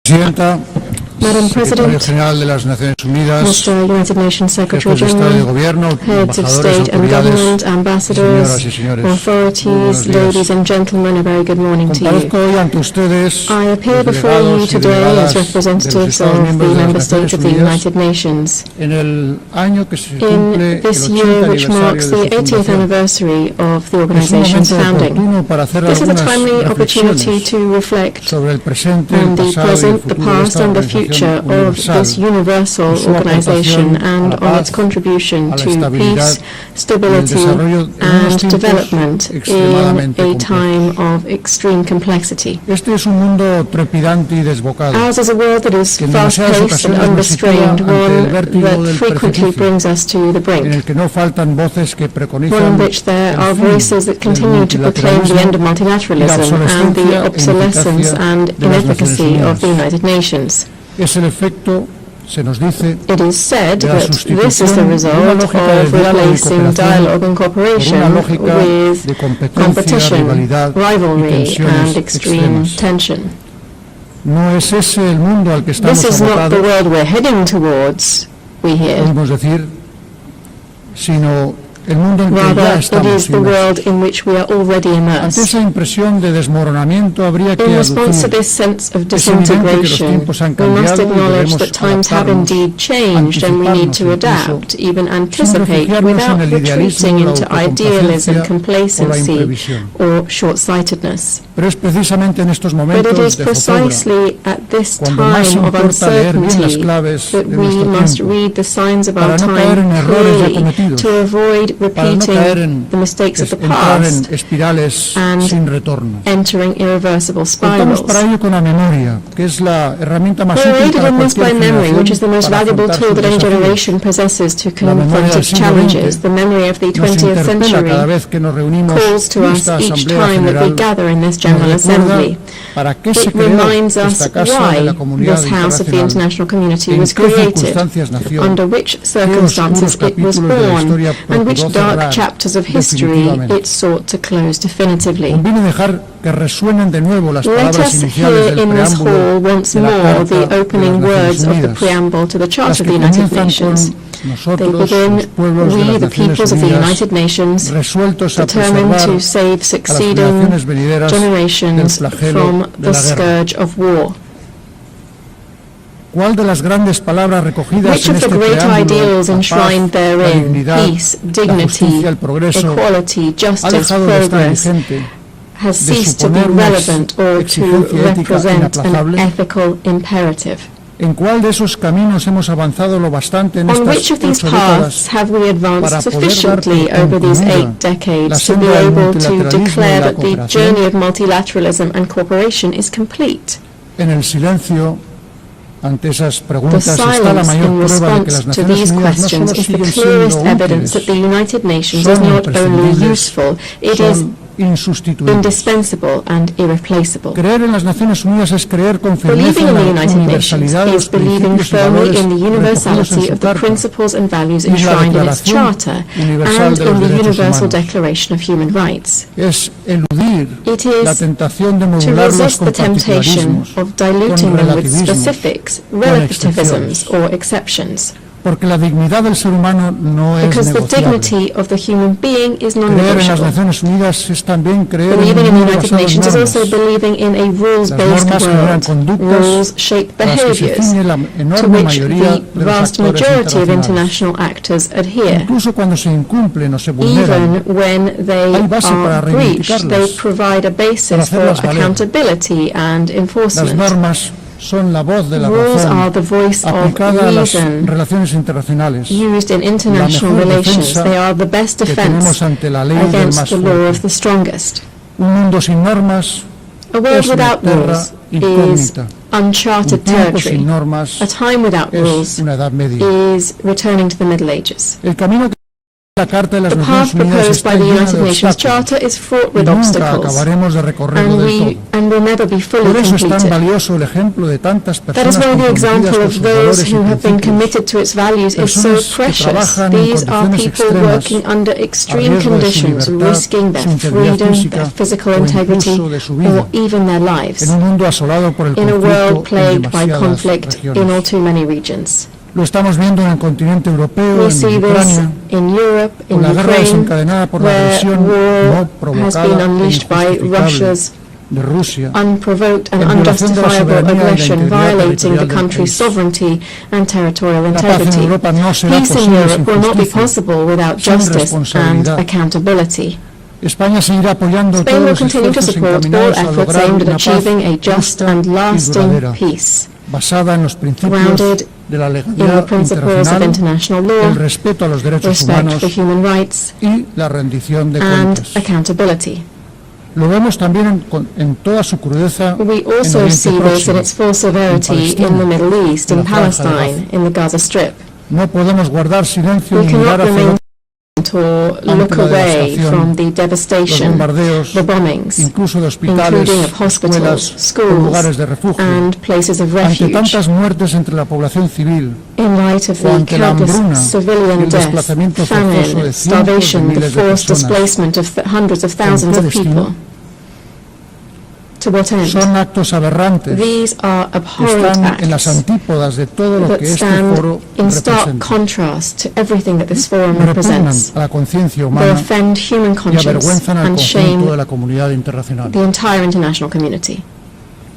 Presidenta, Madam Secretario President, General de las Naciones Unidas, Mr. United Nations Secretary jefes de Estado y General, Gobierno, heads of embajadores, state and government, autoridades, ambassadors, señoras y señores, authorities, muy buenos días. ladies and gentlemen, a very good morning to you. Comparezco hoy ante ustedes, I appear los before you delegados y today delegadas as de los representatives Estados of the miembros de las member states Naciones of the Unidas United Nations en el año que se in cumple el this 80 year, which aniversario marks de the su 80th fundación. anniversary of the Es un organization's momento founding. oportuno para hacer This is a algunas timely opportunity reflexiones to reflect sobre el presente, on el the pasado y el present, the futuro de past esta and the future organización of this universal, universal su organization aportación a and la on paz, its contribution a la to estabilidad peace, stability desarrollo en unos and tiempos development in extremadamente a complejos. time of extreme complexity. Este es un mundo trepidante y desbocado, Ours is a world that is que en demasiadas fast-paced and ocasiones nos sitúa unrestrained, ante el one vértigo that del frequently precipicio, brings us to the en brink, el que no faltan voces que one in preconizan which there el are fin voices that del continue to proclaim the end of multilateralismo multilateralism and the e obsolescence ineficacia and de las Naciones inefficacy Unidas. of the United Nations. Es el efecto, se nos dice, It is said de la that this is the sustitución de una result lógica de of diálogo y replacing cooperación dialogue and por cooperation una lógica with de competencia, competition, rivalidad y rivalry, tensiones and extreme extremas. tension. No es ese el mundo al que estamos This is not the abocados, world we're heading towards, we hear. podemos decir, sino el mundo en que ya Rather, it estamos is the inmersos. world in which we are already Ante immersed. esa impresión de desmoronamiento habría que In response to aducir this sense of es evidente que los disintegration, tiempos han we must cambiado y acknowledge debemos that times have adaptarnos, indeed changed and we need to anticiparnos adapt, even sin anticipate, refugiarnos without en el idealismo, retreating la into autocomplacencia idealism, o la complacency, imprevisión. or short-sightedness. Pero es precisamente en estos But it momentos is de zozobra precisely at this cuando más time of importa leer bien las uncertainty claves that de we nuestro must tiempo, read the signs of para our no caer en time errores ya clearly cometidos, to avoid para no caer repeating en the mistakes of the entrar en past espirales and sin retorno. entering irreversible Contamos spirals. para ello con la memoria, que es la herramienta más We are útil aided para in this by cualquier memory, which is the generación most para valuable afrontar tool sus that any desafíos. generation possesses to La memoria confront del its siglo challenges. XX The memory of the nos 20th interpela cada century vez que nos reunimos calls to en us esta each Asamblea time that we General. gather in this Nos General recuerda Assembly. para qué se It creó reminds us esta casa de la why comunidad this House of the internacional, International Community en was qué created, circunstancias nació, under which qué circumstances oscuros it was capítulos de la born, historia and which procuró dark cerrar chapters of history definitivamente. it sought to close definitively. Conviene dejar que resuenen de nuevo las Let palabras us iniciales hear del in this preámbulo hall once de la more Carta the de las opening Naciones words of the Unidas, preamble to the las Charter of que the United comienzan Nations. con They nosotros, begin, los pueblos de we, las the Naciones peoples of the Unidas, United Nations, resueltos a determined preservar to save a las succeeding generaciones venideras del generations flagelo from de the la guerra. scourge of war. ¿Cuál de las grandes palabras recogidas Which en of the este great preámbulo, ideals la enshrined paz, la therein, dignidad, peace, la dignity, justicia, el progreso, equality, ha justice, dejado de estar progress, vigente, has de ceased to be suponer una relevant or to exigencia ética represent an inaplazable? ethical imperative? ¿En cuál de esos caminos hemos avanzado lo bastante en On estas which of these 8 paths décadas have we advanced para poder dar sufficiently por over these concluida 8 decades la to be senda del able to multilateralismo y declare la that the cooperación? journey of multilateralism and cooperation is complete? En el silencio ante esas The preguntas está la silence mayor in prueba de que las response to Naciones these Unidas no questions solo is the siguen clearest siendo evidence that útiles, the United Nations son is not only imprescindibles, useful, it is son insustituibles. indispensable and irreplaceable. Creer en las Naciones Unidas es creer con firmeza Believing en in the la United Nations universalidad de is los believing principios y firmly valores in the recogidos en universality su of the Carta principles and values y la enshrined in its Declaración Charter Universal and de los in the Derechos Universal Humanos. Declaration of Human Rights. Es eludir It la is tentación de to modularlos resist con the temptation particularismos, of diluting con them with relativismos, specifics, con relativisms, excepciones. or exceptions. porque la dignidad del ser humano no es Because the negociable. dignity of the human being is Creer en las non-negotiable. Naciones Unidas es también creer en Believing un in the mundo United basado en Nations is also normas, believing in a rules-based normas generan world. conductas Rules shape a las que se behaviors ciñe la to enorme which mayoría the de los vast actores majority of internacionales. international actors adhere. Incluso cuando se incumplen o se vulneran, Even when they hay base para are breached, they reivindicarlas, provide a para basis for hacerlas valer. accountability and Las enforcement. normas son la voz de la Rules are razón the voice of aplicada a las reason relaciones internacionales used in international mejor relations. defensa They are the best que tenemos defense ante la ley del against más the law of fuerte. the strongest. Un mundo sin normas A world es una without terra rules is incógnita. Un uncharted tiempo sin territory. normas A time without es rules una edad media. is returning to the Middle Ages. El camino que La Carta de las The Naciones path Unidas proposed está by the llena United de Nations obstáculos Charter is fraught y with nunca obstacles, acabaremos de recorrerlo del todo. and will never be fully Por eso es tan completed. valioso el ejemplo de tantas That is personas why the comprometidas example con of sus those valores y who have been principios, committed to its values is so personas que precious. trabajan en These are condiciones people extremas, working under a extreme riesgo de su conditions, libertad, risking their su integridad freedom, física their physical o integrity, incluso de su vida, or even their lives, en un mundo asolado por el in a world conflicto en plagued by demasiadas conflict in all regiones. too many regions. Lo estamos viendo en el continente europeo, We en see this Ucrania, in Europe, in con la guerra Ukraine, desencadenada por la where agresión no war has provocada been e unleashed by injustificable Russia's de Rusia, unprovoked and en violación de la unjustifiable soberanía y la aggression integridad violating the territorial del country's país. sovereignty and territorial La paz en integrity. Europa no será Peace in posible Europe sin will not be justicia, possible without sin justice and responsabilidad. accountability. España seguirá apoyando Spain todos will los continue to esfuerzos support all encaminados a efforts lograr aimed at una paz achieving a just justa and y lasting duradera, peace, basada en los principios grounded de la in the legalidad principles of internacional, international law, el respeto a los derechos respect humanos for human rights, y la rendición de and cuentas. accountability. Lo vemos también en toda su crudeza We en also Oriente see this in Próximo. its full severity in the Middle East, in en la Franja de Palestine, in the Gaza Strip. No podemos guardar silencio We ni mirar cannot hacia remain otro. or look la away devastación, from the Los devastation, bombardeos, the bombings, incluso de hospitales, including of hospitals, escuelas o schools, lugares de refugio, and places of ante refuge, tantas muertes entre la población civil in light of o the ante la hambruna countless y civilian el desplazamiento death, forzoso de famine, cientos de starvation, the miles de forced personas. displacement of hundreds of thousands qué of people. destino? To what end? Son actos aberrantes These are que abhorrent están en las acts antípodas de todo lo that que este stand foro in stark representa. contrast to everything that this forum Repugnan represents. a la conciencia They humana offend human y conscience avergüenzan al and conjunto shame de la comunidad internacional. the entire international community.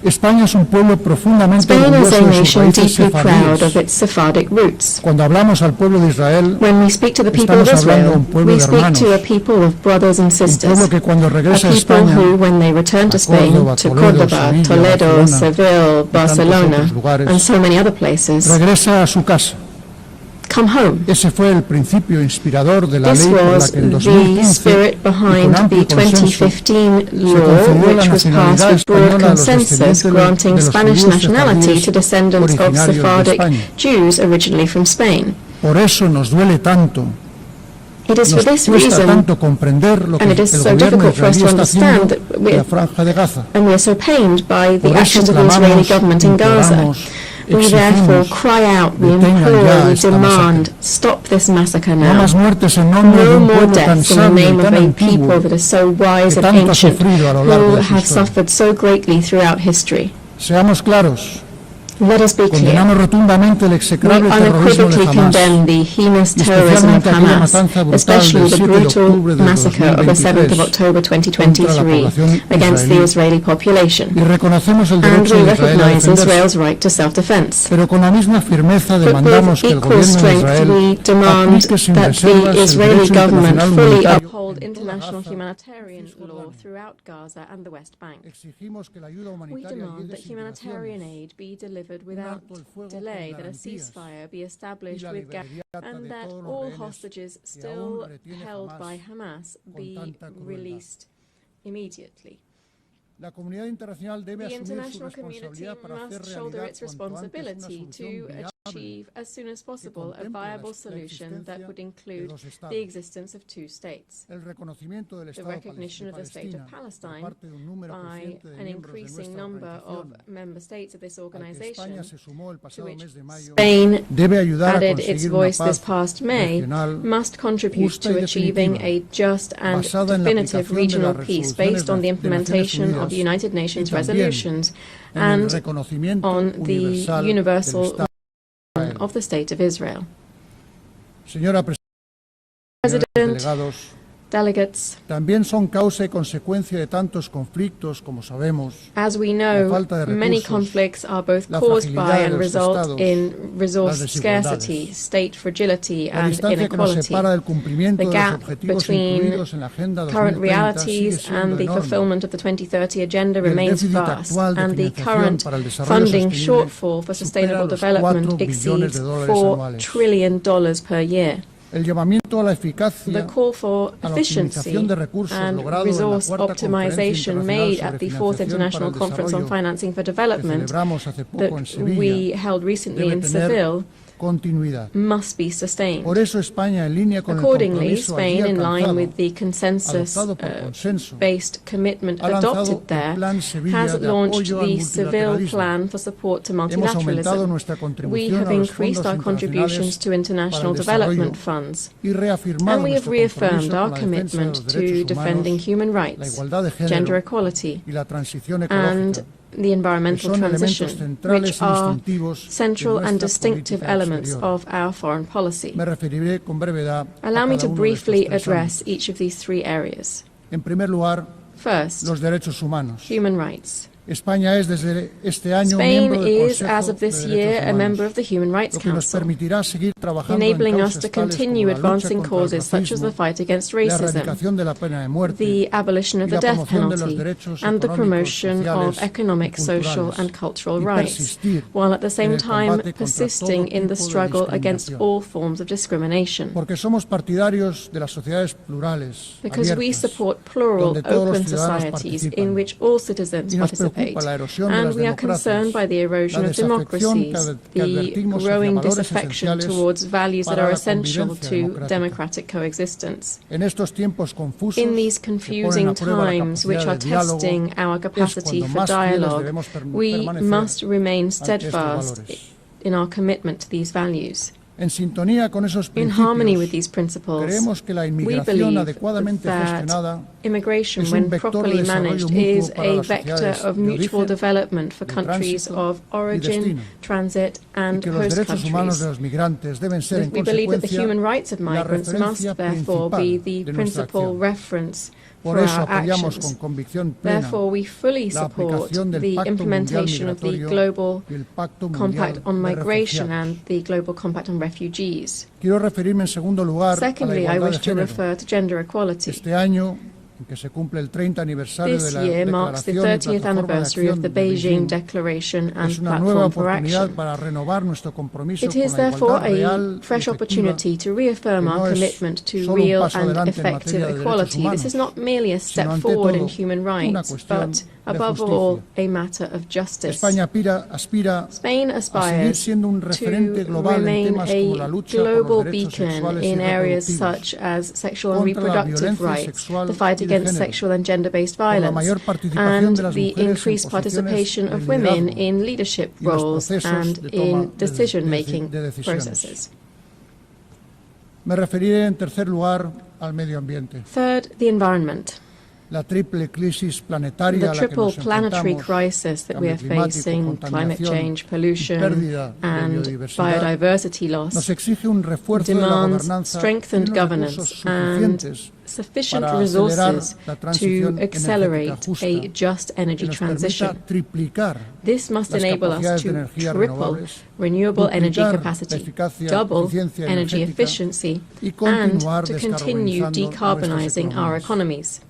España es un pueblo profundamente Spain is orgulloso a de sus nation raíces deeply proud of sefardíes. its Sephardic roots. Cuando hablamos al pueblo de Israel, When we speak to the people of estamos hablando de Israel, un pueblo we de speak hermanos, to a people of brothers and un sisters, pueblo que cuando a regresa a people España, who, when they return to a Spain, Córdoba, to Toledo, Córdoba, Sevilla, Toledo, Barcelona, Seville, Barcelona, otros lugares, and so many other places, regresa a su casa. come home. Ese fue el principio inspirador de la This ley por la was que en the 2015 spirit y con behind amplio the consenso 2015 se law, concedió la which was passed nacionalidad with broad española a los consensus, descendientes granting de los Spanish judíos nationality sefardíes to descendants of originarios de Sephardic España. Jews originally from Spain. Por eso nos duele tanto, It is for nos this cuesta reason, tanto comprender lo que and el it is so gobierno difficult for us israelí to está haciendo understand that en la Franja de Gaza. and we are so pained by the Por eso actions of the Israeli clamamos, government in Gaza. imploramos, We therefore exigimos, cry out, we detengan implore, ya we esta demand, masacre. stop this massacre No now. más muertes en nombre de No un more pueblo tan deaths in the sabio y name of tan a antiguo people that are so wise que and tanto ha ancient, sufrido a lo largo who de su have historia. suffered so greatly throughout history. Seamos claros, Let us be clear. condenamos rotundamente el We execrable terrorismo de unequivocally Hamas, condemn the heinous y terrorism of especialmente aquella Hamas, matanza brutal especially del the 7 de brutal octubre del massacre of the 7th of 2023 October contra la 2023 población against the israelí. Israeli population. Y reconocemos el And derecho we de Israel a recognize defenderse. Israel's right to self-defense. Pero con la misma firmeza But demandamos with que el equal gobierno de strength, Israel we demand aplique sin that reservas the el Israeli derecho government internacional fully humanitario uphold en toda international Gaza. humanitarian law throughout Gaza and the West Bank. Exigimos que la ayuda We humanitaria demand llegue that sin humanitarian dilaciones, aid be delivered without alto el fuego delay, con that a garantías ceasefire be y established la with libertad and de that todos los all rehenes hostages que still aún retiene held Hamas by Hamas con be tanta crueldad. released immediately. La comunidad internacional debe The asumir su international community responsabilidad para hacer must shoulder realidad its cuanto antes una responsibility solución to viable achieve as soon as possible a contemple viable la solution that existencia would de include dos estados. the existence of two states. El reconocimiento del The Estado recognition of the state of Palestina por Palestine parte de un número by creciente de an miembros de increasing nuestra number of organización, member states of this al que organization, España se sumó el to pasado which mes de mayo, Spain debe ayudar a added its conseguir una voice this paz past May, regional must contribute justa y to achieving definitiva, a just and basada en la definitive aplicación de regional las peace resoluciones based on the de Naciones implementation of Unidas the United Nations y también resolutions en el and reconocimiento on the universal del universal Estado de Israel. of the State of Israel. Señora Presidenta, President, delegados, delegates, también son causa y consecuencia de tantos conflictos, como sabemos, as we la know, falta de many recursos, conflicts are both la caused by fragilidad and de los result estados, in resource las desigualdades, scarcity, state fragility, la and distancia que nos inequality. separa del cumplimiento The de los gap objetivos between incluidos en la Agenda current 2030 sigue realities siendo and the enorme. fulfillment of the 2030 agenda Y el remains déficit vast, actual de and the financiación current para el desarrollo funding sostenible shortfall for supera sustainable los development 4 billones exceeds de dólares $4 anuales. trillion per year. El llamamiento a la The eficacia, call for a la efficiency optimización de recursos and logrado en la resource cuarta conferencia optimization internacional made sobre at the Fourth financiación para International el Conference on desarrollo Financing for que Development celebramos hace poco en that Sevilla, we held recently debe in tener Seville continuidad. must be sustained. Por eso España, en línea con el Accordingly, compromiso allí Spain, in line alcanzado, with the consensus-based commitment ha lanzado adopted el there, Plan Sevilla has de launched apoyo al the Seville multilateralismo. Plan for support to Hemos aumentado multilateralism. nuestra We contribución have a los increased fondos our contributions internacionales to para international el desarrollo development funds, y reafirmado and we have nuestro reaffirmed compromiso our con la defensa de commitment los to derechos defending humanos, human la rights, igualdad de gender género equality, y la transición and ecológica, the que environmental son transition, elementos centrales which y are distintivos de central and nuestra distinctive política elements exterior. of our foreign policy. Me referiré con brevedad a Allow me cada to uno de estos briefly tres address ámbitos. each of these three areas. En primer lugar, First, los derechos humanos. human rights. España es desde este año Spain miembro del is, as Consejo of this de year, Derechos a member Humanos, of the Human Rights lo que nos Council, permitirá seguir trabajando en enabling us causas to tales continue como la lucha advancing contra el causes such as the racismo, fight against la racism, erradicación de la pena de muerte the abolition of y the la death promoción de los penalty, derechos and the económicos, promotion sociales of y economic, social, culturales, and cultural y rights, persistir while at the en same el time combate contra persisting todo in the tipo de struggle against discriminación. all forms of discrimination. Porque somos partidarios de las sociedades plurales, Because we abiertas, support plural, donde todos los open ciudadanos societies participan. in which all citizens Y nos participate, preocupa la erosión de and las we are democracias, concerned by the erosion la of desafección democracies, que the advertimos hacia growing valores disaffection esenciales towards values that para are la essential convivencia to democrática. democratic coexistence. En estos tiempos confusos In these que ponen confusing a prueba la times which are capacidad de diálogo, testing our capacity cuando for más fieles dialogue, debemos we permanecer must remain ante estos steadfast valores. in our commitment to these values. En sintonía con esos In harmony with principios, these principles, creemos que la we inmigración believe adecuadamente that gestionada immigration, es un when vector de properly desarrollo managed, mutuo is para a las vector sociedades of de mutual origen, development for de countries tránsito of y origin, destino, transit, y and que los host derechos humanos de countries. los migrantes deben ser, en We believe that the consecuencia, human rights of la migrants must referencia therefore be principal the de nuestra principal acción. reference Por for eso our apoyamos actions. con convicción plena Therefore, we fully la support aplicación del the Pacto Mundial implementation of the Migratorio Global y el Pacto Compact Mundial on de Migration Refugiados. and the Global Compact on Refugees. Quiero referirme en segundo lugar a la Secondly, I igualdad wish de to género. refer to gender equality. Este año, en que se cumple el 30 aniversario de This la year marks the Declaración y 30th Plataforma de anniversary of Acción the de Beijing Beijing, Declaration and es una nueva Platform for oportunidad Action. para renovar nuestro compromiso It con is la therefore igualdad real a y fresh efectiva, opportunity to reaffirm que our no es commitment to solo un real paso and adelante en effective materia de derechos equality. This humanos, is not merely a sino step ante forward in todo human una rights, cuestión but de above justicia. all, a matter of justice. España aspira Spain a seguir aspires siendo un referente to global en remain temas como la a lucha por los global derechos beacon sexuales y in areas reproductivos, such as sexual and contra la reproductive violencia rights, sexual the fight y de against género, sexual and gender-based por la violence, mayor participación and de las the mujeres en increased posiciones participation de of women liderazgo in leadership y los roles procesos and de toma in decision-making de decisiones. processes. Me referiré en tercer lugar al medio ambiente. Third, the environment. La triple crisis planetaria The a la que triple nos planetary enfrentamos, crisis that we cambio are climático, facing, climate contaminación change, y pollution, pérdida de and biodiversidad, biodiversity nos loss, exige un refuerzo de la demands gobernanza y strengthened unos governance recursos and suficientes sufficient para acelerar resources la to transición accelerate energética justa a just energy que nos permita transition. triplicar This must las enable us capacidades de to energías triple renovables, renewable energy duplicar la capacity, eficacia, double eficiencia energy energética efficiency, y and continuar to continue descarbonizando decarbonizing nuestras our economías. economies.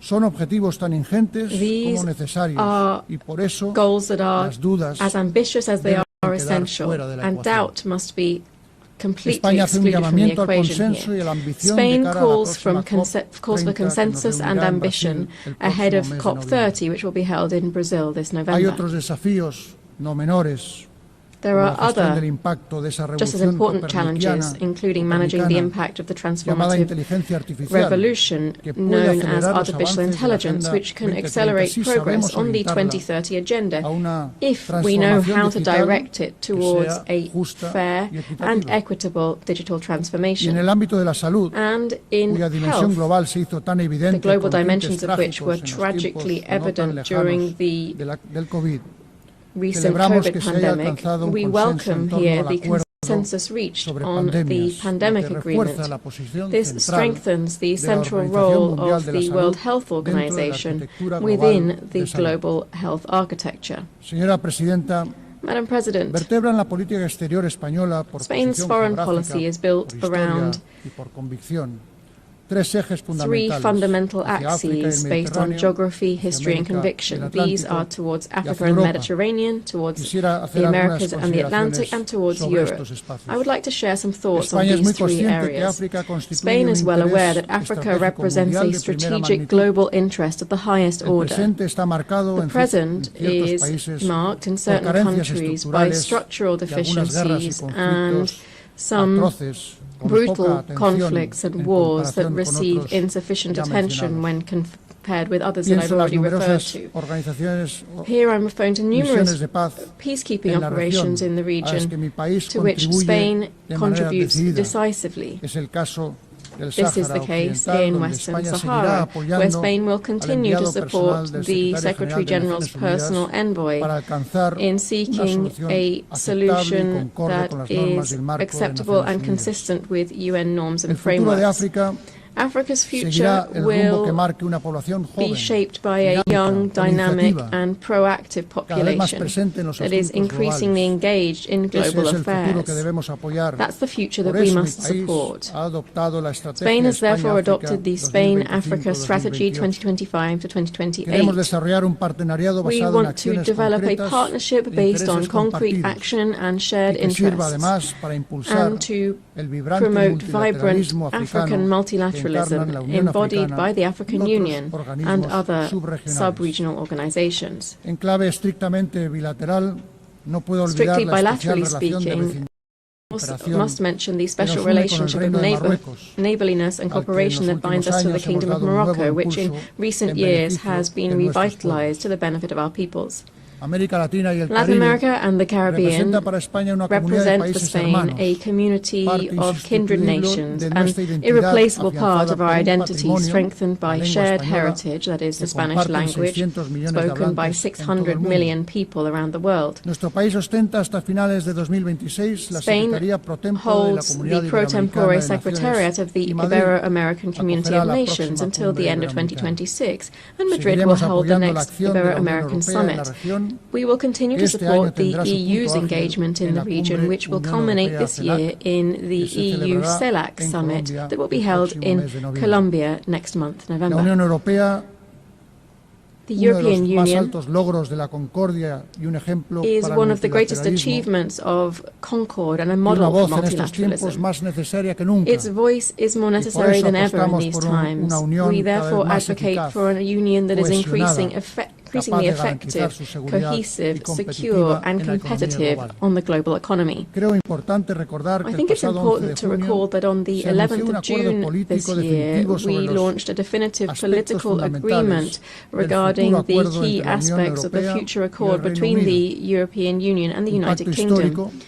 Son objetivos tan ingentes These como necesarios are y por eso Goals that are las dudas as ambitious as they deben are quedar essential, fuera de la and ecuación. doubt must be completely España hace un excluded from the llamamiento al equation consenso y here. a la ambición de Spain cara a la calls próxima calls for COP30 que nos consensus and reunirá en ambition Brasil el ahead próximo of mes de COP30, which will be held in Brazil this Hay November. otros desafíos no menores, There como are la gestión del other impacto de esa just as revolución important challenges, copernicana including managing the copernicana, impact of the llamada transformative inteligencia artificial, revolution que puede known as acelerar los artificial avances de la intelligence, Agenda which can 2030 accelerate si progress sabemos on the orientarla 2030 agenda a una if we know transformación how to digital direct it que towards sea a justa fair y and equitativa. equitable digital Y en transformation. el ámbito de la salud, And in cuya dimensión health, global se hizo tan the evidente global con dimensions tintes of which were trágicos en los tragically tiempos no tan evident during lejanos the del COVID, recent celebramos COVID que se haya pandemic, alcanzado un we consenso welcome en torno here al the acuerdo consensus reached sobre on the pandemias, pandemic lo que refuerza agreement. la posición This central strengthens the de la central Organización role Mundial of de la the Salud World Health dentro de la Organization arquitectura global within de the salud. global health architecture. Señora Presidenta, Madam President, vertebran la política exterior española por Spain's posición foreign geográfica, policy is built por historia around y por convicción. three fundamental axes based on geography, history and conviction. These are towards Africa and Mediterranean, towards the Americas and the Atlantic, and towards Europe. I would like to share some thoughts on these three areas. Spain is well aware that Africa represents a strategic global interest of the highest order. The present is marked in certain countries by structural deficiencies and some brutal conflicts and wars that receive insufficient attention when compared with others that I've already referred to. Here I'm referring to numerous peacekeeping operations in the region to which Spain contributes decisively. This is the case in Western Sahara, where Spain will continue to support the Secretary-General's personal envoy in seeking a solution that is acceptable and consistent with UN norms and frameworks. Africa's future will be shaped by a young, dynamic and proactive population that is increasingly engaged in global affairs. That's the future that we must support. Spain has therefore adopted the Spain-Africa Strategy 2025 to 2028. We want to develop a partnership based on concrete action and shared interests, and to promote vibrant African multilateralism embodied by the African Union and other sub-regional organizations. Strictly bilaterally speaking, must mention the special relationship of neighborliness and cooperation that binds us to the Kingdom of Morocco, which in recent years has been revitalized to the benefit of our peoples. Latin America and the Caribbean represent for Spain a community of kindred nations, an irreplaceable part of our identity strengthened by shared heritage, that is the Spanish language, spoken by 600 million people around the world. Spain holds the pro tempore secretariat of the Ibero-American Community of Nations until the end of 2026, and Madrid will hold the next Ibero-American Summit. We will continue to support the EU's engagement in the region, which will culminate this year in the EU CELAC summit that will be held in Colombia next month, November. The European Union is one of the greatest achievements of concord and a model for multilateralism. Its voice is more necessary than ever in these times. We therefore advocate for a union that is increasingly effective, cohesive, secure and competitive on the global economy. I think it's important to recall that on the 11th of June this year, we launched a definitive political agreement regarding the key aspects of the future accord between the European Union and the United Kingdom.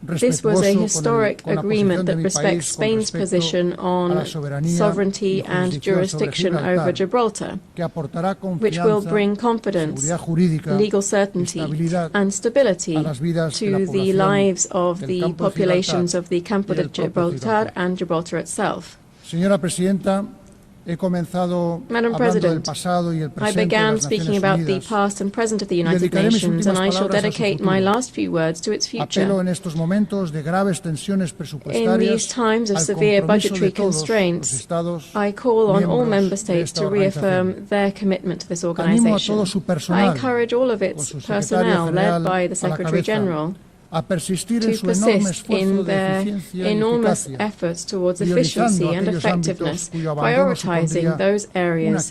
This was a historic agreement that respects Spain's position on sovereignty and jurisdiction over Gibraltar, which will bring confidence, legal certainty and stability to the lives of the populations of the Campo de Gibraltar and Gibraltar itself. Madam President, I began speaking about the past and present of the United Nations, and I shall dedicate my last few words to its future. In these times of severe budgetary constraints, I call on all member states to reaffirm their commitment to this organization. I encourage all of its personnel, led by the Secretary-General, to persist in their enormous efforts towards efficiency and effectiveness, prioritizing those areas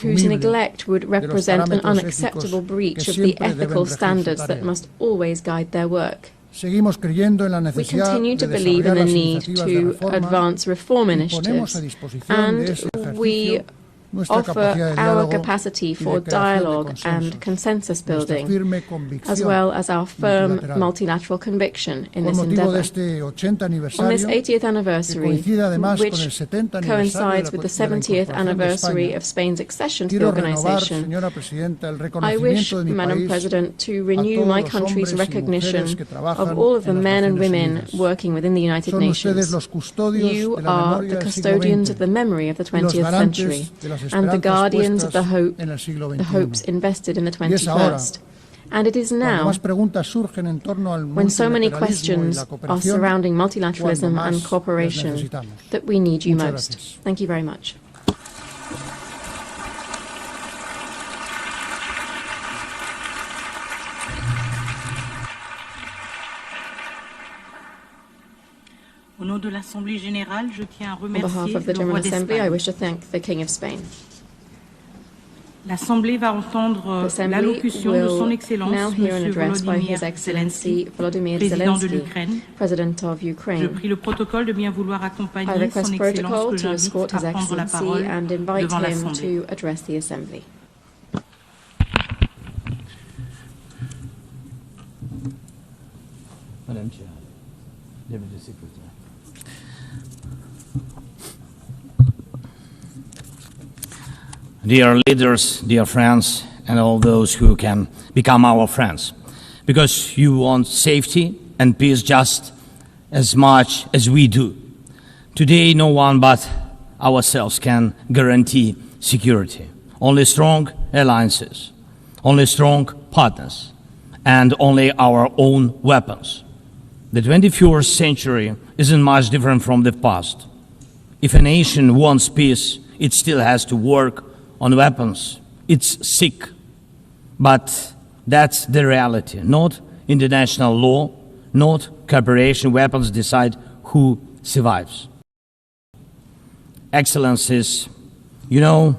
whose neglect would represent an unacceptable breach of the ethical standards that must always guide their work. We continue to believe in the need to advance reform initiatives, and we offer our capacity for dialogue and consensus building, as well as our firm multilateral conviction in this endeavor. On this 80th anniversary, which coincides with the 70th anniversary of Spain's accession to the organization, I wish, Madam President, to renew my country's recognition of all of the men and women working within the United Nations. You are the custodians of the memory of the 20th century, and the guardians of the hopes invested in the 21st. And it is now, when so many questions are surrounding multilateralism and cooperation, that we need you most. Thank you very much. On behalf of the General Assembly, I wish to thank the King of Spain. L'Assemblée va entendre l'allocution de son Excellence, Monsieur Volodymyr Zelensky, président de l'Ukraine. Je prie le protocole de bien vouloir accompagner son Excellence que j'invite à prendre la parole devant l'Assemblée. Madame Chair, Deputy Secretary. Dear leaders, dear friends, and all those who can become our friends, because you want safety and peace just as much as we do. Today, no one but ourselves can guarantee security. Only strong alliances, only strong partners, and only our own weapons. The 21st century isn't much different from the past. If a nation wants peace, it still has to work on weapons. It's sick. But that's the reality. Not international law, not cooperation. Weapons decide who survives. Excellencies, you know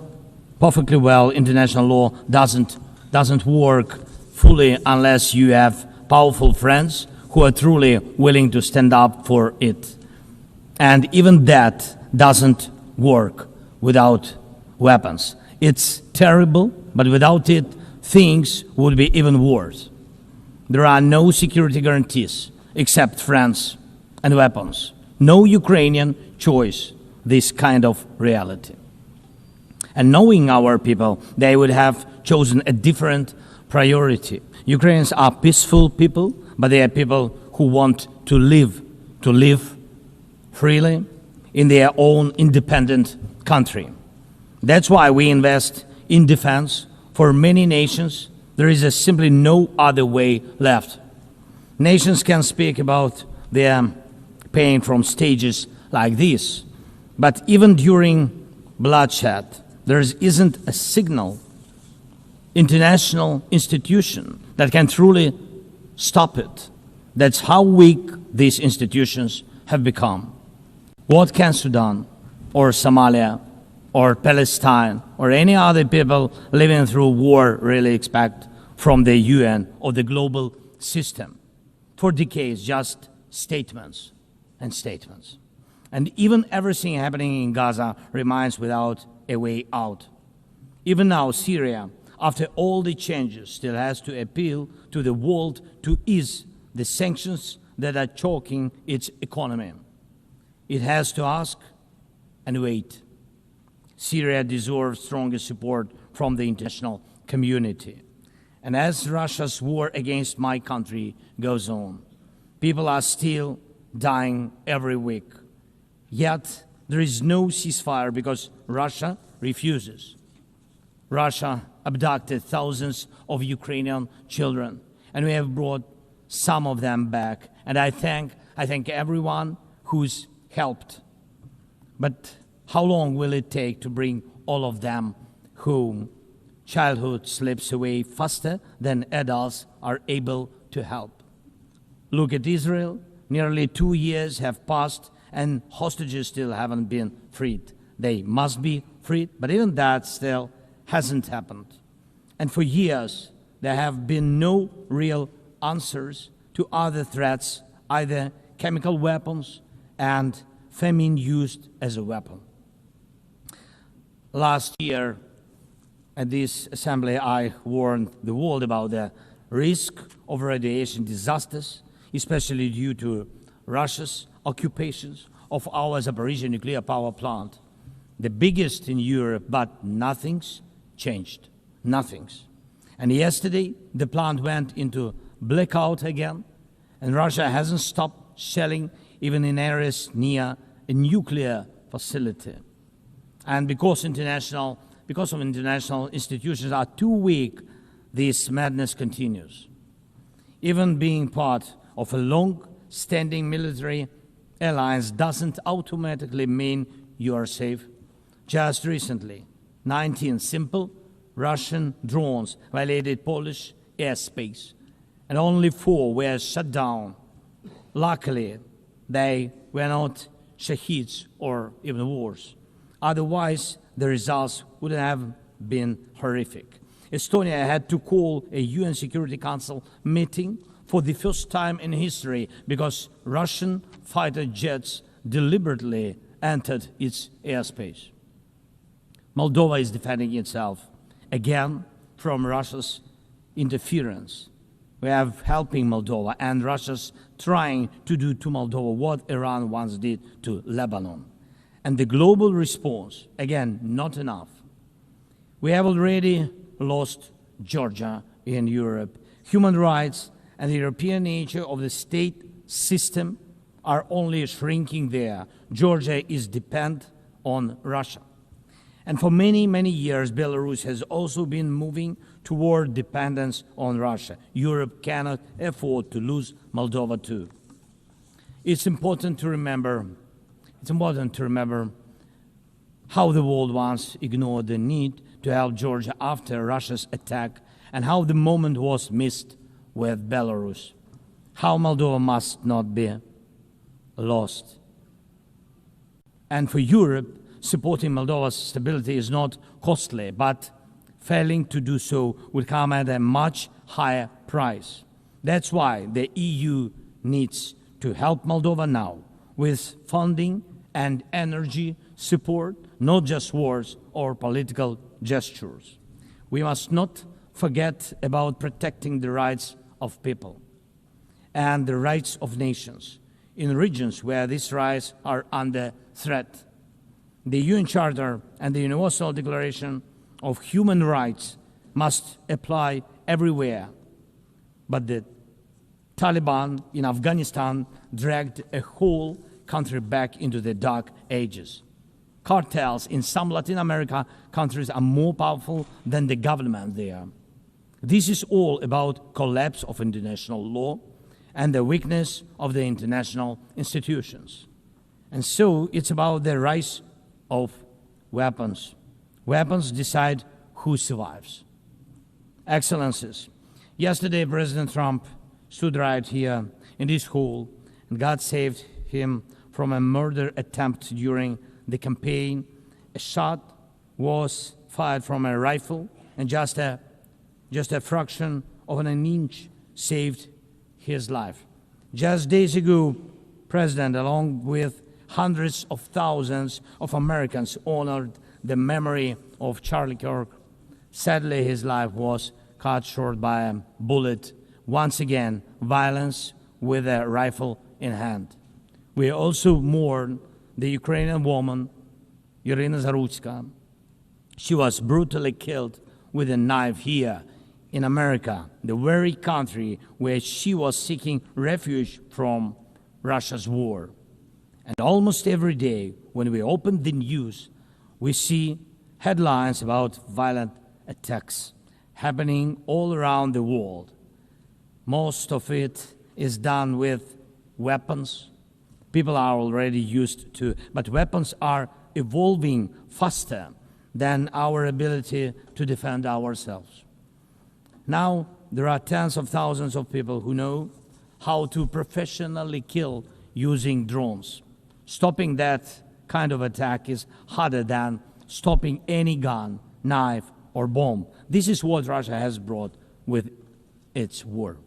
perfectly well international law doesn't work fully unless you have powerful friends who are truly willing to stand up for it. And even that doesn't work without weapons. It's terrible, but without it, things would be even worse. There are no security guarantees except friends and weapons. No Ukrainian choice this kind of reality. And knowing our people, they would have chosen a different priority. Ukrainians are peaceful people, but they are people who want to live freely in their own independent country. That's why we invest in defense. For many nations, there is simply no other way left. Nations can speak about their pain from stages like this, but even during bloodshed, there isn't a single international institution that can truly stop it. That's how weak these institutions have become. What can Sudan or Somalia or Palestine or any other people living through war really expect from the UN or the global system? For decades, just statements and statements. And even everything happening in Gaza remains without a way out. Even now, Syria, after all the changes, still has to appeal to the world to ease the sanctions that are choking its economy. It has to ask and wait. Syria deserves stronger support from the international community. And as Russia's war against my country goes on, people are still dying every week. Yet there is no ceasefire because Russia refuses. Russia abducted thousands of Ukrainian children, and we have brought some of them back. And I thank everyone who's helped. But how long will it take to bring all of them home? Childhood slips away faster than adults are able to help. Look at Israel. Nearly 2 years have passed and hostages still haven't been freed. They must be freed, but even that still hasn't happened. And for years, there have been no real answers to other threats, either chemical weapons and famine used as a weapon. Last year, at this assembly, I warned the world about the risk of radiation disasters, especially due to Russia's occupations of our Zaporizhzhia nuclear power plant, the biggest in Europe, but nothing's changed. Nothing's. And yesterday, the plant went into blackout again, and Russia hasn't stopped shelling even in areas near a nuclear facility. And because of international institutions are too weak, this madness continues. Even being part of a long-standing military alliance doesn't automatically mean you are safe. Just recently, 19 simple Russian drones violated Polish airspace, and only 4 were shut down. Luckily, they were not shaheeds or even worse. Otherwise, the results would have been horrific. Estonia had to call a UN Security Council meeting for the first time in history because Russian fighter jets deliberately entered its airspace. Moldova is defending itself again from Russia's interference. We are helping Moldova, and Russia's trying to do to Moldova what Iran once did to Lebanon. And the global response, again, not enough. We have already lost Georgia in Europe. Human rights and the European nature of the state system are only shrinking there. Georgia is dependent on Russia. And for many, many years, Belarus has also been moving toward dependence on Russia. Europe cannot afford to lose Moldova too. It's important to remember how the world once ignored the need to help Georgia after Russia's attack, and how the moment was missed with Belarus. How Moldova must not be lost. And for Europe, supporting Moldova's stability is not costly, but failing to do so would come at a much higher price. That's why the EU needs to help Moldova now with funding and energy support, not just words or political gestures. We must not forget about protecting the rights of people and the rights of nations in regions where these rights are under threat. The UN Charter and the Universal Declaration of Human Rights must apply everywhere. But the Taliban in Afghanistan dragged a whole country back into the dark ages. Cartels in some Latin America countries are more powerful than the government there. This is all about collapse of international law and the weakness of the international institutions. And so it's about the rise of weapons. Weapons decide who survives. Excellencies, yesterday President Trump stood right here in this hall, and God saved him from a murder attempt during the campaign. A shot was fired from a rifle, and just a fraction of an inch saved his life. Just days ago, President, along with hundreds of thousands of Americans, honored the memory of Charlie Kirk. Sadly, his life was cut short by a bullet. Once again, violence with a rifle in hand. We also mourn the Ukrainian woman, Irina Zarutska. She was brutally killed with a knife here in America, the very country where she was seeking refuge from Russia's war. And almost every day, when we open the news, we see headlines about violent attacks happening all around the world. Most of it is done with weapons. People are already used to, but weapons are evolving faster than our ability to defend ourselves. Now, there are tens of thousands of people who know how to professionally kill using drones. Stopping that kind of attack is harder than stopping any gun, knife, or bomb. This is what Russia has brought with its war.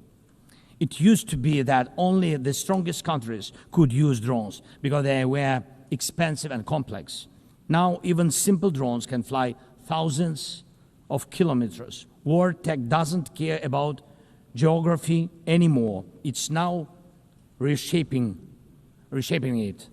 It used to be that only the strongest countries could use drones because they were expensive and complex. Now, even simple drones can fly thousands of kilometers. War tech doesn't care about geography anymore. It's now reshaping it.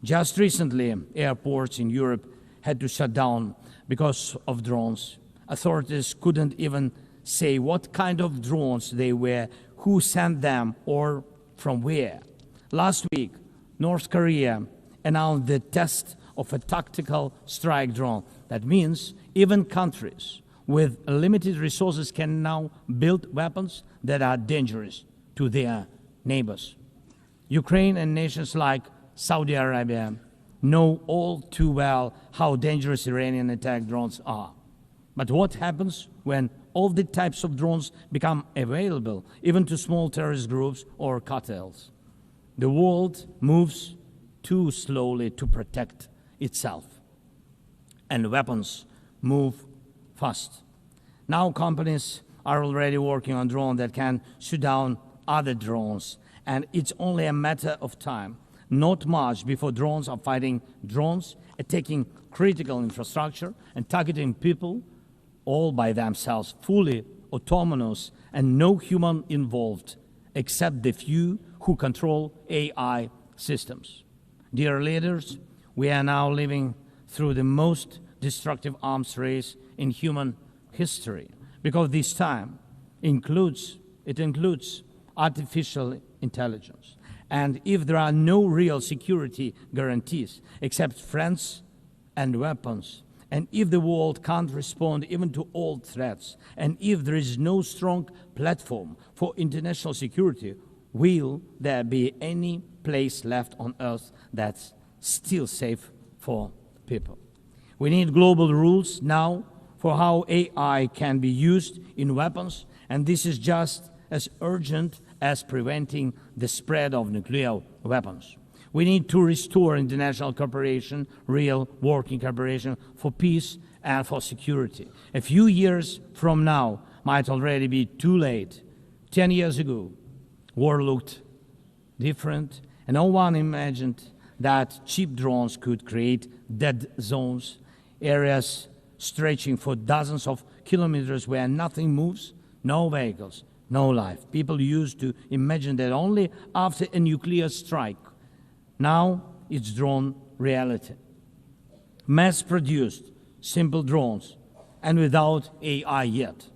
Just recently, airports in Europe had to shut down because of drones. Authorities couldn't even say what kind of drones they were, who sent them, or from where. Last week, North Korea announced the test of a tactical strike drone. That means even countries with limited resources can now build weapons that are dangerous to their neighbors. Ukraine and nations like Saudi Arabia know all too well how dangerous Iranian attack drones are. But what happens when all the types of drones become available, even to small terrorist groups or cartels? The world moves too slowly to protect itself, and weapons move fast. Now companies are already working on drones that can shoot down other drones, and it's only a matter of time, not much, before drones are fighting drones, attacking critical infrastructure and targeting people all by themselves, fully autonomous and no human involved except the few who control AI systems. Dear leaders, we are now living through the most destructive arms race in human history, because this time includes artificial intelligence. And if there are no real security guarantees except friends and weapons, and if the world can't respond even to old threats, and if there is no strong platform for international security, will there be any place left on Earth that's still safe for people? We need global rules now for how AI can be used in weapons, and this is just as urgent as preventing the spread of nuclear weapons. We need to restore international cooperation, real working cooperation for peace and for security. A few years from now might already be too late. 10 years ago, war looked different, and no one imagined that cheap drones could create dead zones, areas stretching for dozens of kilometers where nothing moves, no vehicles, no life. People used to imagine that only after a nuclear strike. Now it's drawn reality. Mass-produced, simple drones, and without AI yet.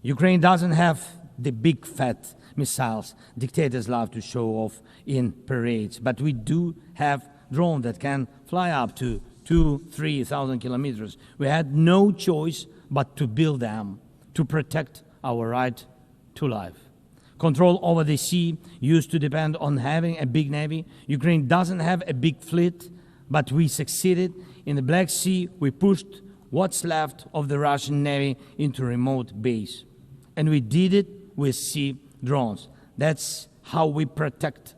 Ukraine doesn't have the big fat missiles dictators love to show off in parades, but we do have drones that can fly up to 2,000-3,000 kilometers. We had no choice but to build them to protect our right to life. Control over the sea used to depend on having a big navy. Ukraine doesn't have a big fleet, but we succeeded. In the Black Sea, we pushed what's left of the Russian navy into remote base. And we did it with sea drones. That's how we protect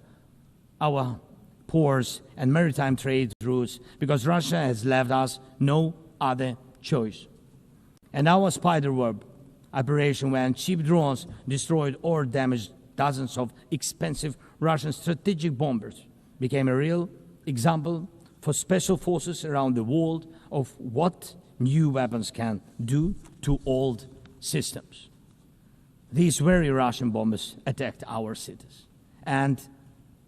our ports and maritime trade routes, because Russia has left us no other choice. And our spiderweb operation, when cheap drones destroyed or damaged dozens of expensive Russian strategic bombers, became a real example for special forces around the world of what new weapons can do to old systems. These very Russian bombers attacked our cities. And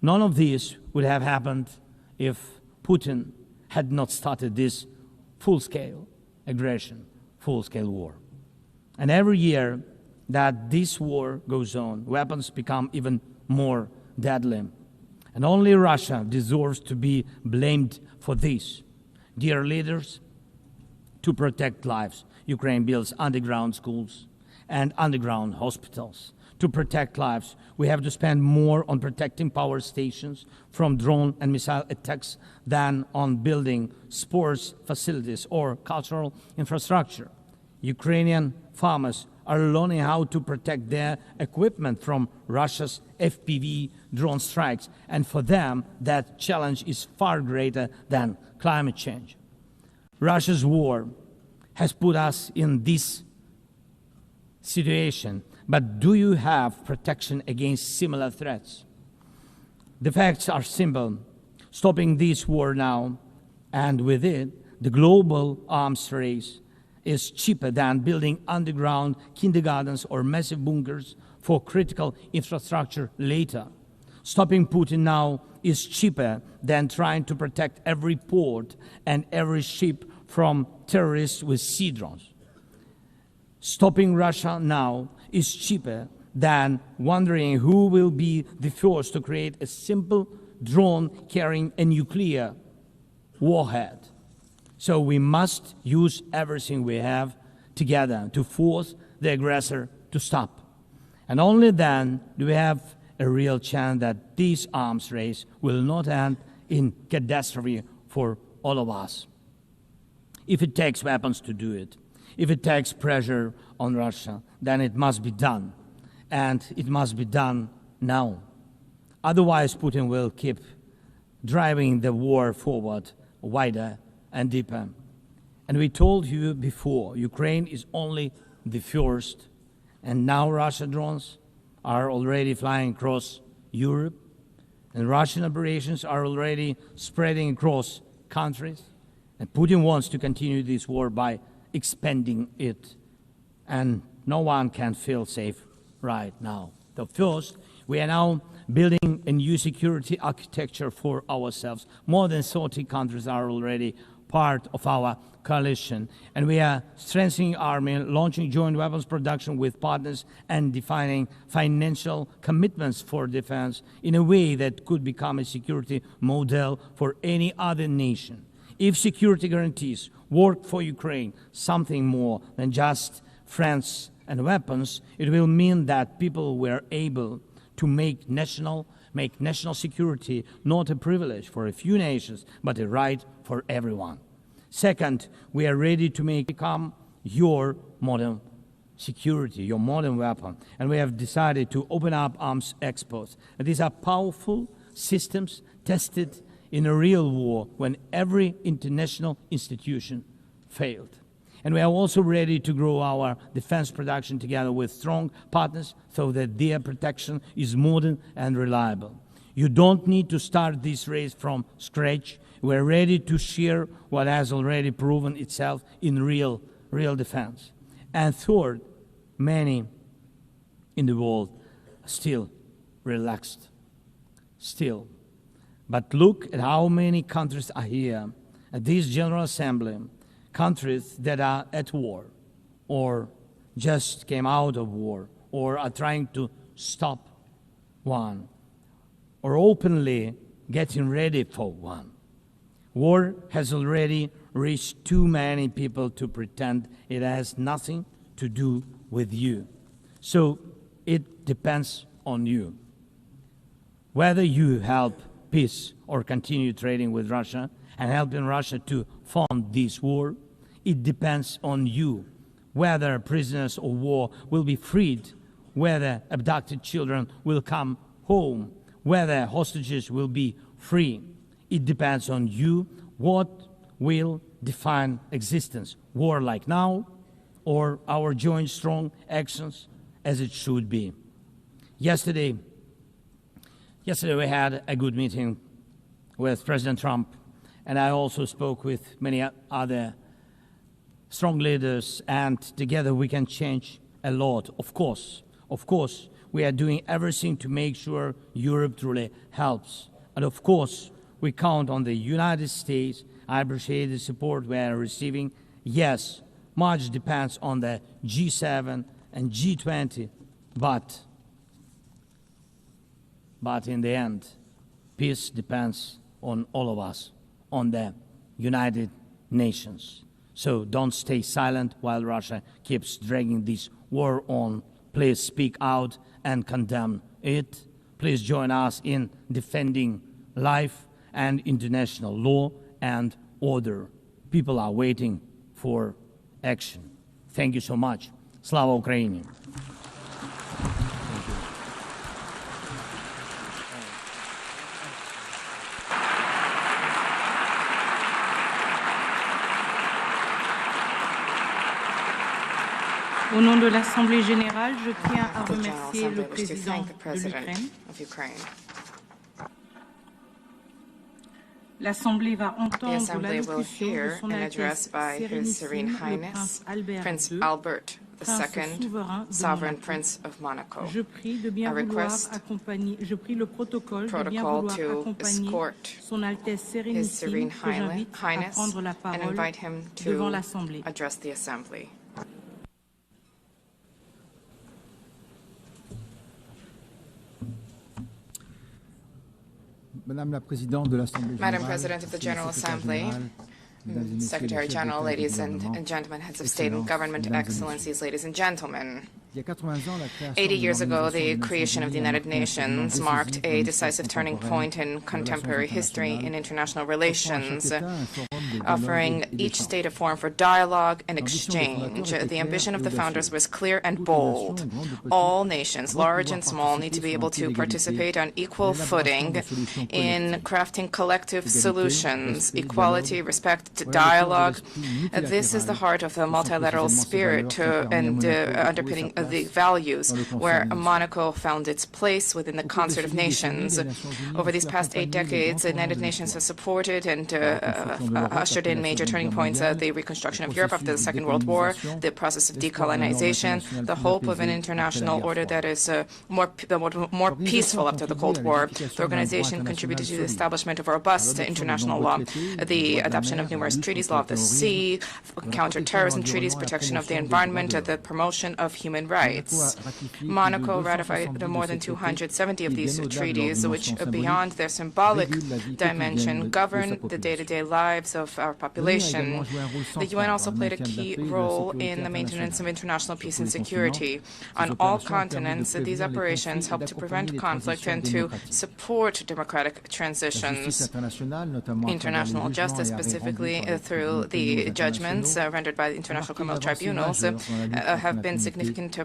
none of this would have happened if Putin had not started this full-scale aggression, full-scale war. And every year that this war goes on, weapons become even more deadly. And only Russia deserves to be blamed for this. Dear leaders, to protect lives, Ukraine builds underground schools and underground hospitals. To protect lives, we have to spend more on protecting power stations from drone and missile attacks than on building sports facilities or cultural infrastructure. Ukrainian farmers are learning how to protect their equipment from Russia's FPV drone strikes, and for them that challenge is far greater than climate change. Russia's war has put us in this situation, but do you have protection against similar threats? The facts are simple. Stopping this war now, and with it, the global arms race, is cheaper than building underground kindergartens or massive bunkers for critical infrastructure later. Stopping Putin now is cheaper than trying to protect every port and every ship from terrorists with sea drones. Stopping Russia now is cheaper than wondering who will be the first to create a simple drone carrying a nuclear warhead. So we must use everything we have, together to force the aggressor to stop. And only then do we have a real chance that this arms race will not end in catastrophe for all of us. If it takes weapons to do it, if it takes pressure on Russia, then it must be done. And it must be done now. Otherwise, Putin will keep driving the war forward wider and deeper. And we told you before, Ukraine is only the first, and now Russian drones are already flying across Europe, and Russian operations are already spreading across countries, and Putin wants to continue this war by expanding it, and no one can feel safe right now. So first, we are now building a new security architecture for ourselves. More than 30 countries are already part of our coalition, and we are strengthening army, launching joint weapons production with partners, and defining financial commitments for defense in a way that could become a security model for any other nation. If security guarantees work for Ukraine, something more than just friends and weapons, it will mean that people were able to make national security not a privilege for a few nations, but a right for everyone. Second, we are ready to become your modern security, your modern weapon, and we have decided to open up arms exports. And these are powerful systems tested in a real war when every international institution failed. And we are also ready to grow our defense production together with strong partners so that their protection is modern and reliable. You don't need to start this race from scratch. We're ready to share what has already proven itself in real defense. And third, many in the world are still relaxed. Still. But look at how many countries are here at this General Assembly. Countries that are at war, or just came out of war, or are trying to stop one, or openly getting ready for one. War has already reached too many people to pretend it has nothing to do with you. So it depends on you. Whether you help peace or continue trading with Russia and helping Russia to fund this war, it depends on you. Whether prisoners of war will be freed, whether abducted children will come home, whether hostages will be free, it depends on you. What will define existence? War like now, or our joint strong actions as it should be? Yesterday we had a good meeting with President Trump, and I also spoke with many other strong leaders, and together we can change a lot. Of course, we are doing everything to make sure Europe truly helps. And of course, we count on the United States. I appreciate the support we are receiving. Yes, much depends on the G7 and G20, but in the end, peace depends on all of us, on the United Nations. So don't stay silent while Russia keeps dragging this war on. Please speak out and condemn it. Please join us in defending life and international law and order. People are waiting for action. Thank you so much. Slava Ukraini. Au nom de l'Assemblée générale, je tiens à remercier le président de l'Ukraine. L'Assemblée va entendre l'allocution de son Altesse Sérénissime, le Prince Albert II, sovereign prince of Monaco. Je prie le protocole de bien vouloir accompagner son Altesse Sérénissime, que j'invite à prendre la parole devant l'Assemblée. Madame la Présidente de l'Assemblée générale, Madam President of the General Assembly, Secretary General, ladies and gentlemen, heads of state and government, excellencies, ladies and gentlemen. 80 years ago, the creation of the United Nations marked a decisive turning point in contemporary history in international relations, offering each state a forum for dialogue and exchange. The ambition of the founders was clear and bold. All nations, large and small, need to be able to participate on equal footing in crafting collective solutions, equality, respect, dialogue. This is the heart of the multilateral spirit and underpinning the values where Monaco found its place within the concert of nations. Over these past 8 decades, the United Nations has supported and ushered in major turning points: the reconstruction of Europe after the Second World War, the process of decolonization, the hope of an international order that is more peaceful after the Cold War. The organization contributed to the establishment of a robust international law, the adoption of numerous treaties, law of the sea, counter-terrorism treaties, protection of the environment, the promotion of human rights. Monaco ratified more than 270 of these treaties, which, beyond their symbolic dimension, govern the day-to-day lives of our population. The UN also played a key role in the maintenance of international peace and security. On all continents, these operations help to prevent conflict and to support democratic transitions. International justice, specifically through the judgments rendered by the International Criminal Tribunals, have been significant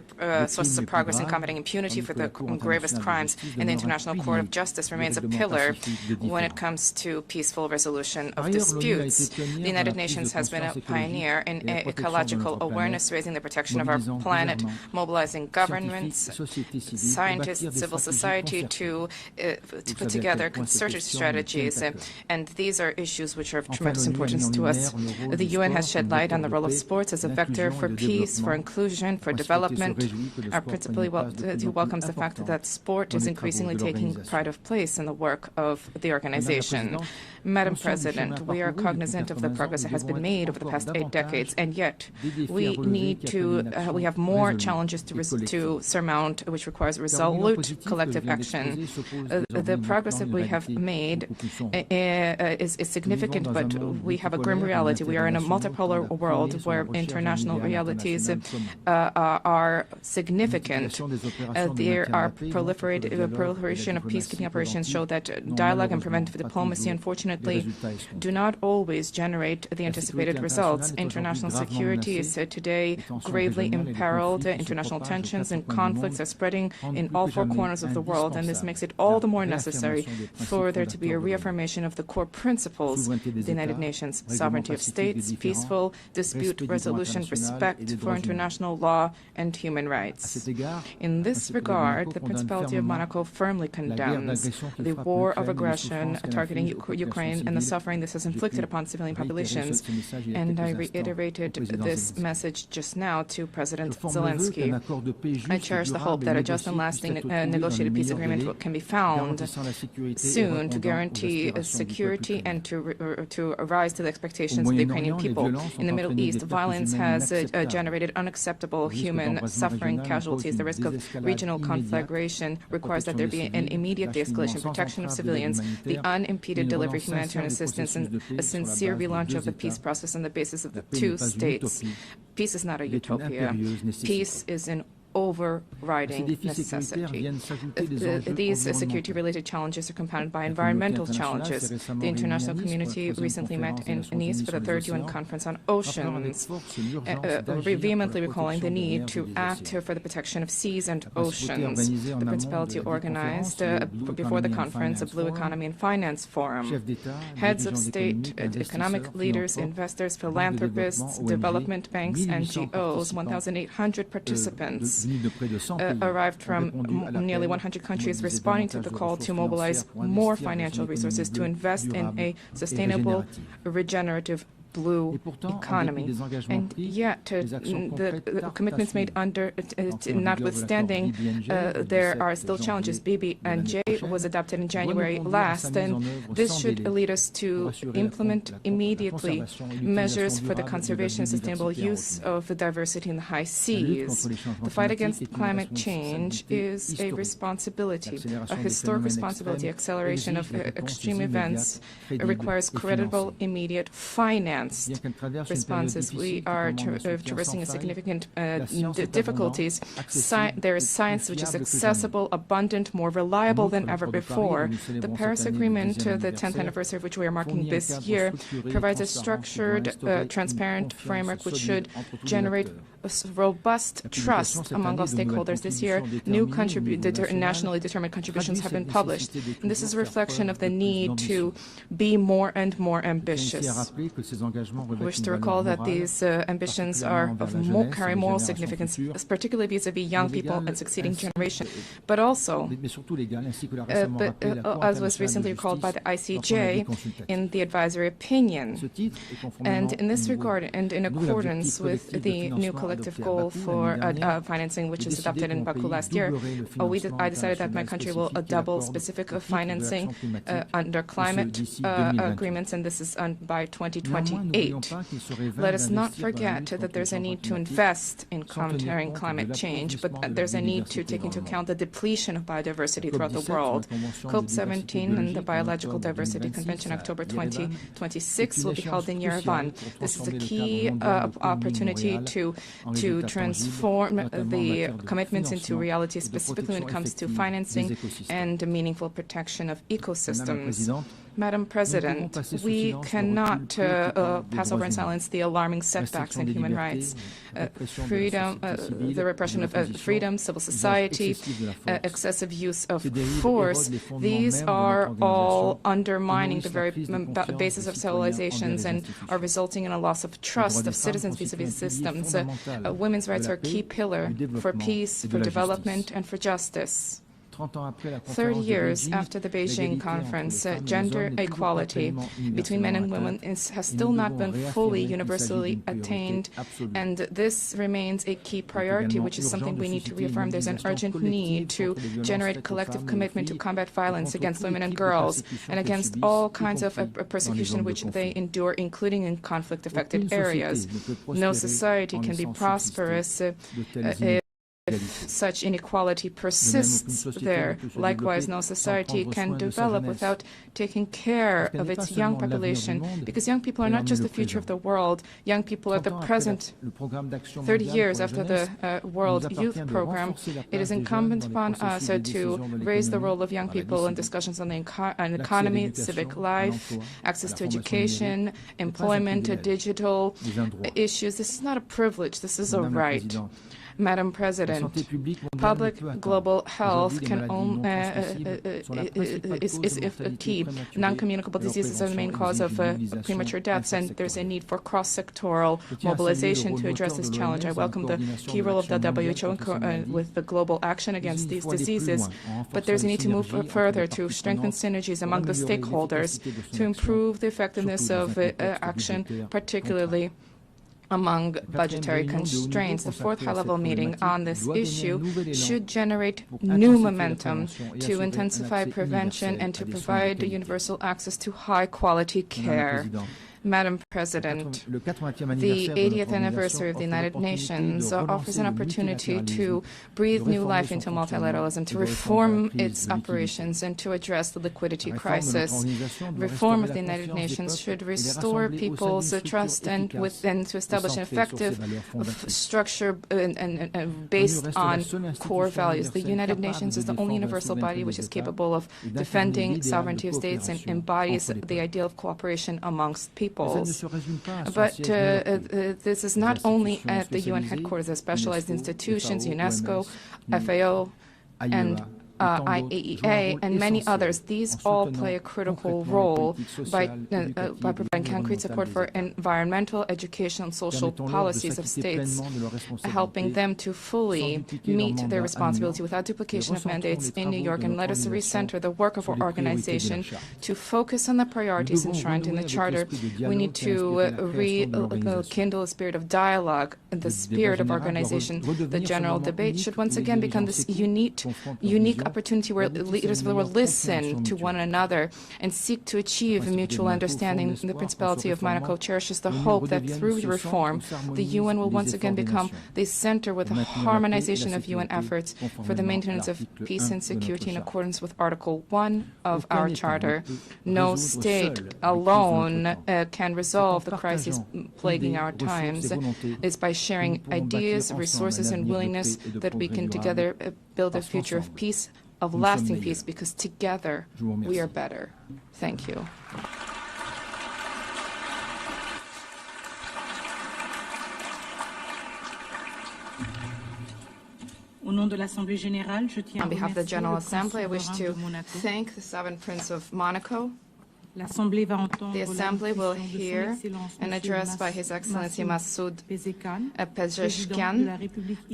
sources of progress in combating impunity for the gravest crimes, and the International Court of Justice remains a pillar when it comes to peaceful resolution of disputes. The United Nations has been a pioneer in ecological awareness, raising the protection of our planet, mobilizing governments, scientists, civil society to put together concerted strategies, and these are issues which are of tremendous importance to us. The UN has shed light on the role of sports as a vector for peace, for inclusion, for development. Our principally welcomes the fact that sport is increasingly taking pride of place in the work of the organization. Madam President, we are cognizant of the progress that has been made over the past 8 decades, and yet we have more challenges to surmount, which requires resolute collective action. The progress that we have made is significant, but we have a grim reality. We are in a multipolar world where international realities are significant. There are proliferation of peacekeeping operations show that dialogue and preventive diplomacy, unfortunately, do not always generate the anticipated results. International security is today gravely imperiled. International tensions and conflicts are spreading in all 4 corners of the world, and this makes it all the more necessary for there to be a reaffirmation of the core principles of the United Nations: sovereignty of states, peaceful dispute resolution, respect for international law and human rights. In this regard, the Principality of Monaco firmly condemns the war of aggression targeting Ukraine and the suffering this has inflicted upon civilian populations, and I reiterated this message just now to President Zelensky. I cherish the hope that a just and lasting negotiated peace agreement can be found soon to guarantee security and to rise to the expectations of the Ukrainian people. In the Middle East, violence has generated unacceptable human suffering, casualties. The risk of regional conflagration requires that there be an immediate de-escalation, protection of civilians, the unimpeded delivery of humanitarian assistance, and a sincere relaunch of the peace process on the basis of the 2 states. Peace is not a utopia. Peace is an overriding necessity. These security-related challenges are compounded by environmental challenges. The international community recently met in Nice for the 3rd UN Conference on Oceans, vehemently recalling the need to act for the protection of seas and oceans. The Principality organized, before the conference, a Blue Economy and Finance Forum. Heads of state, economic leaders, investors, philanthropists, development banks, NGOs, 1,800 participants arrived from nearly 100 countries, responding to the call to mobilize more financial resources to invest in a sustainable, regenerative blue economy. And yet, the commitments made notwithstanding, there are still challenges. BBNJ was adopted in January last, and this should lead us to implement immediately measures for the conservation and sustainable use of the diversity in the high seas. The fight against climate change is a responsibility, a historic responsibility. Acceleration of extreme events requires credible, immediate finance advanced responses. We are traversing a significant difficulties. There is science which is accessible, abundant, more reliable than ever before. The Paris Agreement, the 10th anniversary of which we are marking this year, provides a structured, transparent framework which should generate a robust trust among all stakeholders. This year, new nationally determined contributions have been published. And this is a reflection of the need to be more and more ambitious. I wish to recall that these ambitions carry moral significance, particularly vis-à-vis young people and succeeding generation, but also, as was recently recalled by the ICJ in the advisory opinion. And in this regard, and in accordance with the new collective goal for financing, which was adopted in Baku last year, I decided that my country will double specific financing under climate agreements, and this is by 2028. Let us not forget that there's a need to invest in countering climate change, but there's a need to take into account the depletion of biodiversity throughout the world. COP17 and the Biological Diversity Convention, October 2026, will be held in Yerevan. This is a key opportunity to transform the commitments into reality, specifically when it comes to financing and meaningful protection of ecosystems. Madam President, we cannot pass over in silence the alarming setbacks in human rights. Freedom, the repression of freedom, civil society, excessive use of force, these are all undermining the very basis of civilizations and are resulting in a loss of trust of citizens vis-à-vis systems. Women's rights are a key pillar for peace, for development, and for justice. 30 years after the Beijing conference, gender equality between men and women has still not been fully universally attained, and this remains a key priority, which is something we need to reaffirm. There's an urgent need to generate collective commitment to combat violence against women and girls and against all kinds of persecution which they endure, including in conflict-affected areas. No society can be prosperous if such inequality persists there. Likewise, no society can develop without taking care of its young population, because young people are not just the future of the world. Young people are the present. 30 years after the World Youth Program, it is incumbent upon us to raise the role of young people in discussions on the economy, civic life, access to education, employment, digital issues. This is not a privilege, this is a right. Madam President, public global health is key. Non-communicable diseases are the main cause of premature deaths, and there's a need for cross-sectoral mobilization to address this challenge. I welcome the key role of the WHO with the global action against these diseases, but there's a need to move further to strengthen synergies among the stakeholders to improve the effectiveness of action, particularly among budgetary constraints. The fourth high-level meeting on this issue should generate new momentum to intensify prevention and to provide universal access to high-quality care. Madam President, the 80th anniversary of the United Nations offers an opportunity to breathe new life into multilateralism, to reform its operations, and to address the liquidity crisis. Reform of the United Nations should restore people's trust and to establish an effective structure based on core values. The United Nations is the only universal body which is capable of defending sovereignty of states and embodies the ideal of cooperation amongst people. But this is not only at the UN headquarters. The specialized institutions, UNESCO, FAO, and IAEA, and many others. These all play a critical role by providing concrete support for environmental, educational, and social policies of states, helping them to fully meet their responsibility without duplication of mandates in New York. And let us recenter the work of our organization to focus on the priorities enshrined in the Charter. We need to rekindle a spirit of dialogue and the spirit of organization. The general debate should once again become this unique opportunity where leaders will listen to one another and seek to achieve a mutual understanding. The Principality of Monaco cherishes the hope that through reform, the UN will once again become the center with the harmonization of UN efforts for the maintenance of peace and security in accordance with Article 1 of our Charter. No state alone can resolve the crisis plaguing our times. It's by sharing ideas, resources, and willingness that we can together build a future of peace, of lasting peace, because together we are better. Thank you. On behalf of the General Assembly, I wish to thank the Sovereign Prince of Monaco. The Assembly will hear an address by His Excellency Masoud Pezeshkian,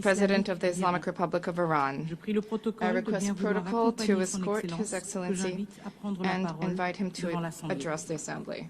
President of the Islamic Republic of Iran. I request protocol to escort His Excellency and invite him to address the Assembly.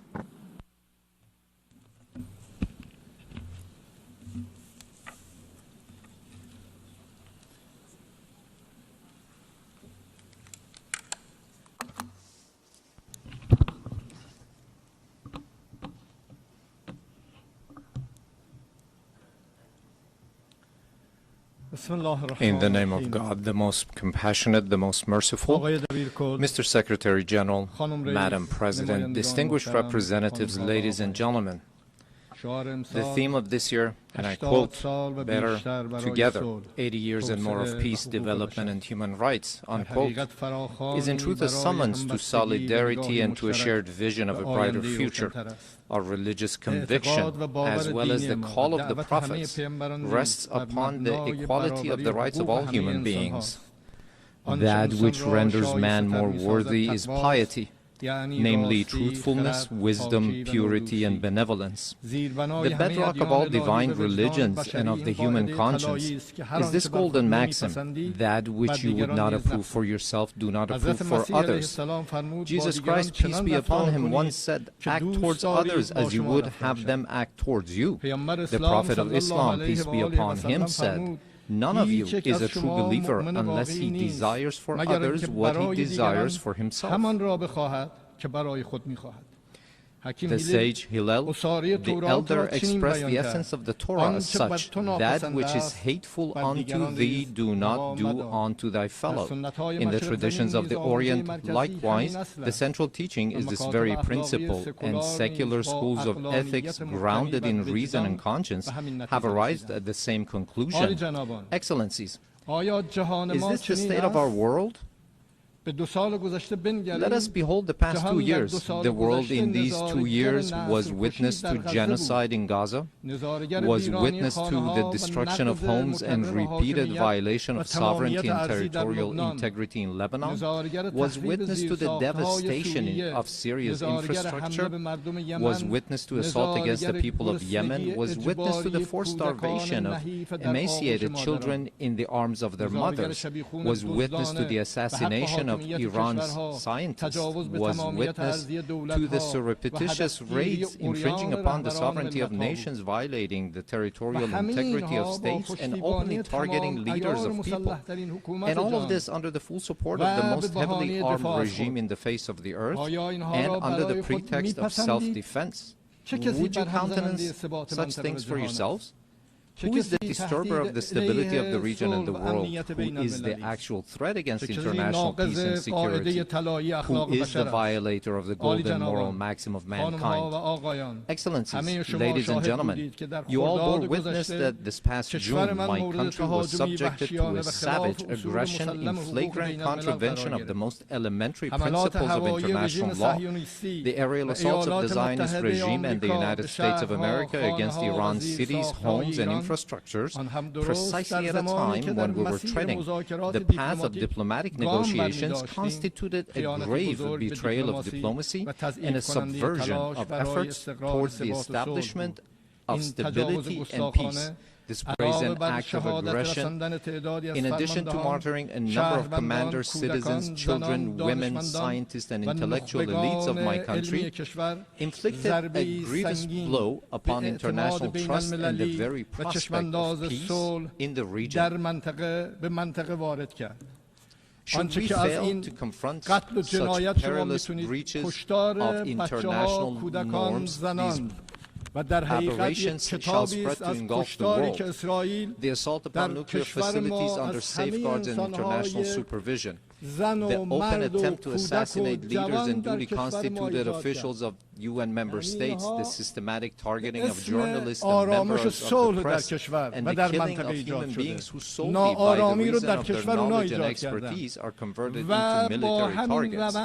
In the name of God, the most compassionate, the most merciful, Mr. Secretary General, Madam President, distinguished representatives, ladies and gentlemen, the theme of this year, and I quote, "Better together, 80 years and more of peace, development, and human rights," unquote, is in truth a summons to solidarity and to a shared vision of a brighter future. Our religious conviction, as well as the call of the prophets, rests upon the equality of the rights of all human beings. That which renders man more worthy is piety, namely truthfulness, wisdom, purity, and benevolence. The bedrock of all divine religions and of the human conscience is this golden maxim: that which you would not approve for yourself, do not approve for others. Jesus Christ, peace be upon him, once said, "Act towards others as you would have them act towards you." The Prophet of Islam, peace be upon him, said, "None of you is a true believer unless he desires for others what he desires for himself." The sage Hillel, the elder, expressed the essence of the Torah as such: that which is hateful unto thee, do not do unto thy fellow. In the traditions of the Orient, likewise, the central teaching is this very principle, and secular schools of ethics grounded in reason and conscience have arrived at the same conclusion. Excellencies, is this the state of our world? Let us behold the past 2 years. The world in these 2 years was witness to genocide in Gaza, was witness to the destruction of homes and repeated violation of sovereignty and territorial integrity in Lebanon, was witness to the devastation of Syria's infrastructure, was witness to assault against the people of Yemen, was witness to the forced starvation of emaciated children in the arms of their mothers, was witness to the assassination of Iran's scientists, was witness to the surreptitious raids infringing upon the sovereignty of nations, violating the territorial integrity of states, and openly targeting leaders of people. And all of this under the full support of the most heavily armed regime in the face of the earth, and under the pretext of self-defense. Would you countenance such things for yourselves? Who is the disturber of the stability of the region and the world? Who is the actual threat against international peace and security? Who is the violator of the golden moral maxim of mankind? Excellencies, ladies and gentlemen, you all bore witness that this past June my country was subjected to a savage aggression in flagrant contravention of the most elementary principles of international law. The aerial assaults of the Zionist regime and the United States of America against Iran's cities, homes, and infrastructures, precisely at a time when we were treading the path of diplomatic negotiations, constituted a grave betrayal of diplomacy and a subversion of efforts towards the establishment of stability and peace. This brazen act of aggression, in addition to martyring a number of commanders, citizens, children, women, scientists, and intellectual elites of my country, inflicted a grievous blow upon international trust and the very prospect of peace in the region. Should we fail to confront such perilous breaches of international norms, these aberrations shall spread to engulf the world. The assault upon nuclear facilities under safeguards and international supervision, the open attempt to assassinate leaders and duly constituted officials of UN member states, the systematic targeting of journalists and members of the press, and the killing of human beings who solely by the reason of their knowledge and expertise are converted into military targets.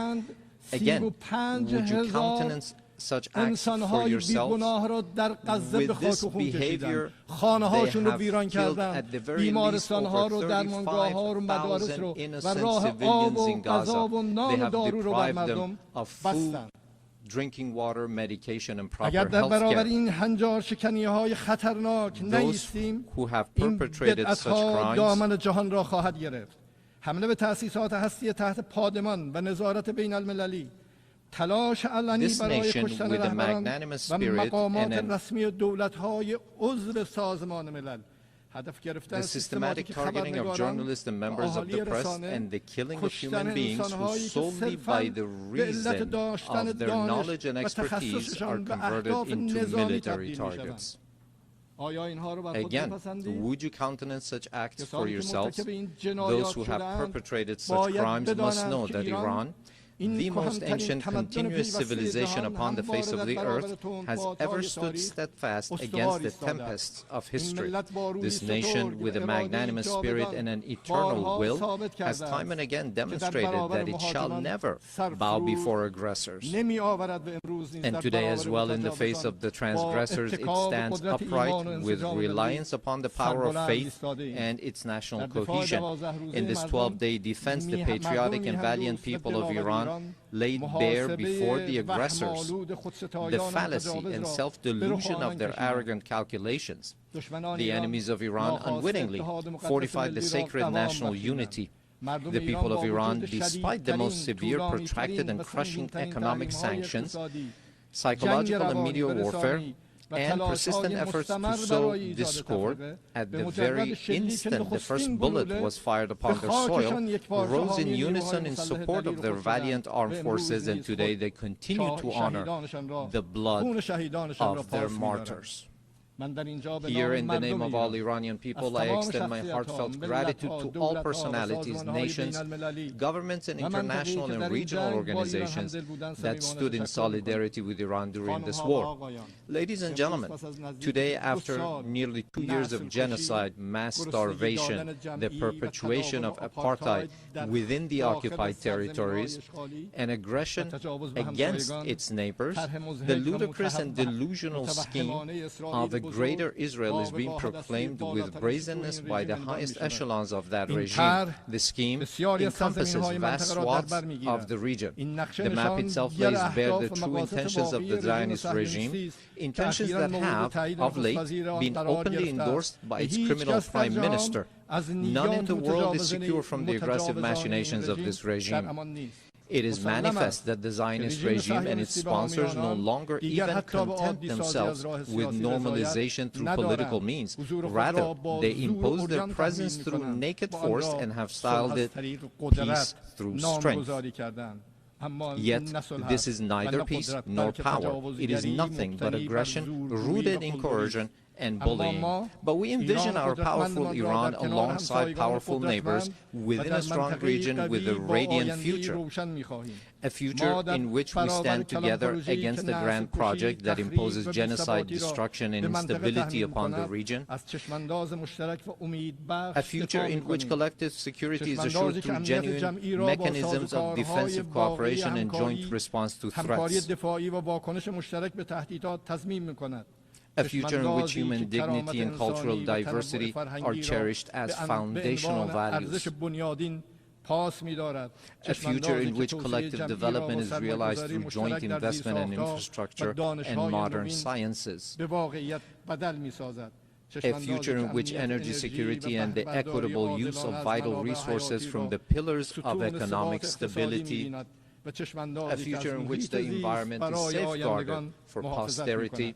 Again, would you countenance such acts for yourselves? With this behavior, they have killed at the very least over 35,000 innocent civilians in Gaza. They have deprived them of food, drinking water, medication, and proper health care. Those who have perpetrated such crimes حمله به تأسیسات هستی تحت پادمان و نظارت بین المللی تلاش علنی برای کشتن رهبران و مقامات رسمی دولت‌های عضو سازمان ملل the systematic targeting of journalists and members of the press and the killing of human beings who solely by the reason of their knowledge and expertise are converted into military targets. Again, would you countenance such acts for yourselves? Those who have perpetrated such crimes must know that Iran, the most ancient continuous civilization upon the face of the earth, has ever stood steadfast against the tempests of history. This nation, with a magnanimous spirit and an eternal will, has time and again demonstrated that it shall never bow before aggressors. And today as well, in the face of the transgressors, it stands upright with reliance upon the power of faith and its national cohesion. In this 12-day defense, the patriotic and valiant people of Iran laid bare before the aggressors the fallacy and self-delusion of their arrogant calculations. The enemies of Iran unwittingly fortified the sacred national unity. The people of Iran, despite the most severe, protracted, and crushing economic sanctions, psychological and media warfare, and persistent efforts to sow discord, at the very instant the first bullet was fired upon their soil, rose in unison in support of their valiant armed forces, and today they continue to honor the blood of their martyrs. Here, in the name of all Iranian people, I extend my heartfelt gratitude to all personalities, nations, governments, and international and regional organizations that stood in solidarity with Iran during this war. Ladies and gentlemen, today, after nearly 2 years of genocide, mass starvation, the perpetuation of apartheid within the occupied territories, and aggression against its neighbors, the ludicrous and delusional scheme of a Greater Israel is being proclaimed with brazenness by the highest echelons of that regime. The scheme encompasses vast swaths of the region. The map itself lays bare the true intentions of the Zionist regime, intentions that have, of late, been openly endorsed by its criminal prime minister. None in the world is secure from the aggressive machinations of this regime. It is manifest that the Zionist regime and its sponsors no longer even content themselves with normalization through political means. Rather, they impose their presence through naked force and have styled it peace through strength. Yet, this is neither peace nor power. It is nothing but aggression rooted in coercion and bullying. But we envision our powerful Iran alongside powerful neighbors within a strong region with a radiant future. A future in which we stand together against the grand project that imposes genocide, destruction, and instability upon the region. A future in which collective security is assured through genuine mechanisms of defensive cooperation and joint response to threats. A future in which human dignity and cultural diversity are cherished as foundational values. A future in which collective development is realized through joint investment in infrastructure and modern sciences. A future in which energy security and the equitable use of vital resources from the pillars of economic stability. A future in which the environment is safeguarded for posterity.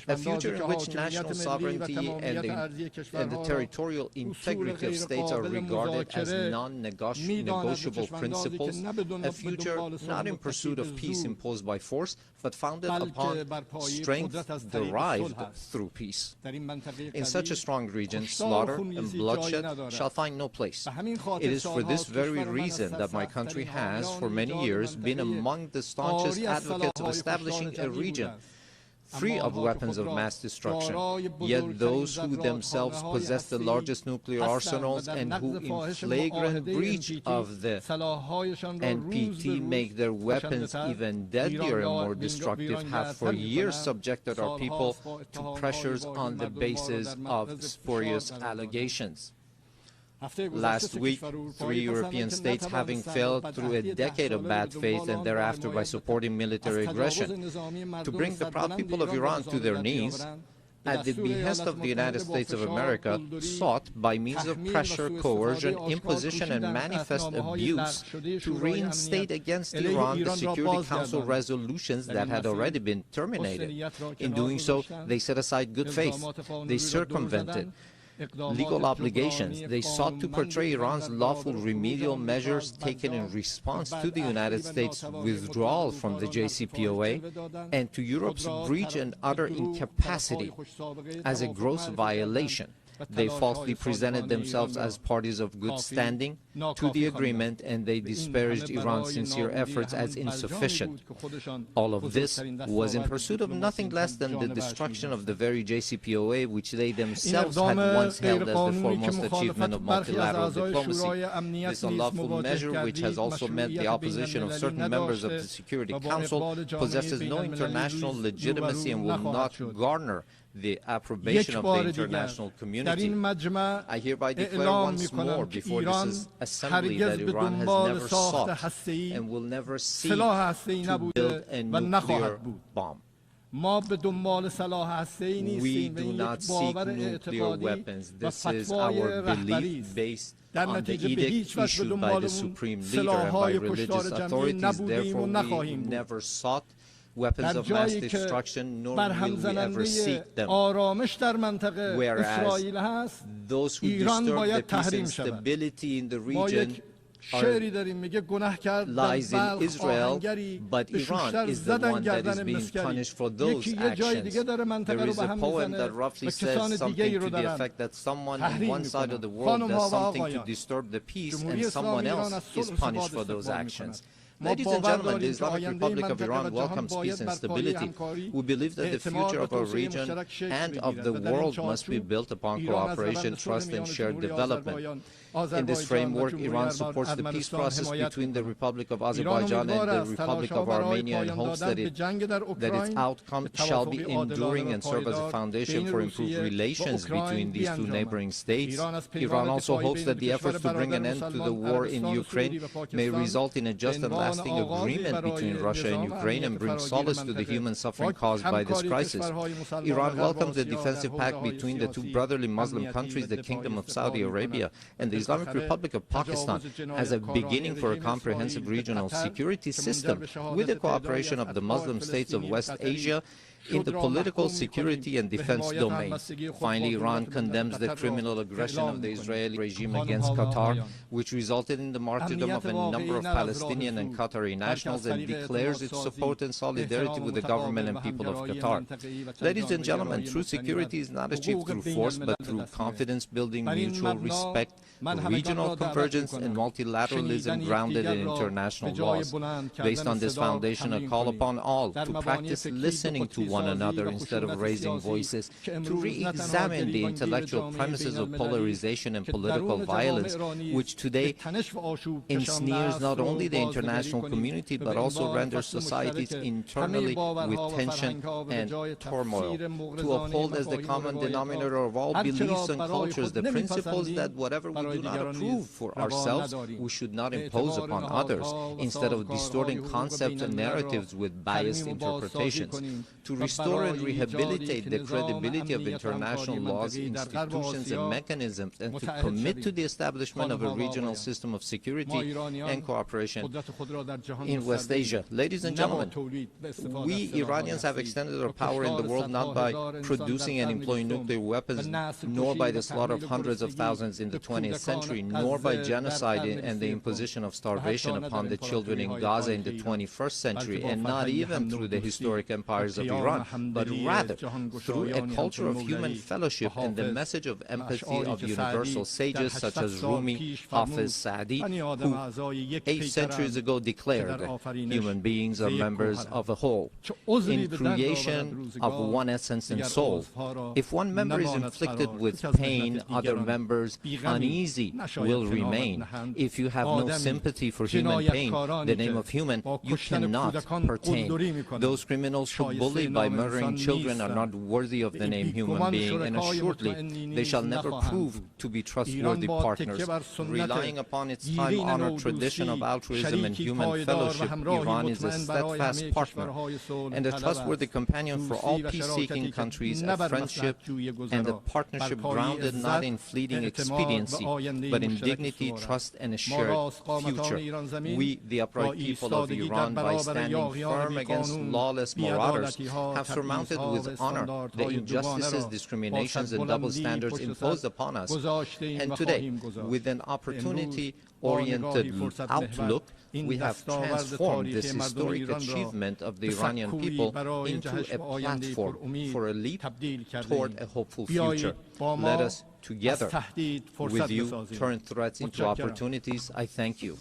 a future in which national sovereignty and the territorial integrity of states are regarded as non-negotiable principles, a future not in pursuit of peace imposed by force, but founded upon strength derived through peace. In such a strong region, slaughter and bloodshed shall find no place. It is for this very reason that my country has, for many years, been among the staunchest advocates of establishing a region free of weapons of mass destruction, yet those who themselves possess the largest nuclear arsenals and who in flagrant breach of the NPT make their weapons even deadlier and more destructive have for years subjected our people to pressures on the basis of spurious allegations. Last week, 3 European states, having failed through a decade of bad faith and thereafter by supporting military aggression, to bring the proud people of Iran to their knees, at the behest of the United States of America, sought, by means of pressure, coercion, imposition, and manifest abuse, to reinstate against Iran the Security Council resolutions that had already been terminated. In doing so, they set aside good faith. They circumvented legal obligations. They sought to portray Iran's lawful remedial measures taken in response to the United States' withdrawal from the JCPOA and to Europe's breach and utter incapacity as a gross violation. They falsely presented themselves as parties of good standing to the agreement, and they disparaged Iran's sincere efforts as insufficient. All of this was in pursuit of nothing less than the destruction of the very JCPOA, which they themselves had once held as the foremost achievement of multilateral diplomacy. This unlawful measure, which has also met the opposition of certain members of the Security Council, possesses no international legitimacy and will not garner the approbation of the international community. I hereby declare once more before this assembly that Iran has never sought and will never seek to build a nuclear bomb. We do not seek nuclear weapons. This is our belief based on the edict issued by the Supreme Leader and by religious authorities. Therefore, we never sought weapons of mass destruction, nor will we ever seek them. Whereas those who disturb the peace and stability in the region lies in Israel, but Iran is the one that is being punished for those actions. There is a poem that roughly says something to the effect that someone on one side of the world does something to disturb the peace and someone else is punished for those actions. Ladies and gentlemen, the Islamic Republic of Iran welcomes peace and stability. We believe that the future of our region and of the world must be built upon cooperation, trust, and shared development. In this framework, Iran supports the peace process between the Republic of Azerbaijan and the Republic of Armenia and hopes that its outcome shall be enduring and serve as a foundation for improved relations between these two neighboring states. Iran also hopes that the efforts to bring an end to the war in Ukraine may result in a just and lasting agreement between Russia and Ukraine and bring solace to the human suffering caused by this crisis. Iran welcomes the defensive pact between the two brotherly Muslim countries, the Kingdom of Saudi Arabia and the Islamic Republic of Pakistan, as a beginning for a comprehensive regional security system with the cooperation of the Muslim states of West Asia in the political, security, and defense domains. Finally, Iran condemns the criminal aggression of the Israeli regime against Qatar, which resulted in the martyrdom of a number of Palestinian and Qatari nationals, and declares its support and solidarity with the government and people of Qatar. Ladies and gentlemen, true security is not achieved through force, but through confidence-building, mutual respect, regional convergence, and multilateralism grounded in international laws. Based on this foundation, I call upon all to practice listening to one another instead of raising voices, to re-examine the intellectual premises of polarization and political violence, which today ensnares not only the international community but also renders societies internally with tension and turmoil, to uphold as the common denominator of all beliefs and cultures the principles that whatever we do not approve for ourselves, we should not impose upon others, instead of distorting concepts and narratives with biased interpretations, to restore and rehabilitate the credibility of international laws, institutions, and mechanisms, and to commit to the establishment of a regional system of security and cooperation in West Asia. Ladies and gentlemen, we Iranians have extended our power in the world not by producing and employing nuclear weapons, nor by the slaughter of hundreds of thousands in the 20th century, nor by genocide and the imposition of starvation upon the children in Gaza in the 21st century, and not even through the historic empires of Iran, but rather through a culture of human fellowship and the message of empathy of universal sages such as Rumi, Hafiz, Sa'di, who 8 centuries ago declared that human beings are members of a whole, in creation of one essence and soul. If one member is inflicted with pain, other members uneasy will remain. If you have no sympathy for human pain, the name of human, you cannot pertain. Those criminals who bully by murdering children are not worthy of the name human being, and assuredly they shall never prove to be trustworthy partners. Relying upon its time-honored tradition of altruism and human fellowship, Iran is a steadfast partner and a trustworthy companion for all peace-seeking countries, a friendship and a partnership grounded not in fleeting expediency, but in dignity, trust, and a shared future. We, the upright people of Iran, by standing firm against lawless marauders, have surmounted with honor the injustices, discriminations, and double standards imposed upon us. And today, with an opportunity-oriented outlook, we have transformed this historic achievement of the Iranian people into a platform for a leap toward a hopeful future. Let us together with you turn threats into opportunities. I thank you.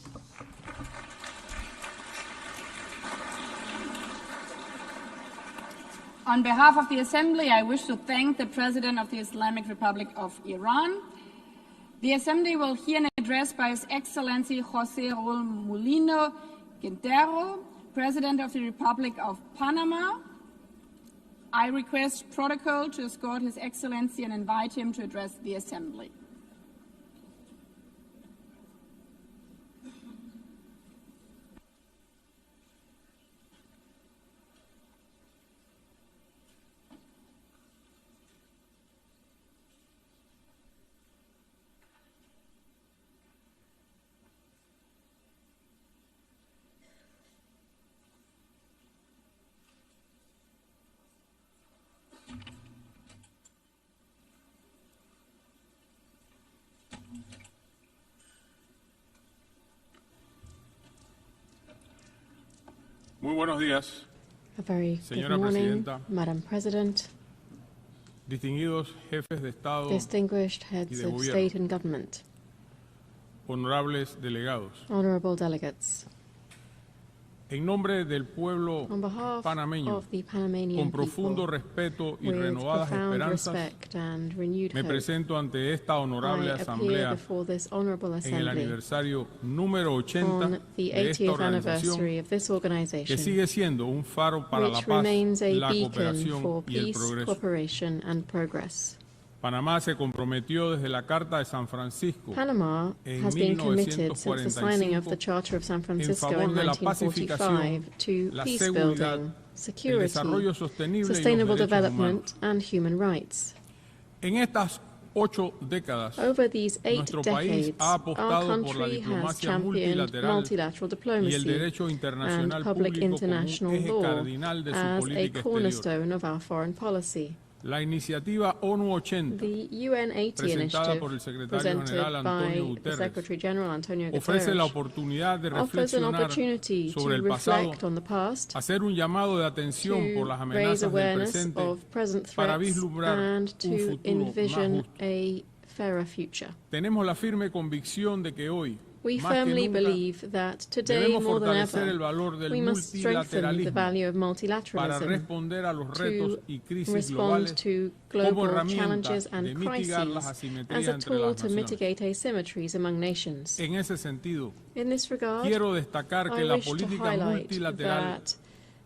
On behalf of the Assembly, I wish to thank the President of the Islamic Republic of Iran. The Assembly will hear an address by His Excellency José Raúl Mulino Quintero, President of the Republic of Panama. I request protocol to escort His Excellency and invite him to address the Assembly. Muy buenos días, A very good Señora morning, Presidenta, Madam President, distinguidos jefes de Estado, distinguished heads of state and government, honorables delegados. honorable delegates. En nombre del pueblo On behalf panameño, of the Panamanian con profundo people, respeto y with renovadas profound esperanzas, respect and renewed me hope, presento ante esta honorable I appear asamblea before this honorable en el assembly aniversario número 80 on the de esta 80th anniversary organización of this que organization, sigue siendo un faro para la which paz, remains a la beacon cooperación for y el peace, progreso. cooperation and progress. Panamá se comprometió desde la Carta de San Francisco Panama en has been committed since the signing of 1945 the Charter of San en Francisco favor in de la 1945 pacificación, to la peace seguridad, building, el security, desarrollo sostenible y los sustainable derechos development, humanos. and human rights. En estas 8 décadas, Over these 8 nuestro país decades, ha our apostado por la country has diplomacia championed multilateral multilateral y el diplomacy derecho and internacional public público como un international eje law cardinal de su as a política exterior. cornerstone of our foreign policy. La iniciativa ONU 80, The UN 80 presentada por el initiative, secretario presented general by Antonio the Guterres, Secretary General Antonio ofrece la Guterres, oportunidad de offers an reflexionar opportunity to sobre el pasado, reflect on the past, hacer un llamado de atención por las to raise amenazas del awareness presente of present para threats vislumbrar and un to futuro más envision justo. a fairer future. Tenemos la firme convicción de que hoy, We más que firmly nunca, believe that today, debemos more than fortalecer el ever, valor del we must strengthen the multilateralismo value of para multilateralism responder a los retos to y crisis respond globales to como global herramienta challenges de and mitigar las crises asimetrías as a entre tool las to naciones. mitigate asymmetries among nations. En ese sentido, In this regard, quiero destacar que I la wish to política highlight multilateral that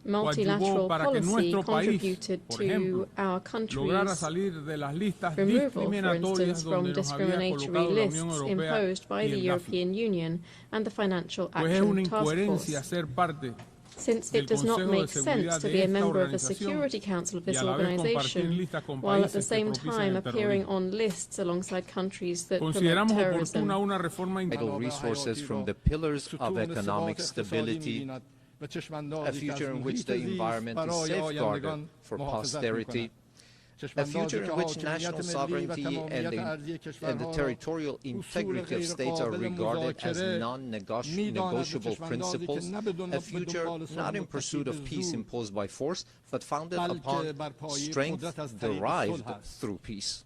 multilateral para que policy nuestro país, contributed por to ejemplo, our lograra country's salir de las listas removal, for discriminatorias instance, from donde nos había discriminatory colocado la Unión lists Europea imposed by y the el GAFI. European Union and the Financial Pues es una Action Task incoherencia Force. ser parte since it does not make sense to be a member of the Security Council of this organization, while at the same time appearing on lists alongside countries that promote terrorism. Vital resources from the pillars of economic stability, a future in which the environment is safeguarded for posterity, a future in which national sovereignty and the territorial integrity of states are regarded as non-negotiable principles, a future not in pursuit of peace imposed by force, but founded upon strength derived through peace.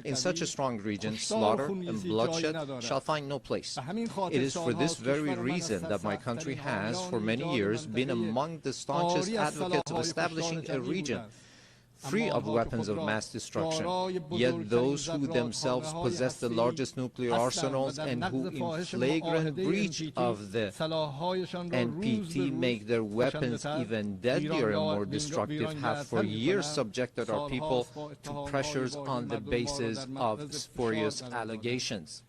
In such a strong region, slaughter and bloodshed shall find no place. It is for this very reason that my country has, for many years, been among the staunchest advocates of establishing a region free of weapons of mass destruction, yet those who themselves possess the largest nuclear arsenals and who in flagrant breach of the NPT make their weapons even deadlier and more destructive have for years subjected our people to pressures on the basis of spurious allegations.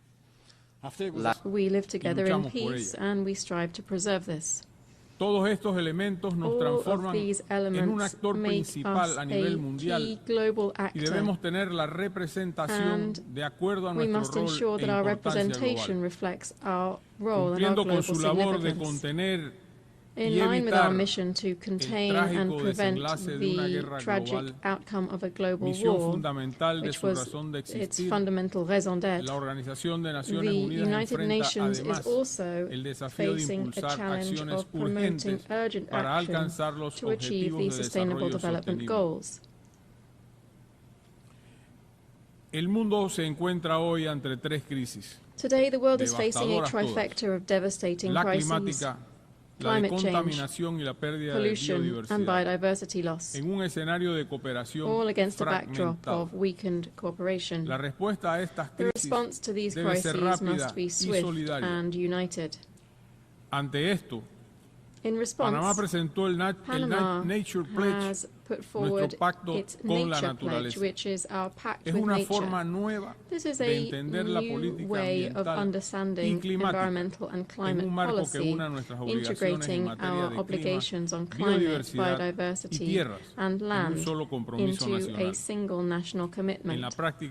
We live together in peace and we strive to preserve this. Todos estos elementos nos transforman en un actor principal a nivel mundial y debemos tener la representación de acuerdo a nuestro rol e importancia global, cumpliendo con su labor de contener in line with our mission to contain and prevent the tragic outcome of a global war, which was its fundamental raison d'être. The United Nations is also facing a challenge of promoting urgent action to achieve the Sustainable Development Goals. El mundo se encuentra hoy ante tres crisis. Today, the world is facing a trifecta of devastating crises: climate change, pollution, and biodiversity loss, all against a backdrop of weakened cooperation. The response to these crises must be swift and united. In response, Panama has put forward its Nature Pledge, which is our pact with nature. This is a new way of understanding environmental and climate policy, integrating our obligations on climate, biodiversity, and land into a single national commitment. In practice,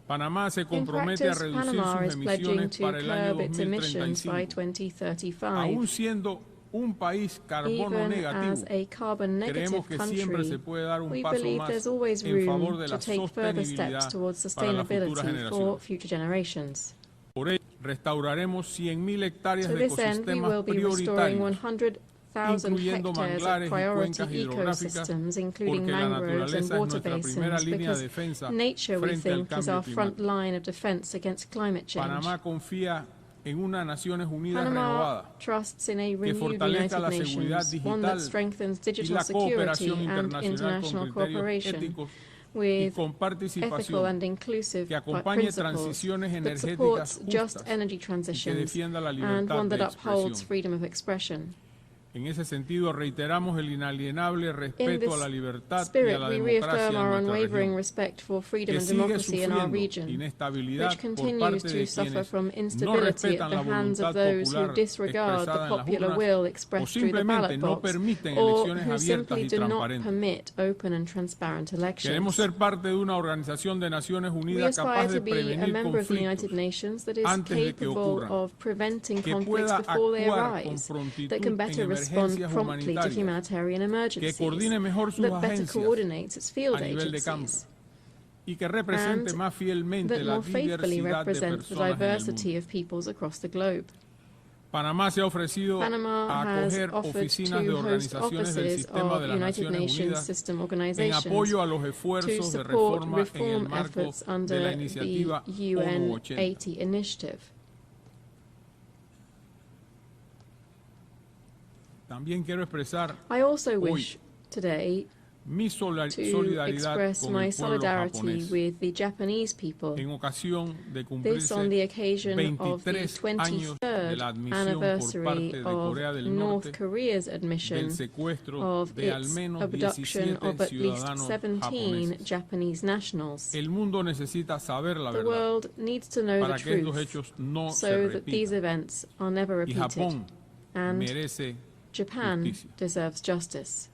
Panama is pledging to curb its emissions by 2035. Even as a carbon-negative country, we believe there's always room to take further steps towards sustainability for future generations. To this end, we will be restoring 100,000 hectares of priority ecosystems, including mangroves and water basins, because nature, we think, is our front line of defense against climate change. Panama trusts in a renewed United Nations, one that strengthens digital security and international cooperation, with ethical and inclusive principles that supports just energy transitions, and one that upholds freedom of expression. En ese sentido, reiteramos el inalienable respeto a la libertad y a la democracia en nuestra región, que sigue sufriendo inestabilidad por parte de quienes no respetan la voluntad popular expresada en las urnas o simplemente no permiten elecciones abiertas y transparentes. Queremos ser parte de una organización de Naciones Unidas capaz de prevenir conflictos antes de que ocurran, que pueda actuar con prontitud en emergencias humanitarias, que coordine mejor sus agencias a nivel de campo y que represente más fielmente la diversidad de personas en el mundo. Panamá se ha ofrecido a acoger oficinas de organizaciones del sistema de las Naciones Unidas en apoyo a los esfuerzos de reforma en el marco de la iniciativa ONU 80. También quiero expresar hoy mi solidaridad con el pueblo japonés en ocasión de cumplirse 23 años de la admisión por parte de Corea del Norte del secuestro de al menos 17 ciudadanos japoneses. El mundo necesita saber la verdad para que estos hechos no se repitan. Y Japón merece Japan justicia. deserves justice.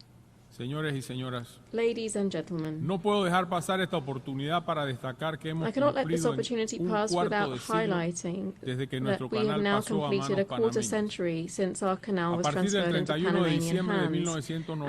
Señores y señoras, Ladies and gentlemen, no puedo dejar pasar esta oportunidad para destacar que hemos I cannot let this cumplido opportunity en un pass cuarto without de siglo highlighting desde que that nuestro we have canal now pasó a completed a manos quarter panameñas. century since our canal A was partir del transferred into 31 de Panamanian diciembre de hands.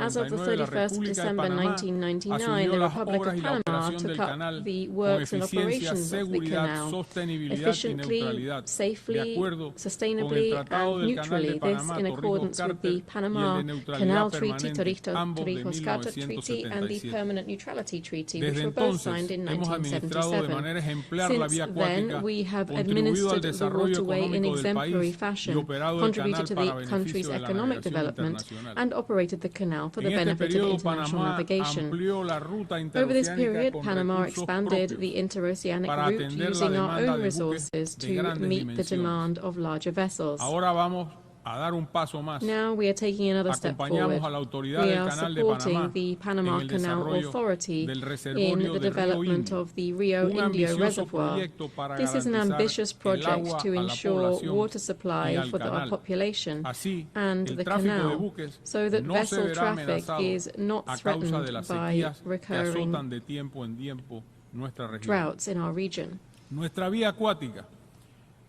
As of the 1999, la 31st República de December Panamá 1999, asumió the las Republic obras of y la Panama operación del took canal up the con works and eficiencia, operations of the seguridad, canal sostenibilidad y efficiently, neutralidad, de safely, acuerdo con el sustainably, Tratado and del Canal de neutrally. This Panamá, in Torrijos accordance with Carter, the y el Panama de neutralidad Canal Treaty, permanente, ambos de Torrijos-Carter Treaty, and the 1977. Permanent Neutrality Treaty, which Desde were both entonces, signed in hemos administrado de 1977. manera ejemplar la vía Since acuática, then, we have contribuido al administered the desarrollo waterway in económico del exemplary país y fashion, operado el contributed canal to para the country's beneficio de la economic navegación development, internacional. and operated the canal for the En este benefit of periodo, international Panamá navigation. amplió la ruta Over this interoceánica period, con Panama recursos expanded propios the interoceanic para route atender la using our demanda own de buques resources de to grandes meet the dimensiones. demand of larger vessels. Ahora vamos a dar un paso más. Now we are taking another step Acompañamos forward. a la autoridad We del are Canal de supporting Panamá the Panama en el Canal desarrollo Authority del in reservorio the de Río development Indio, of the Rio un Indio ambicioso Reservoir. proyecto para This is an garantizar ambitious el project agua to a la ensure población water y supply al for our canal. population Así, and el the tráfico de canal, buques so that no se vessel verá traffic amenazado is not a causa de threatened las by sequías que recurring azotan de tiempo en tiempo nuestra región. droughts in our region. Nuestra vía acuática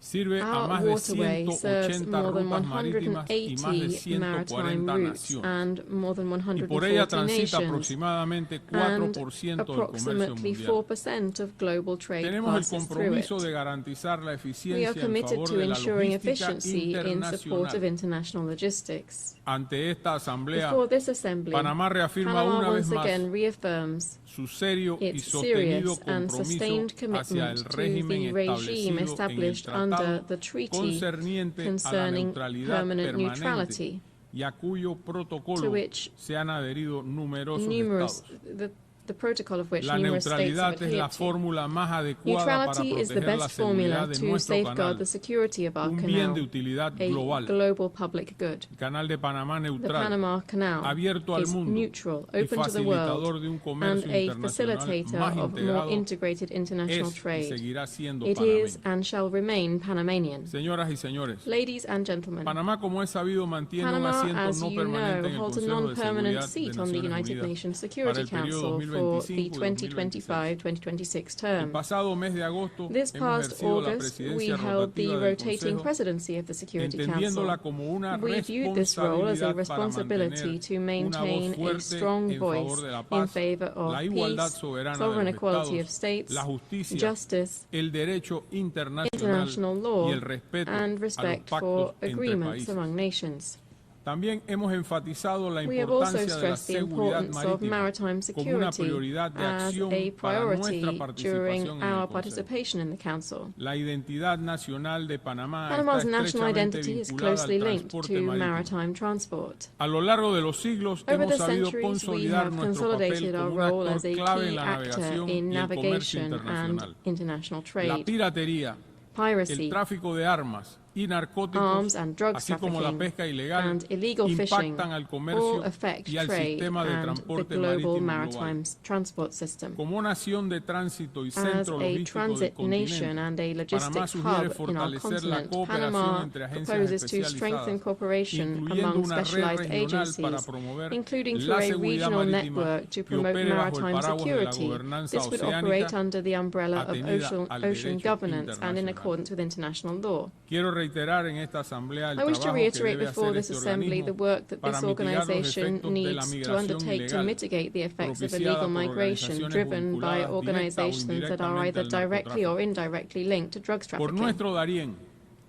sirve a Our más de waterway serves 180 more than rutas marítimas y más de 180 maritime 140 routes naciones. and more than Y por ella 140 transita nations aproximadamente and 4% del comercio approximately mundial. 4% of global trade Tenemos el passes through compromiso it. de garantizar la We are eficiencia en committed favor to de la ensuring logística efficiency in support of internacional. international logistics. Ante esta asamblea, Before this assembly, Panamá reafirma Panama una vez once más again reaffirms su serio y its sostenido serious and sustained compromiso hacia el commitment to régimen the regime establecido established en el under tratado the treaty concerniente a la concerning neutralidad permanent permanente neutrality, y a cuyo to protocolo which se han adherido numerosos numerous, estados. the protocol of which La numerous states have neutralidad es la adhered to. fórmula más adecuada para Neutrality is the proteger la best seguridad formula de to nuestro safeguard canal, the security of our un bien de canal, utilidad a global. global public good. El Canal de Panamá The neutral, Panama Canal abierto al is mundo neutral, y open to the facilitador world, de un and comercio a internacional facilitator más of more integrado, integrated international es y trade. seguirá siendo It panameño. is and shall remain Panamanian. Señoras y señores, Ladies and gentlemen, Panamá, como es sabido, mantiene un Panama, asiento as no you permanente know, en el holds a Consejo de non-permanent Seguridad de seat on the Naciones United Unidas Nations para Security el periodo Council for the 2025 y 2025-2026 El term. pasado mes de agosto This hemos past ejercido la August, we presidencia held the rotativa del rotating Consejo, presidency of the Security entendiéndola Council. como una We viewed this role as a responsabilidad para responsibility to mantener una voz maintain a fuerte strong en favor voice de la in paz, favor of la igualdad peace, soberana de sovereign los equality of estados, states, la justicia, justice, el derecho international law, y el respeto and a los respect pactos for entre agreements países. among nations. También hemos enfatizado la We have also importancia de la stressed the seguridad importance of marítima maritime como una security prioridad de as acción a para priority nuestra during participación en our el Consejo. participation in the Council. La identidad nacional de Panamá Panama's está national estrechamente identity is vinculada closely al linked transporte to marítimo. maritime transport. A lo largo de los siglos Over hemos the sabido centuries, we consolidar have nuestro consolidated papel our como un role as actor a clave en key la actor navegación in y el comercio navigation and internacional. international La trade. piratería, Piracy, el tráfico de armas y narcóticos, arms and drugs así como la trafficking, pesca ilegal, and illegal fishing impactan al all comercio affect y al trade sistema de and the transporte global marítimo maritime global. transport system. Como nación de tránsito y As centro a logístico del transit nation continente, and a Panamá logistic sugiere hub in our fortalecer la continent, cooperación Panama entre agencias proposes to especializadas, strengthen cooperation incluyendo among una red specialized regional para agencies, promover including through la a seguridad regional marítima network to que promote opere bajo el maritime paraguas de la security. gobernanza This would operate oceánica under the umbrella of atenida al ocean derecho governance and in internacional. accordance with international law. Quiero reiterar en esta asamblea el I wish to trabajo que reiterate debe before hacer this este assembly the organismo work that para this mitigar los organization efectos de la needs to migración undertake to ilegal mitigate the effects of propiciada illegal por migration organizaciones driven by vinculadas directa o organizations that are either indirectamente al directly or narcotráfico. indirectly linked to drugs Por trafficking. nuestro Darién,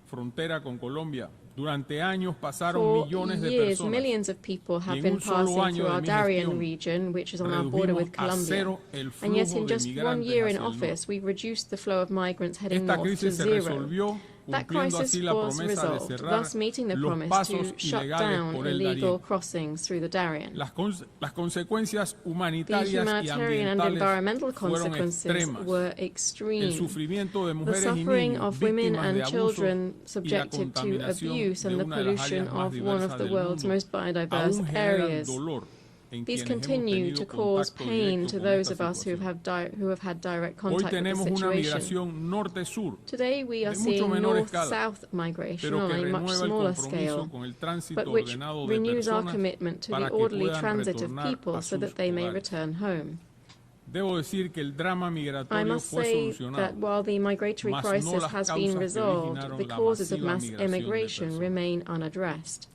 frontera con Colombia, durante años pasaron For millones de years, personas. millions of people Y have en been un solo passing año through de our mi Darien gestión, region, which is on our border with redujimos a Colombia. cero el And yet, flujo in de just 1 migrantes year in hacia el office, we've reduced the flow of migrants heading Esta north to crisis se zero. resolvió That cumpliendo crisis así la was promesa de resolved, cerrar thus meeting the los promise pasos to shut ilegales down por el illegal Darién. crossings through the Darien. Las consecuencias The humanitarias y humanitarian and ambientales environmental fueron consequences extremas. were El extreme. sufrimiento de The mujeres y suffering niños of women víctimas de and abuso children y la subjected to contaminación abuse de and the una de las pollution áreas más of one diversas of the del world's mundo most biodiverse aún generan areas dolor These continue to cause pain to those of us who have had direct contact with the situation. Today we are seeing north-south migration on a much smaller scale, but which renews our commitment to the orderly transit of people so that they may return home. I must say that while the migratory crisis has been resolved, the causes of mass emigration remain unaddressed.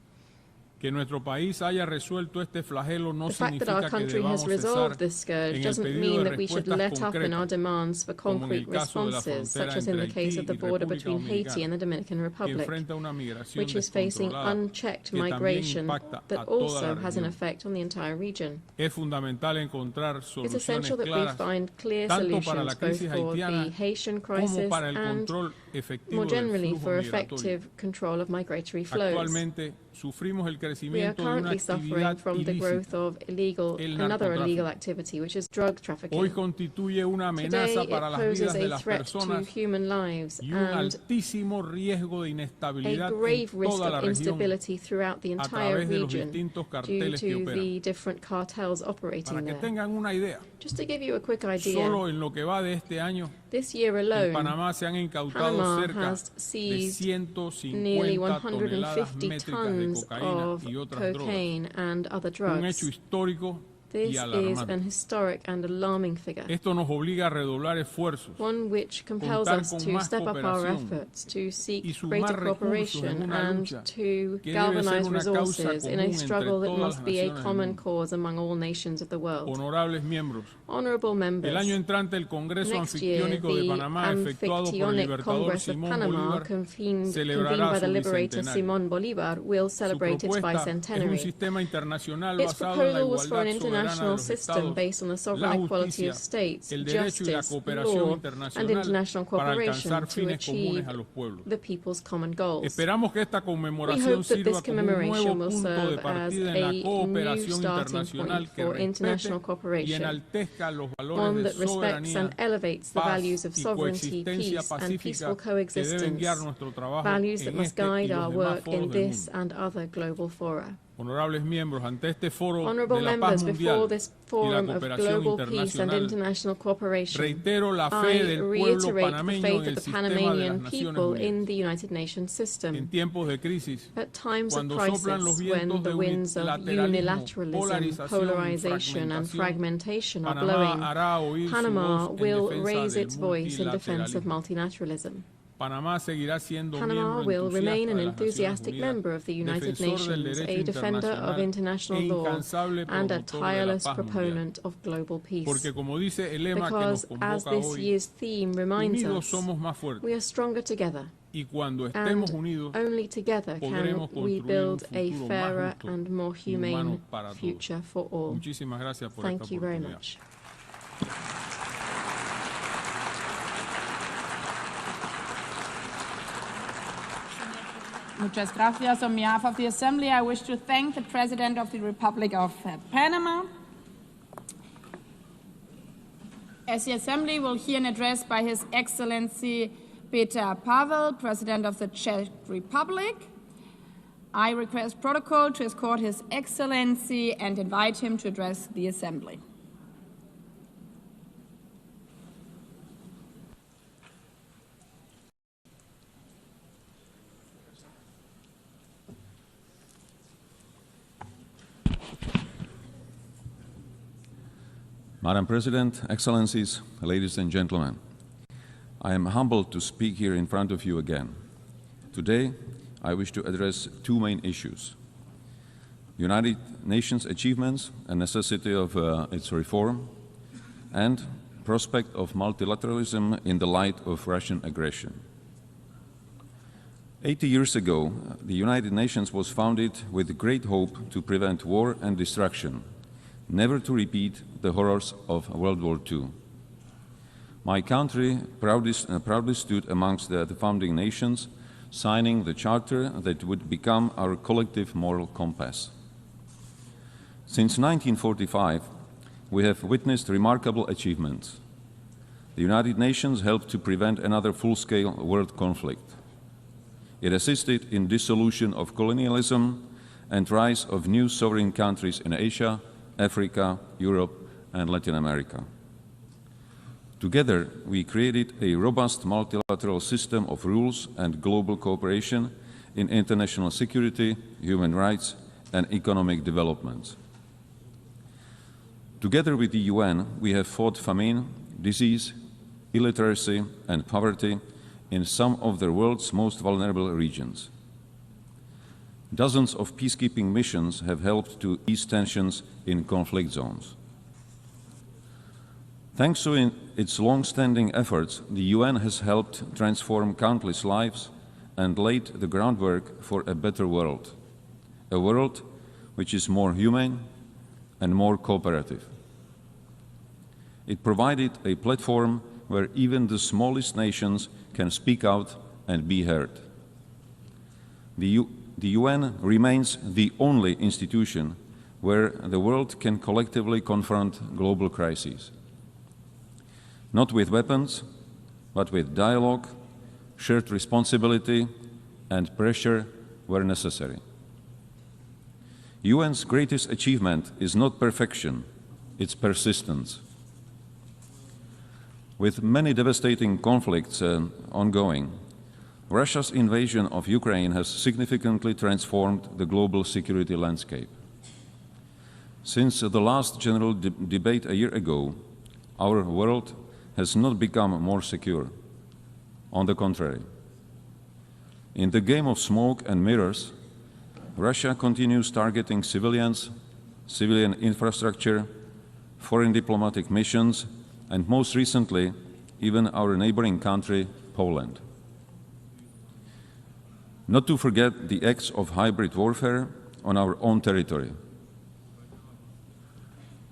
The fact that our country has resolved this scourge doesn't mean that we should let up in our demands for concrete responses, such as in the case of the border between Haiti and the Dominican Republic, which is facing unchecked migration that also has an effect on the entire region. It's essential that we find clear solutions both for the Haitian crisis and, more generally, for effective control of migratory flows. We are currently suffering from the growth of another illegal activity, which is drug trafficking. Today, it poses a threat to human lives and a grave risk of instability throughout the entire region due to the different cartels operating there. Just to give you a quick idea, this year alone, Panama has seized nearly 150 tons of cocaine and other drugs. This is an historic and alarming figure, one which compels us to step up our efforts, to seek greater cooperation and to galvanize resources in a struggle that must be a common cause among all nations of the world. Honorable members, next year the Anfictionic Congress of Panama, convened by the liberator Simón Bolívar, will celebrate its bicentenary. Its proposal was for an international system based on the sovereign equality of states, justice, law, and international cooperation to achieve the people's common goals. We hope that this commemoration will serve as a new starting point for international cooperation, one that respects and elevates the values of sovereignty, peace, and peaceful coexistence, values that must guide our work in this and other global fora. Honorable members, before this forum of global peace and international cooperation, I reiterate the faith of the Panamanian people in the United Nations system. At times of crisis, when the winds of unilateralism, polarization, and fragmentation are blowing, Panama will raise its voice in defense of multilateralism. Panama will remain an enthusiastic member of the United Nations, a defender of international law, and a tireless proponent of global peace. Because, as this year's theme reminds us, we are stronger together, and only together can we build a fairer and more humane future for all. Thank you very much. Muchas gracias. On behalf of the Assembly, I wish to thank the President of the Republic of Panama. As the Assembly will hear an address by His Excellency Peter Pavel, President of the Czech Republic, I request protocol to escort His Excellency and invite him to address the Assembly. Madam President, Excellencies, ladies and gentlemen, I am humbled to speak here in front of you again. Today, I wish to address two main issues: the United Nations achievements and necessity of its reform, and prospect of multilateralism in the light of Russian aggression. 80 years ago, the United Nations was founded with great hope to prevent war and destruction, never to repeat the horrors of World War II. My country proudly stood amongst the founding nations, signing the charter that would become our collective moral compass. Since 1945, we have witnessed remarkable achievements. The United Nations helped to prevent another full-scale world conflict. It assisted in dissolution of colonialism and rise of new sovereign countries in Asia, Africa, Europe, and Latin America. Together, we created a robust multilateral system of rules and global cooperation in international security, human rights, and economic development. Together with the UN, we have fought famine, disease, illiteracy, and poverty in some of the world's most vulnerable regions. Dozens of peacekeeping missions have helped to ease tensions in conflict zones. Thanks to its long-standing efforts, the UN has helped transform countless lives and laid the groundwork for a better world, a world which is more humane and more cooperative. It provided a platform where even the smallest nations can speak out and be heard. The UN remains the only institution where the world can collectively confront global crises. Not with weapons, but with dialogue, shared responsibility, and pressure where necessary. UN's greatest achievement is not perfection, it's persistence. With many devastating conflicts ongoing, Russia's invasion of Ukraine has significantly transformed the global security landscape. Since the last general debate a year ago, our world has not become more secure. On the contrary. In the game of smoke and mirrors, Russia continues targeting civilians, civilian infrastructure, foreign diplomatic missions, and most recently, even our neighboring country, Poland. Not to forget the acts of hybrid warfare on our own territory.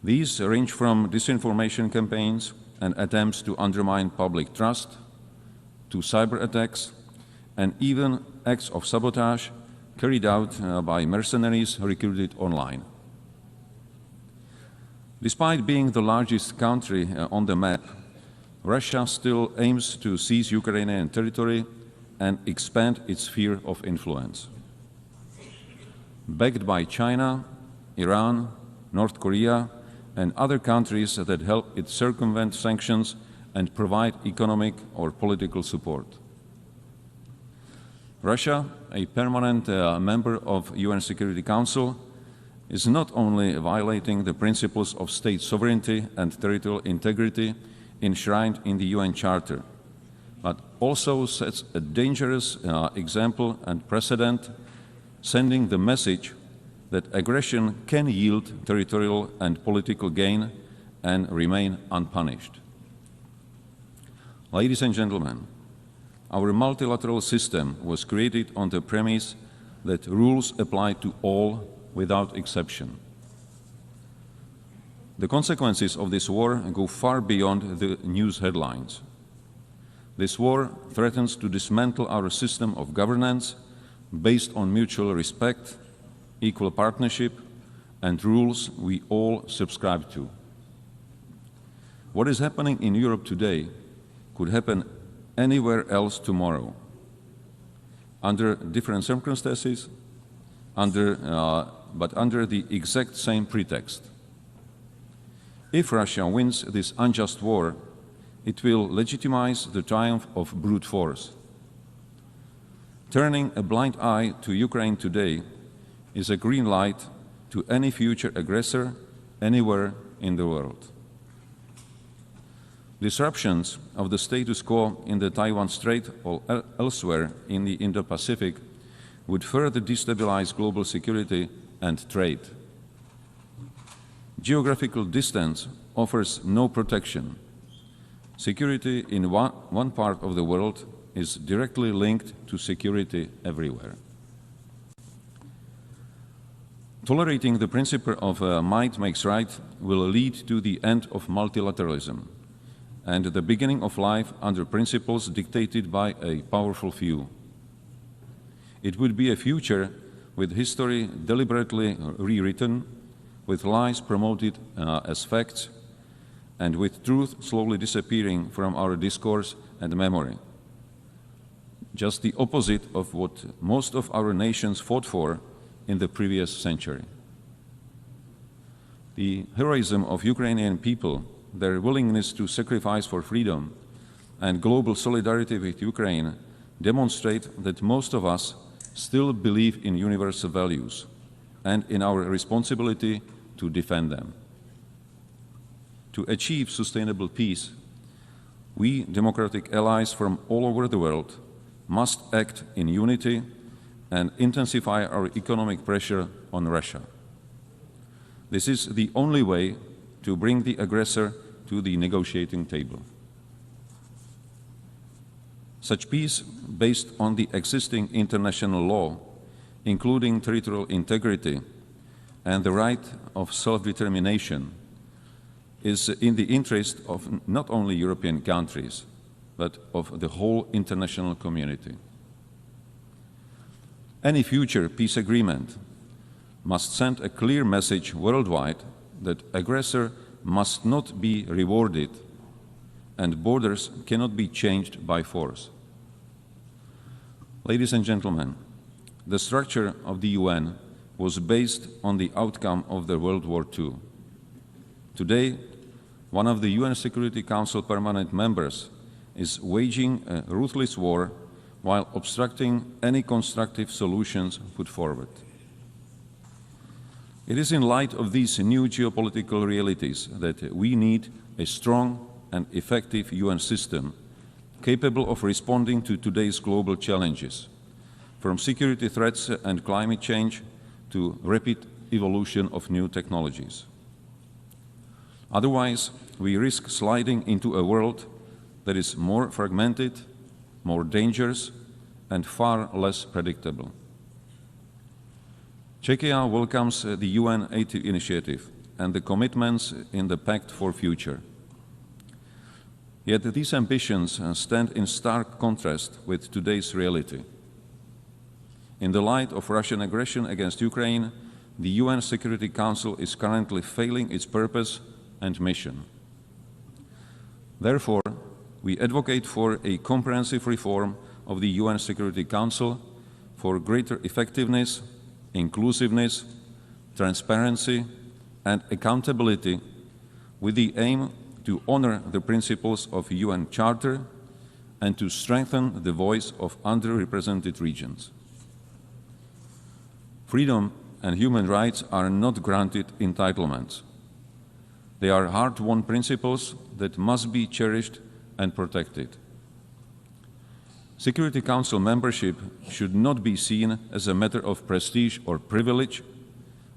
These range from disinformation campaigns and attempts to undermine public trust, to cyber attacks, and even acts of sabotage carried out by mercenaries recruited online. Despite being the largest country on the map, Russia still aims to seize Ukrainian territory and expand its sphere of influence. Backed by China, Iran, North Korea, and other countries that help it circumvent sanctions and provide economic or political support. Russia, a permanent member of UN Security Council, is not only violating the principles of state sovereignty and territorial integrity enshrined in the UN Charter, but also sets a dangerous example and precedent, sending the message that aggression can yield territorial and political gain and remain unpunished. Ladies and gentlemen, our multilateral system was created on the premise that rules apply to all without exception. The consequences of this war go far beyond the news headlines. This war threatens to dismantle our system of governance based on mutual respect, equal partnership, and rules we all subscribe to. What is happening in Europe today could happen anywhere else tomorrow, under different circumstances, but under the exact same pretext. If Russia wins this unjust war, it will legitimize the triumph of brute force. Turning a blind eye to Ukraine today is a green light to any future aggressor anywhere in the world. Disruptions of the status quo in the Taiwan Strait or elsewhere in the Indo-Pacific would further destabilize global security and trade. Geographical distance offers no protection. Security in one part of the world is directly linked to security everywhere. Tolerating the principle of might makes right will lead to the end of multilateralism and the beginning of life under principles dictated by a powerful few. It would be a future with history deliberately rewritten, with lies promoted as facts, and with truth slowly disappearing from our discourse and memory. Just the opposite of what most of our nations fought for in the previous century. The heroism of Ukrainian people, their willingness to sacrifice for freedom, and global solidarity with Ukraine demonstrate that most of us still believe in universal values and in our responsibility to defend them. To achieve sustainable peace, we democratic allies from all over the world must act in unity and intensify our economic pressure on Russia. This is the only way to bring the aggressor to the negotiating table. Such peace, based on the existing international law, including territorial integrity and the right of self-determination, is in the interest of not only European countries, but of the whole international community. Any future peace agreement must send a clear message worldwide that aggressor must not be rewarded and borders cannot be changed by force. Ladies and gentlemen, the structure of the UN was based on the outcome of the World War II. Today, one of the UN Security Council permanent members is waging a ruthless war while obstructing any constructive solutions put forward. It is in light of these new geopolitical realities that we need a strong and effective UN system capable of responding to today's global challenges, from security threats and climate change to rapid evolution of new technologies. Otherwise, we risk sliding into a world that is more fragmented, more dangerous, and far less predictable. Czechia welcomes the UN 80 initiative and the commitments in the Pact for Future. Yet these ambitions stand in stark contrast with today's reality. In the light of Russian aggression against Ukraine, the UN Security Council is currently failing its purpose and mission. Therefore, we advocate for a comprehensive reform of the UN Security Council for greater effectiveness, inclusiveness, transparency, and accountability, with the aim to honor the principles of the UN Charter and to strengthen the voice of underrepresented regions. Freedom and human rights are not granted entitlements. They are hard-won principles that must be cherished and protected. Security Council membership should not be seen as a matter of prestige or privilege,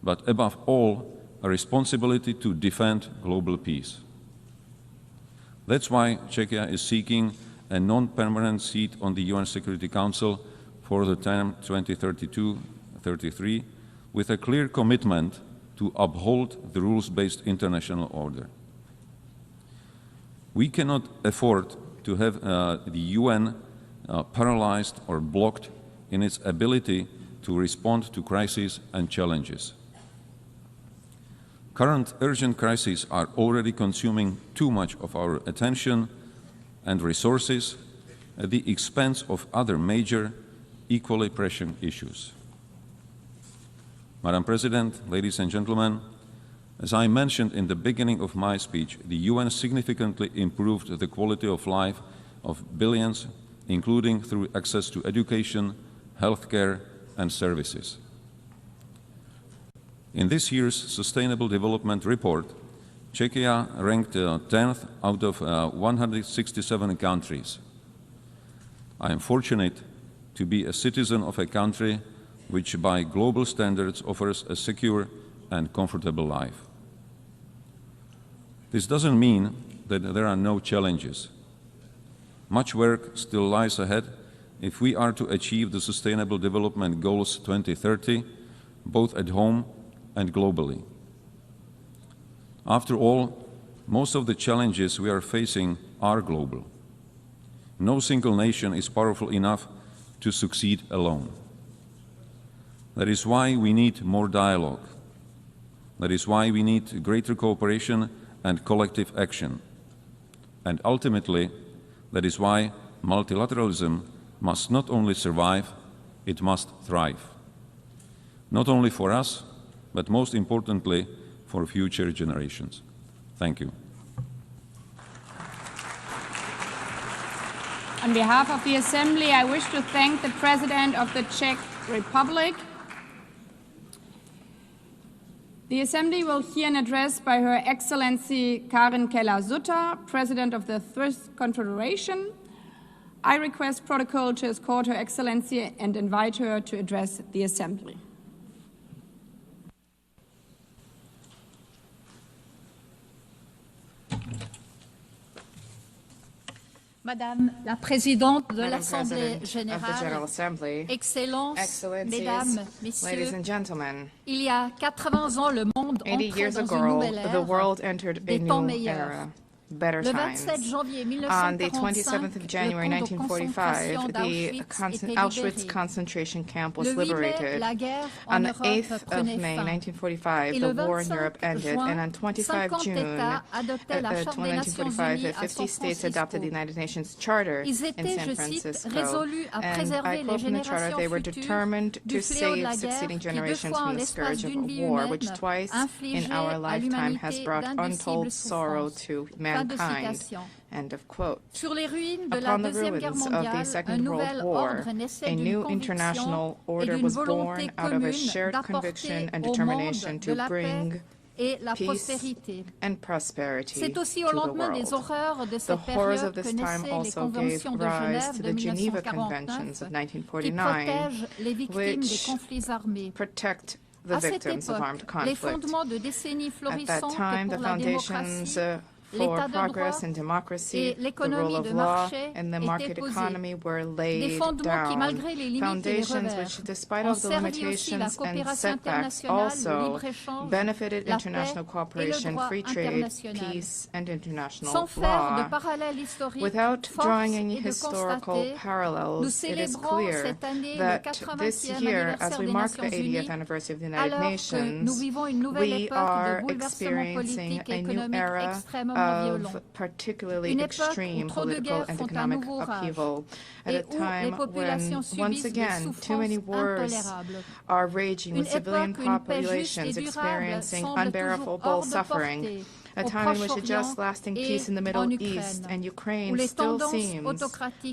but above all, a responsibility to defend global peace. That's why Czechia is seeking a non-permanent seat on the UN Security Council for the term 2032-33, with a clear commitment to uphold the rules-based international order. We cannot afford to have the UN paralyzed or blocked in its ability to respond to crises and challenges. Current urgent crises are already consuming too much of our attention and resources at the expense of other major, equally pressing issues. Madam President, ladies and gentlemen, as I mentioned in the beginning of my speech, the UN significantly improved the quality of life of billions, including through access to education, healthcare, and services. In this year's Sustainable Development Report, Czechia ranked 10th out of 167 countries. I am fortunate to be a citizen of a country which by global standards offers a secure and comfortable life. This doesn't mean that there are no challenges. Much work still lies ahead if we are to achieve the Sustainable Development Goals 2030, both at home and globally. After all, most of the challenges we are facing are global. No single nation is powerful enough to succeed alone. That is why we need more dialogue. That is why we need greater cooperation and collective action. And ultimately, that is why multilateralism must not only survive, it must thrive. Not only for us, but most importantly, for future generations. Thank you. On behalf of the Assembly, I wish to thank the President of the Czech Republic. The Assembly will hear an address by Her Excellency Karen Keller-Sutter, President of the First Confederation. I request protocol to escort Her Excellency and invite her to address the Assembly. Madame la Présidente de l'Assemblée générale, Excellences, Mesdames, Messieurs, il y a 80 ans, le monde entrait dans une nouvelle ère, des temps meilleurs. Better Le times. 27 janvier On the 27th of January 1945, the Auschwitz concentration camp was liberated. On the 8th of May 1945, the war in Europe ended, and on 25 June 1945, 50 states adopted the United Nations Charter in San Francisco. And I quote from the Charter, they were determined to save succeeding generations from the scourge of war, which twice in our lifetime has brought untold sorrow to mankind. End of quote. Upon the ruins of the Second World War, a new international order was born out of a shared conviction and determination to bring peace and prosperity to the world. The horrors of this time also gave rise to the Geneva Conventions of 1949, which protect the victims of armed conflict. At that time, the foundations for progress and democracy, the rule of law, and the market economy were laid down. Foundations which, despite all the limitations and setbacks, also benefited international cooperation, free trade, peace, and international law. Without drawing any historical parallels, it is clear that this year, as we mark the 80th anniversary of the United Nations, we are experiencing a new era of particularly extreme political and economic upheaval at a time when, once again, too many wars are raging with civilian populations experiencing unbearable suffering. A time in which a just lasting peace in the Middle East and Ukraine still seems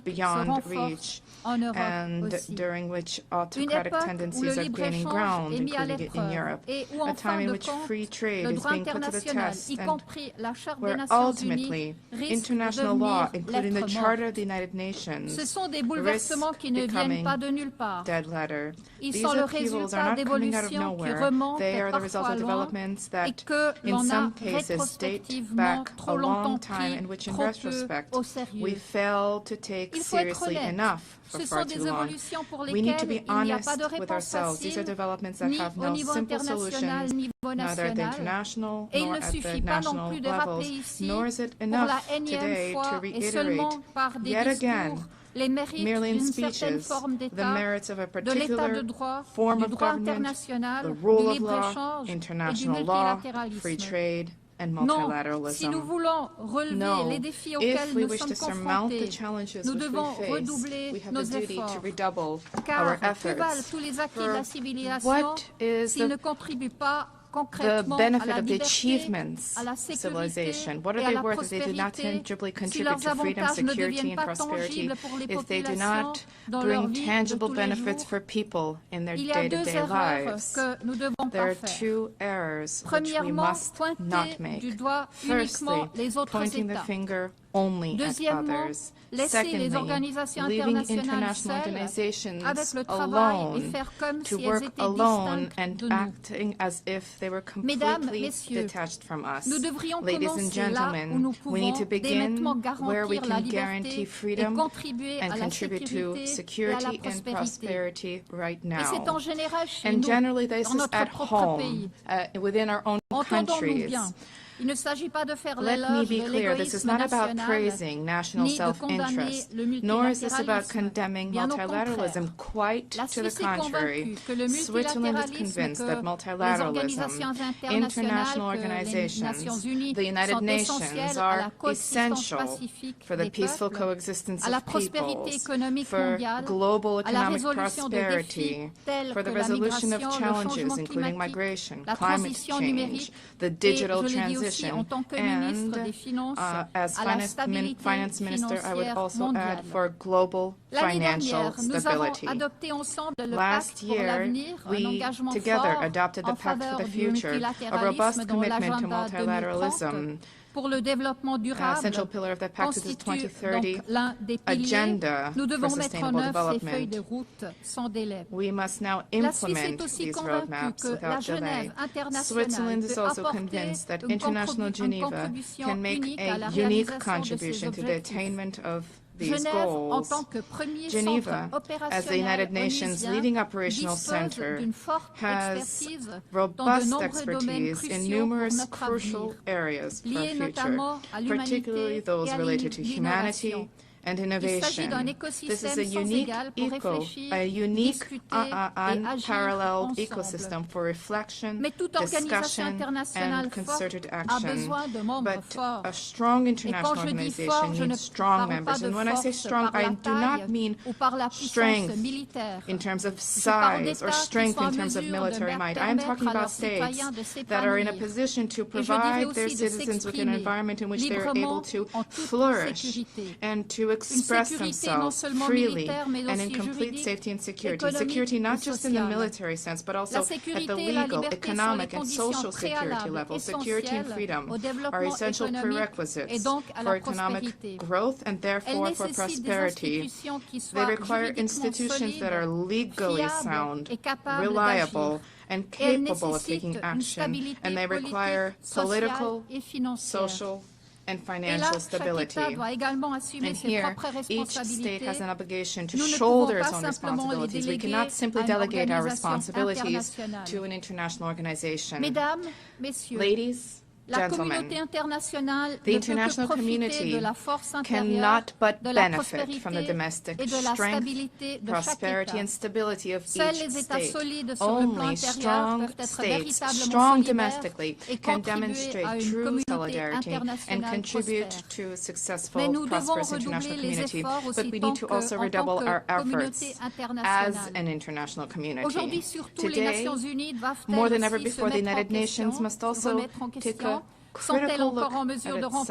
beyond reach, and during which autocratic tendencies are gaining ground, including in Europe. A time in which free trade is being put to the test, and where ultimately international law, including the Charter of the United Nations, risks becoming dead letter. These upheavals are not coming out of nowhere. They are the result of developments that, in some cases, date back a long time, in which, in retrospect, we fail to take seriously enough for far too long. We need to be honest with ourselves. These are developments that have no simple solutions, neither at the international nor at the national levels, nor is it enough today to reiterate yet again, merely in speeches, the merits of a particular form of government, the rule of law, international law, free trade, and multilateralism. No, if we wish to surmount the challenges which we face, we have a duty to redouble our efforts. For what is the benefit of the achievements of civilization? What are they worth if they do not tangibly contribute to freedom, security, and prosperity, if they do not bring tangible benefits for people in their day-to-day lives? There are two errors which we must not make. Firstly, pointing the finger only at others. Secondly, leaving international organizations alone to work alone and acting as if they were completely detached from us. Ladies and gentlemen, we need to begin where we can guarantee freedom and contribute to security and prosperity right now. And generally, this is at home, within our own countries. Let me be clear, this is not about praising national self-interest, nor is this about condemning multilateralism. Quite to the contrary, Switzerland is convinced that multilateralism, international organizations, the United Nations are essential for the peaceful coexistence of peoples, for global economic prosperity, for the resolution of challenges including migration, climate change, the digital transition, and as finance minister, I would also add for global financial stability. Last year, we together adopted the Pact for the Future, a robust commitment to multilateralism. A central pillar of the Pact is the 2030 Agenda for Sustainable Development. We must now implement these roadmaps without delay. Switzerland is also convinced that international Geneva can make a unique contribution to the attainment of these goals. Geneva, as the United Nations leading operational center, has robust expertise in numerous crucial areas for our future, particularly those related to humanity and innovation. This is a unique unparalleled ecosystem for reflection, discussion, and concerted action. But a strong international organization needs strong members. And when I say strong, I do not mean strength in terms of size or strength in terms of military might. I am talking about states that are in a position to provide their citizens with an environment in which they are able to flourish and to express themselves freely and in complete safety and security. Security not just in the military sense, but also at the legal, economic, and social security level. Security and freedom are essential prerequisites for economic growth and therefore for prosperity. They require institutions that are legally sound, reliable, and capable of taking action, and they require political, social, and financial stability. And here, each state has an obligation to shoulder its own responsibilities. We cannot simply delegate our responsibilities to an international organization. Ladies, gentlemen, the international community cannot but benefit from the domestic strength, prosperity, and stability of each state. Only strong states, strong domestically, can demonstrate true solidarity and contribute to a successful, prosperous international community. But we need to also redouble our efforts as an international community. Today, more than ever before, the United Nations must also take a critical look at itself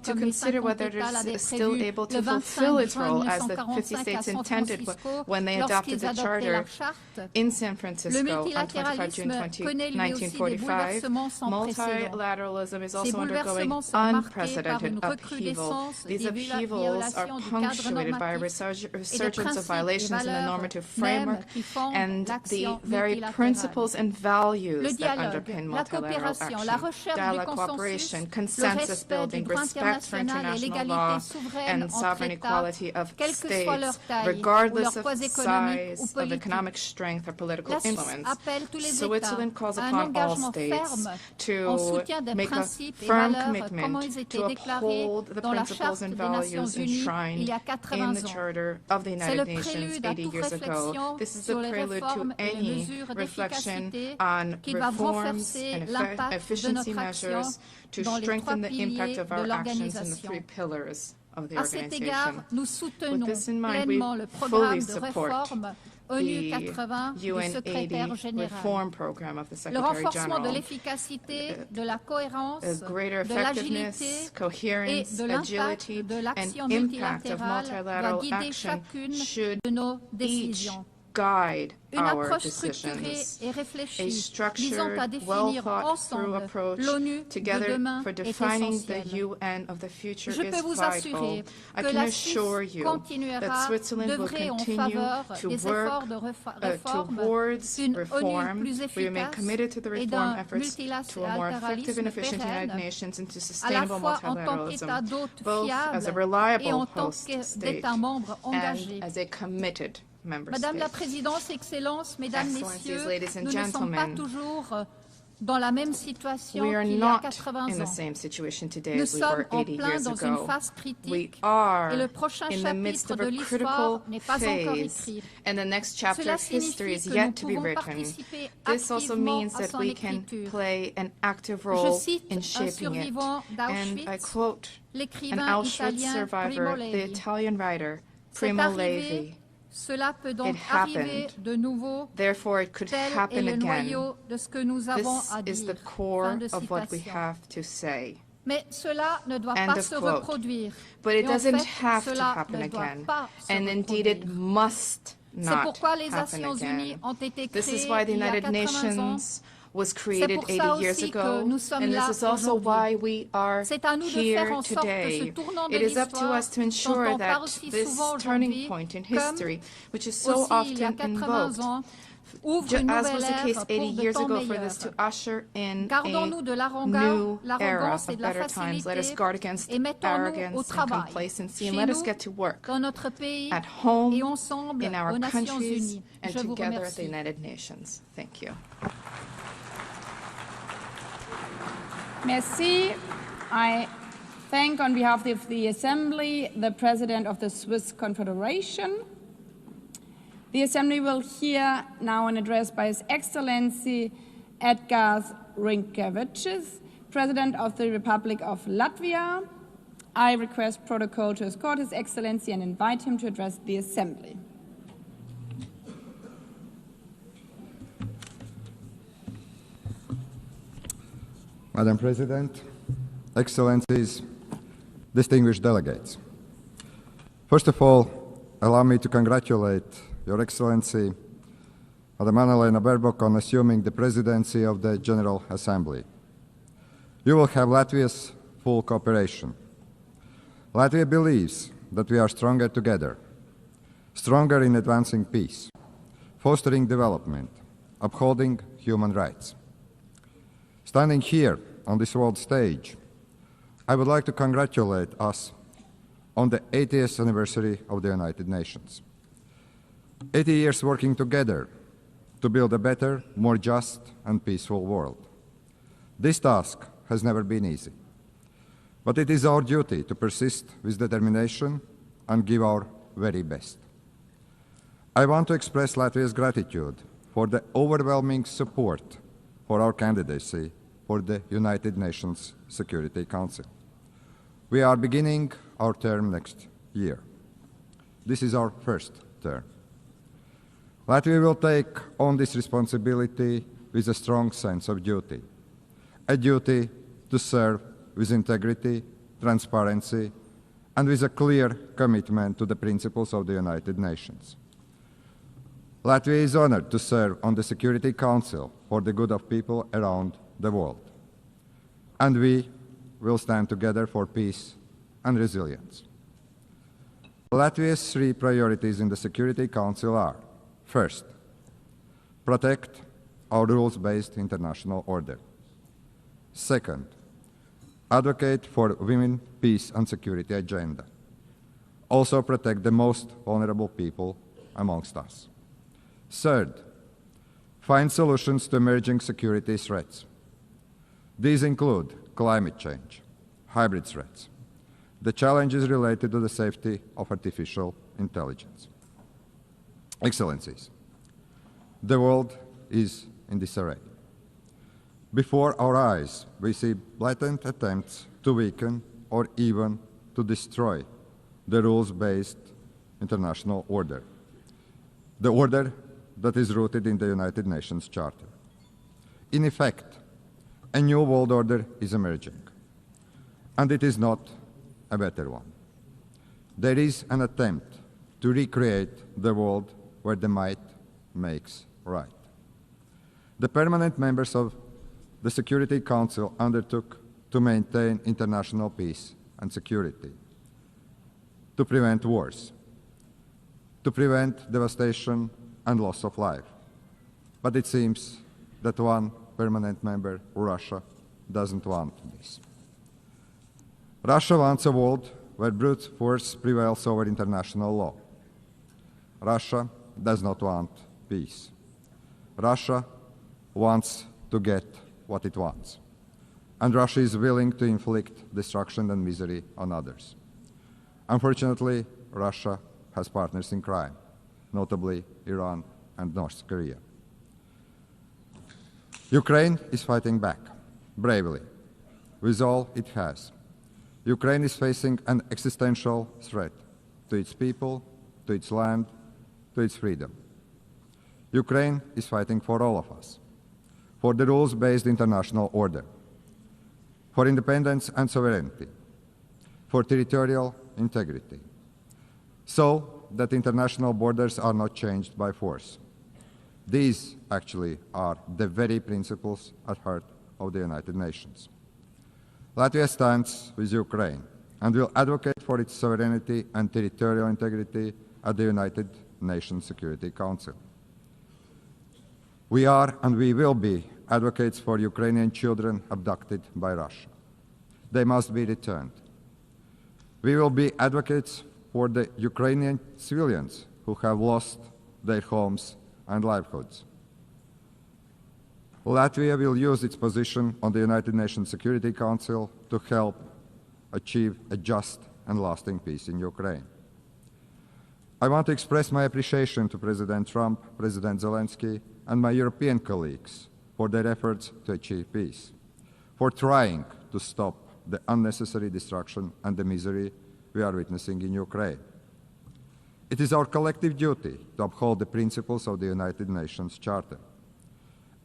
to consider whether it is still able to fulfill its role as the 50 states intended when they adopted the Charter in San Francisco on 25 June 1945. Multilateralism is also undergoing unprecedented upheaval. These upheavals are punctuated by a resurgence of violations in the normative framework and the very principles and values that underpin multilateral action. Dialogue, cooperation, consensus building, respect for international law, and sovereign equality of states, regardless of size, of economic strength, or political influence. Switzerland calls upon all states to make a firm commitment to uphold the principles and values enshrined in the Charter of the United Nations 80 years ago. This is the prelude to any reflection on reforms and efficiency measures to strengthen the impact of our actions in the three pillars of the organization. With this in mind, we fully support the UN 80 reform program of the Secretary General. Greater effectiveness, coherence, agility, and impact of multilateral action should each guide our decisions. A structured, well-thought-through approach together for defining the UN of the future is vital. I can assure you that Switzerland will continue to work towards reform. We remain committed to the reform efforts to a more effective and efficient United Nations and to sustainable multilateralism, both as a reliable host state and as a committed member Madame la state. Présidente, Excellences, Mesdames, Excellencies, Messieurs, ladies and nous ne sommes pas gentlemen, toujours dans la même situation We are qu'il y a not 80 in the ans. same situation today Nous as we sommes were en 80 plein years dans une ago. phase We critique are et le prochain in the midst chapitre of de a l'histoire critical n'est pas encore phase, écrit. and the next chapter Cela of history signifie is que nous yet to be pouvons written. participer This also activement means à that son we can écriture. play an active Je role cite in un shaping it. survivant And I d'Auschwitz, quote an l'écrivain Auschwitz italien Primo survivor, the Levi. Italian writer C'est Primo arrivé, Levi. cela peut donc It arriver happened. de nouveau. Therefore, it could Tel est happen le again. noyau de ce que nous avons This à is the dire. core Fin de of what we citation. have to say. Mais cela ne doit End pas of se quote. reproduire. But Et it en doesn't fait, have to cela happen ne doit again. pas se And indeed, it reproduire. must C'est not pourquoi les happen Nations Unies again. ont été This is créées why the il y a United 80 ans. Nations was C'est created pour ça 80 years aussi que ago, nous sommes and là this is also aujourd'hui. why we are C'est à nous de faire here en sorte que ce today. tournant de It is up to l'histoire, us to dont ensure on that parle si this souvent turning aujourd'hui, point in comme history, which is so aussi il y a often 80 invoked, ans, ouvre une as nouvelle was the case ère 80 pour de years temps ago, for meilleurs. this to usher in Gardons-nous de a new era l'arrogance et of de la better times. Let us facilité guard against et mettons-nous au arrogance and travail, complacency, chez and let us nous, get to work dans notre pays at home, et ensemble in our aux Nations countries, Unies. and Je vous together at the remercie. United Nations. Thank you. Merci. I thank on behalf of the Assembly the President of the Swiss Confederation. The Assembly will hear now an address by His Excellency Edgars Rinkēvičs, President of the Republic of Latvia. I request protocol to escort His Excellency and invite him to address the Assembly. Madam President, Excellencies, distinguished delegates. First of all, allow me to congratulate Your Excellency, Madam Anna-Lena Baerbock, on assuming the presidency of the General Assembly. You will have Latvia's full cooperation. Latvia believes that we are stronger together, stronger in advancing peace, fostering development, upholding human rights. Standing here on this world stage, I would like to congratulate us on the 80th anniversary of the United Nations. 80 years working together to build a better, more just and peaceful world. This task has never been easy, but it is our duty to persist with determination and give our very best. I want to express Latvia's gratitude for the overwhelming support for our candidacy for the United Nations Security Council. We are beginning our term next year. This is our first term. Latvia will take on this responsibility with a strong sense of duty, a duty to serve with integrity, transparency, and with a clear commitment to the principles of the United Nations. Latvia is honored to serve on the Security Council for the good of people around the world. And we will stand together for peace and resilience. Latvia's three priorities in the Security Council are: first, protect our rules-based international order. Second, advocate for women, peace and security agenda. Also protect the most vulnerable people amongst us. Third, find solutions to emerging security threats. These include climate change, hybrid threats, the challenges related to the safety of artificial intelligence. Excellencies, the world is in disarray. Before our eyes, we see blatant attempts to weaken or even to destroy the rules-based international order, the order that is rooted in the United Nations Charter. In effect, a new world order is emerging, and it is not a better one. There is an attempt to recreate the world where the might makes right. The permanent members of the Security Council undertook to maintain international peace and security, to prevent wars, to prevent devastation and loss of life. But it seems that one permanent member, Russia, doesn't want this. Russia wants a world where brute force prevails over international law. Russia does not want peace. Russia wants to get what it wants. And Russia is willing to inflict destruction and misery on others. Unfortunately, Russia has partners in crime, notably Iran and North Korea. Ukraine is fighting back, bravely, with all it has. Ukraine is facing an existential threat to its people, to its land, to its freedom. Ukraine is fighting for all of us, for the rules-based international order, for independence and sovereignty, for territorial integrity, so that international borders are not changed by force. These actually are the very principles at heart of the United Nations. Latvia stands with Ukraine and will advocate for its sovereignty and territorial integrity at the United Nations Security Council. We are and we will be advocates for Ukrainian children abducted by Russia. They must be returned. We will be advocates for the Ukrainian civilians who have lost their homes and livelihoods. Latvia will use its position on the United Nations Security Council to help achieve a just and lasting peace in Ukraine. I want to express my appreciation to President Trump, President Zelensky, and my European colleagues for their efforts to achieve peace, for trying to stop the unnecessary destruction and the misery we are witnessing in Ukraine. It is our collective duty to uphold the principles of the United Nations Charter,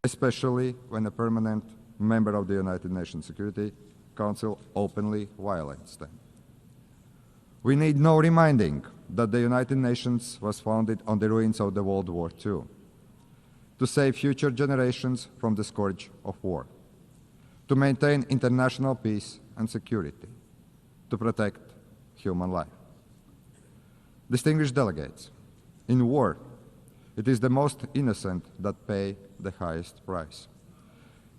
especially when a permanent member of the United Nations Security Council openly violates them. We need no reminding that the United Nations was founded on the ruins of the World War II, to save future generations from the scourge of war, to maintain international peace and security, to protect human life. Distinguished delegates, in war, it is the most innocent that pay the highest price.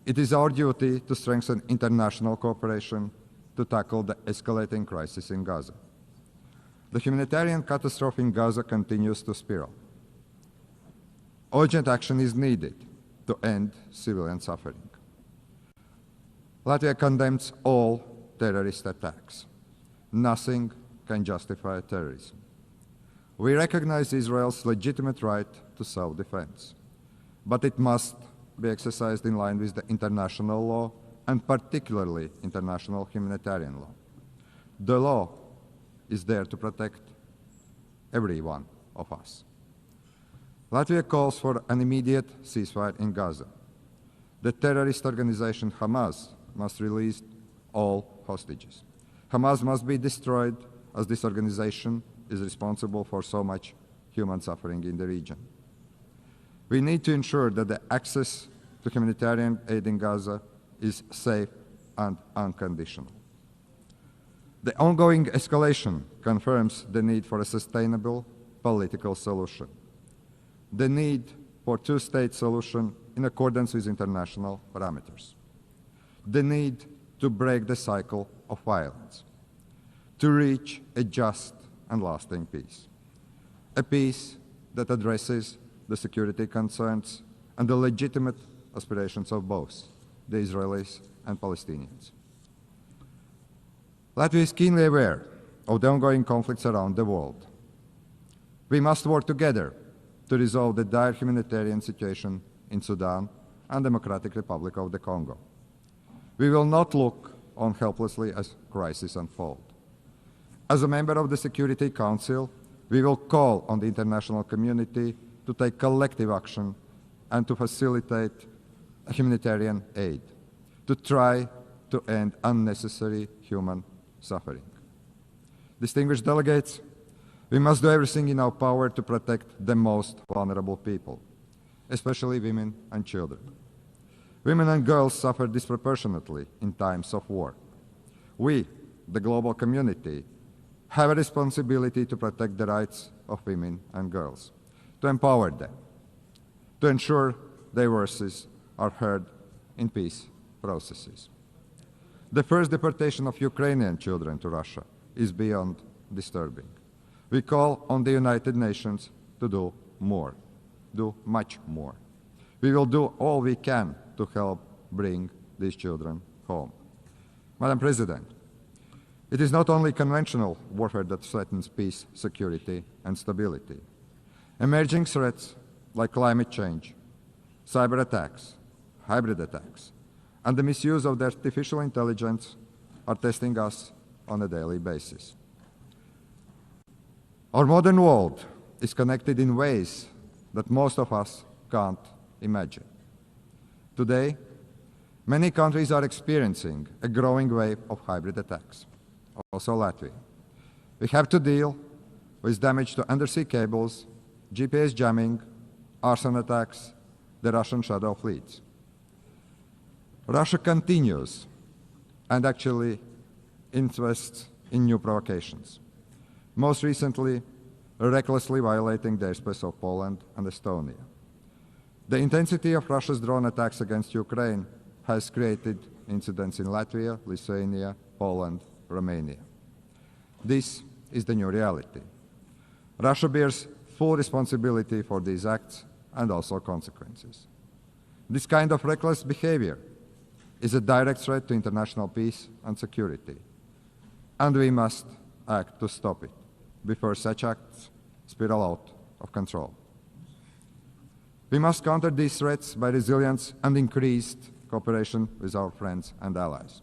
It is our duty to strengthen international cooperation to tackle the escalating crisis in Gaza. The humanitarian catastrophe in Gaza continues to spiral. Urgent action is needed to end civilian suffering. Latvia condemns all terrorist attacks. Nothing can justify terrorism. We recognize Israel's legitimate right to self-defense, but it must be exercised in line with the international law, and particularly international humanitarian law. The law is there to protect every one of us. Latvia calls for an immediate ceasefire in Gaza. The terrorist organization Hamas must release all hostages. Hamas must be destroyed, as this organization is responsible for so much human suffering in the region. We need to ensure that the access to humanitarian aid in Gaza is safe and unconditional. The ongoing escalation confirms the need for a sustainable political solution, the need for a two-state solution in accordance with international parameters, the need to break the cycle of violence, to reach a just and lasting peace, a peace that addresses the security concerns and the legitimate aspirations of both the Israelis and Palestinians. Latvia is keenly aware of the ongoing conflicts around the world. We must work together to resolve the dire humanitarian situation in Sudan and Democratic Republic of the Congo. We will not look on helplessly as crises unfold. As a member of the Security Council, we will call on the international community to take collective action and to facilitate humanitarian aid, to try to end unnecessary human suffering. Distinguished delegates, we must do everything in our power to protect the most vulnerable people, especially women and children. Women and girls suffer disproportionately in times of war. We, the global community, have a responsibility to protect the rights of women and girls, to empower them, to ensure their voices are heard in peace processes. The first deportation of Ukrainian children to Russia is beyond disturbing. We call on the United Nations to do more, do much more. We will do all we can to help bring these children home. Madam President, it is not only conventional warfare that threatens peace, security, and stability. Emerging threats like climate change, cyber attacks, hybrid attacks, and the misuse of artificial intelligence are testing us on a daily basis. Our modern world is connected in ways that most of us can't imagine. Today, many countries are experiencing a growing wave of hybrid attacks, also Latvia. We have to deal with damage to undersea cables, GPS jamming, arson attacks, the Russian shadow fleets. Russia continues and actually invests in new provocations, most recently recklessly violating the airspace of Poland and Estonia. The intensity of Russia's drone attacks against Ukraine has created incidents in Latvia, Lithuania, Poland, Romania. This is the new reality. Russia bears full responsibility for these acts and also consequences. This kind of reckless behavior is a direct threat to international peace and security, and we must act to stop it before such acts spiral out of control. We must counter these threats by resilience and increased cooperation with our friends and allies.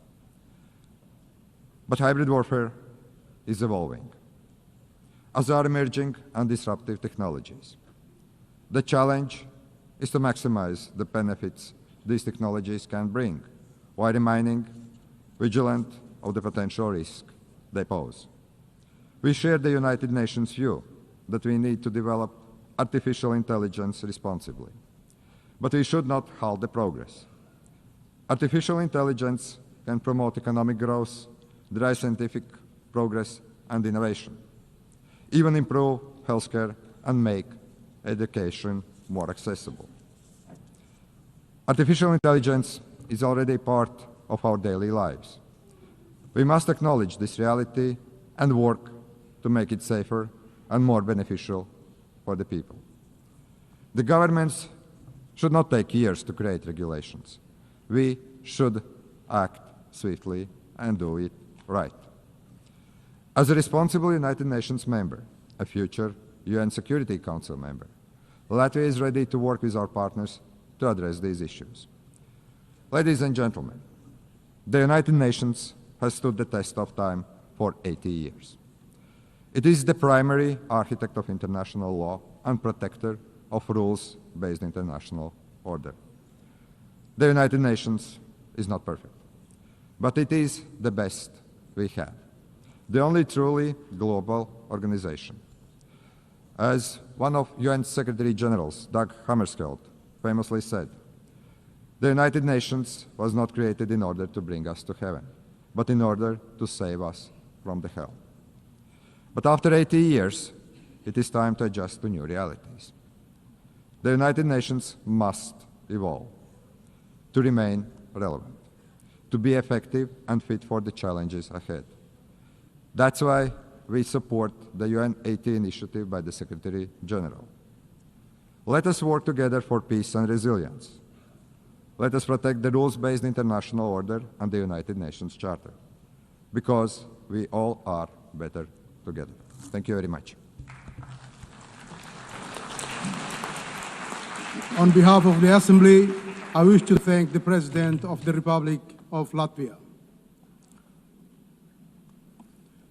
But hybrid warfare is evolving, as are emerging and disruptive technologies. The challenge is to maximize the benefits these technologies can bring, while remaining vigilant of the potential risk they pose. We share the United Nations view that we need to develop artificial intelligence responsibly, but we should not halt the progress. Artificial intelligence can promote economic growth, drive scientific progress and innovation, even improve healthcare and make education more accessible. Artificial intelligence is already part of our daily lives. We must acknowledge this reality and work to make it safer and more beneficial for the people. The governments should not take years to create regulations. We should act swiftly and do it right. As a responsible United Nations member, a future UN Security Council member, Latvia is ready to work with our partners to address these issues. Ladies and gentlemen, the United Nations has stood the test of time for 80 years. It is the primary architect of international law and protector of rules-based international order. The United Nations is not perfect, but it is the best we have, the only truly global organization. As one of UN Secretary Generals, Dag Hammarskjöld, famously said, the United Nations was not created in order to bring us to heaven, but in order to save us from the hell. But after 80 years, it is time to adjust to new realities. The United Nations must evolve to remain relevant, to be effective and fit for the challenges ahead. That's why we support the UN 80 initiative by the Secretary General. Let us work together for peace and resilience. Let us protect the rules-based international order and the United Nations Charter, because we all are better together. Thank you very much. On behalf of the Assembly, I wish to thank the President of the Republic of Latvia.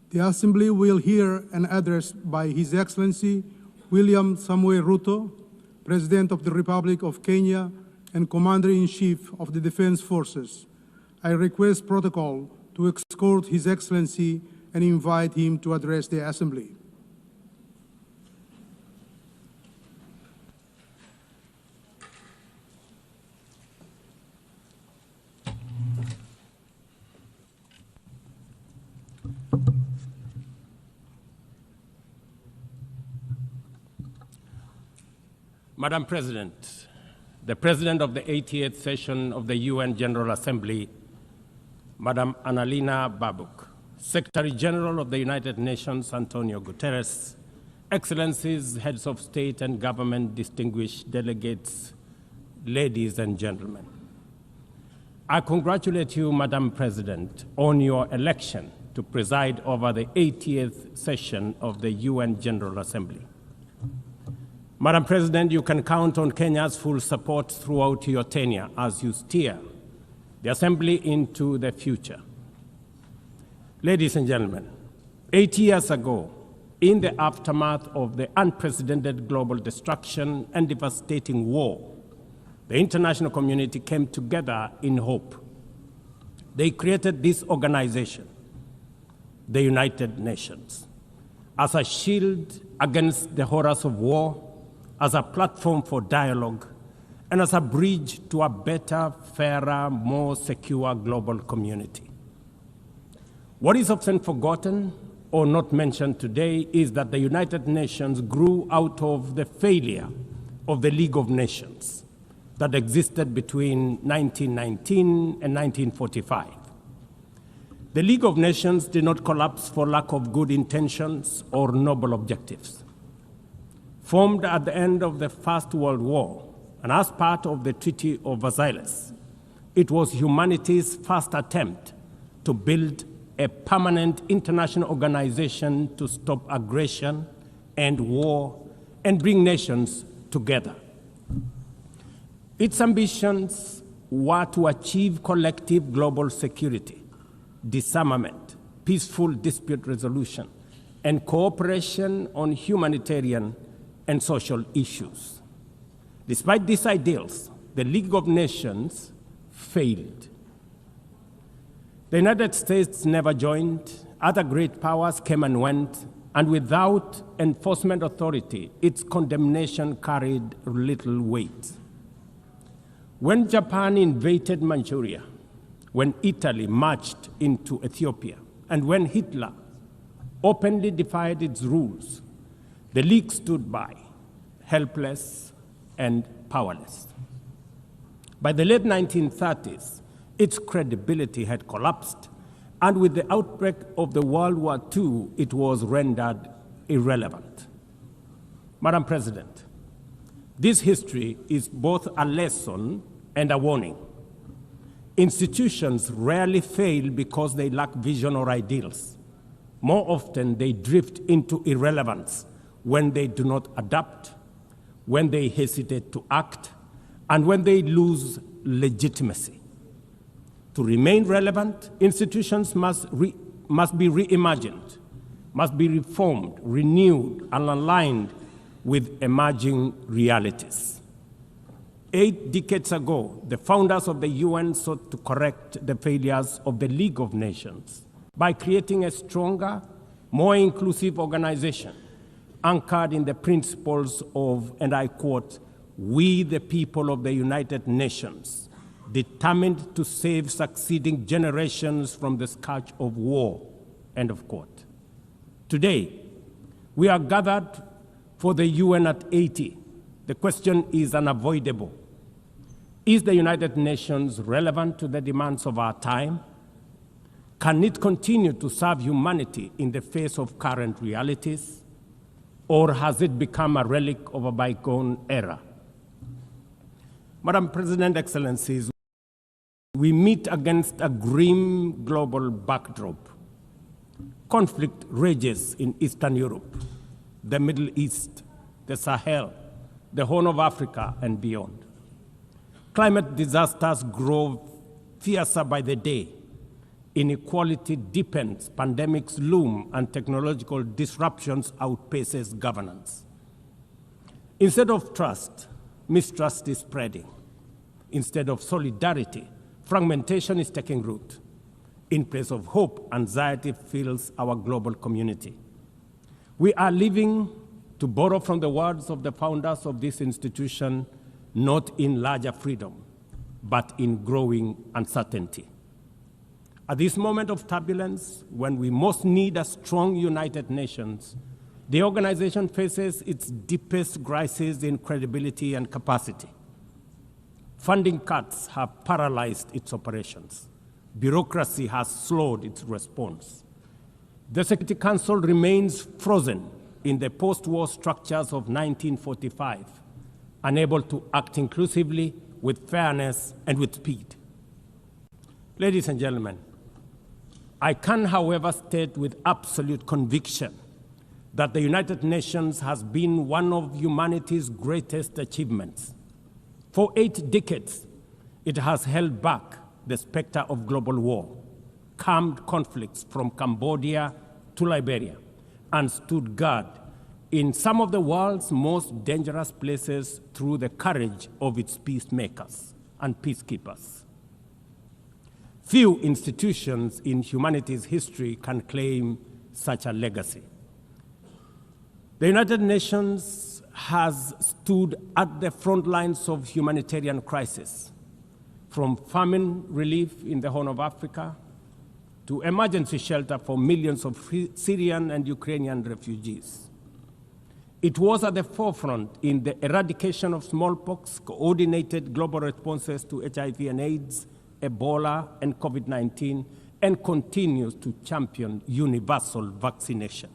The Assembly will hear an address by His Excellency William Samoei Ruto, President of the Republic of Kenya and Commander-in-Chief of the Defense Forces. I request protocol to escort His Excellency and invite him to address the Assembly. Madam President, the President of the 88th session of the UN General Assembly, Madam Annalena Baerbock, Secretary General of the United Nations, Antonio Guterres, Excellencies, Heads of State and Government, distinguished delegates, ladies and gentlemen. I congratulate you, Madam President, on your election to preside over the 80th session of the UN General Assembly. Madam President, you can count on Kenya's full support throughout your tenure as you steer the Assembly into the future. Ladies and gentlemen, 8 years ago, in the aftermath of the unprecedented global destruction and devastating war, the international community came together in hope. They created this organization, the United Nations, as a shield against the horrors of war, as a platform for dialogue, and as a bridge to a better, fairer, more secure global community. What is often forgotten or not mentioned today is that the United Nations grew out of the failure of the League of Nations that existed between 1919 and 1945. The League of Nations did not collapse for lack of good intentions or noble objectives. Formed at the end of the First World War and as part of the Treaty of Versailles, it was humanity's first attempt to build a permanent international organization to stop aggression and war and bring nations together. Its ambitions were to achieve collective global security, disarmament, peaceful dispute resolution, and cooperation on humanitarian and social issues. Despite these ideals, the League of Nations failed. The United States never joined, other great powers came and went, and without enforcement authority, its condemnation carried little weight. When Japan invaded Manchuria, when Italy marched into Ethiopia, and when Hitler openly defied its rules, the League stood by, helpless and powerless. By the late 1930s, its credibility had collapsed, and with the outbreak of the World War II, it was rendered irrelevant. Madam President, this history is both a lesson and a warning. Institutions rarely fail because they lack vision or ideals. More often, they drift into irrelevance when they do not adapt, when they hesitate to act, and when they lose legitimacy. To remain relevant, institutions must be reimagined, must be reformed, renewed, and aligned with emerging realities. 8 decades ago, the founders of the UN sought to correct the failures of the League of Nations by creating a stronger, more inclusive organization anchored in the principles of, and I quote, "We the people of the United Nations, determined to save succeeding generations from the scourge of war," end of quote. Today, we are gathered for the UN at 80. The question is unavoidable. Is the United Nations relevant to the demands of our time? Can it continue to serve humanity in the face of current realities? Or has it become a relic of a bygone era? Madam President, Excellencies, we meet against a grim global backdrop. Conflict rages in Eastern Europe, the Middle East, the Sahel, the Horn of Africa, and beyond. Climate disasters grow fiercer by the day. Inequality deepens, pandemics loom, and technological disruptions outpaces governance. Instead of trust, mistrust is spreading. Instead of solidarity, fragmentation is taking root. In place of hope, anxiety fills our global community. We are living, to borrow from the words of the founders of this institution, not in larger freedom, but in growing uncertainty. At this moment of turbulence, when we most need a strong United Nations, the organization faces its deepest crisis in credibility and capacity. Funding cuts have paralyzed its operations. Bureaucracy has slowed its response. The Security Council remains frozen in the post-war structures of 1945, unable to act inclusively, with fairness, and with speed. Ladies and gentlemen, I can, however, state with absolute conviction that the United Nations has been one of humanity's greatest achievements. For 8 decades, it has held back the specter of global war, calmed conflicts from Cambodia to Liberia, and stood guard in some of the world's most dangerous places through the courage of its peacemakers and peacekeepers. Few institutions in humanity's history can claim such a legacy. The United Nations has stood at the front lines of humanitarian crisis, from famine relief in the Horn of Africa to emergency shelter for millions of Syrian and Ukrainian refugees. It was at the forefront in the eradication of smallpox, coordinated global responses to HIV and AIDS, Ebola, and COVID-19, and continues to champion universal vaccination.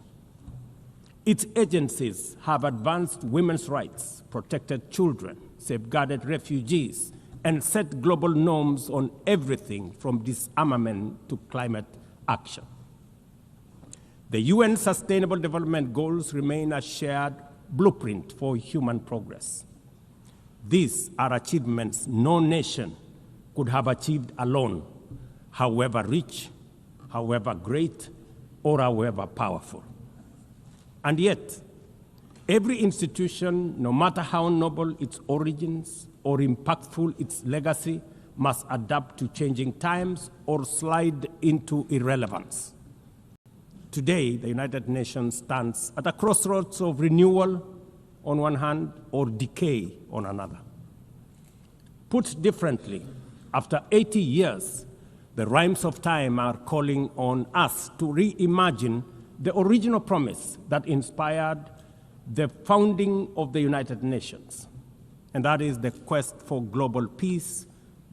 Its agencies have advanced women's rights, protected children, safeguarded refugees, and set global norms on everything from disarmament to climate action. The UN Sustainable Development Goals remain a shared blueprint for human progress. These are achievements no nation could have achieved alone, however rich, however great, or however powerful. And yet, every institution, no matter how noble its origins or impactful its legacy, must adapt to changing times or slide into irrelevance. Today, the United Nations stands at a crossroads of renewal on one hand or decay on another. Put differently, after 80 years, the rhymes of time are calling on us to reimagine the original promise that inspired the founding of the United Nations, and that is the quest for global peace,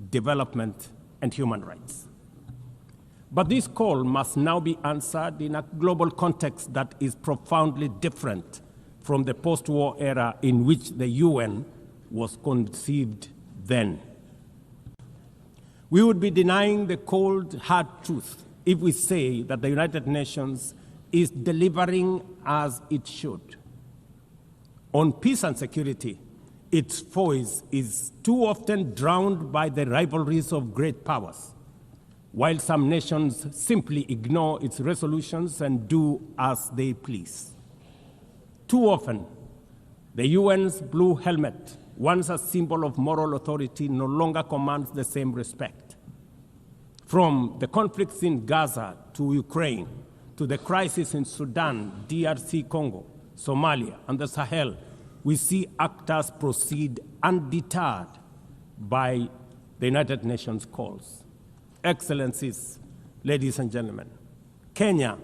development, and human rights. But this call must now be answered in a global context that is profoundly different from the post-war era in which the UN was conceived then. We would be denying the cold, hard truth if we say that the United Nations is delivering as it should. On peace and security, its voice is too often drowned by the rivalries of great powers, while some nations simply ignore its resolutions and do as they please. Too often, the UN's blue helmet, once a symbol of moral authority, no longer commands the same respect. From the conflicts in Gaza to Ukraine, to the crisis in Sudan, DRC Congo, Somalia, and the Sahel, we see actors proceed undeterred by the United Nations calls. Excellencies, ladies and gentlemen, Kenya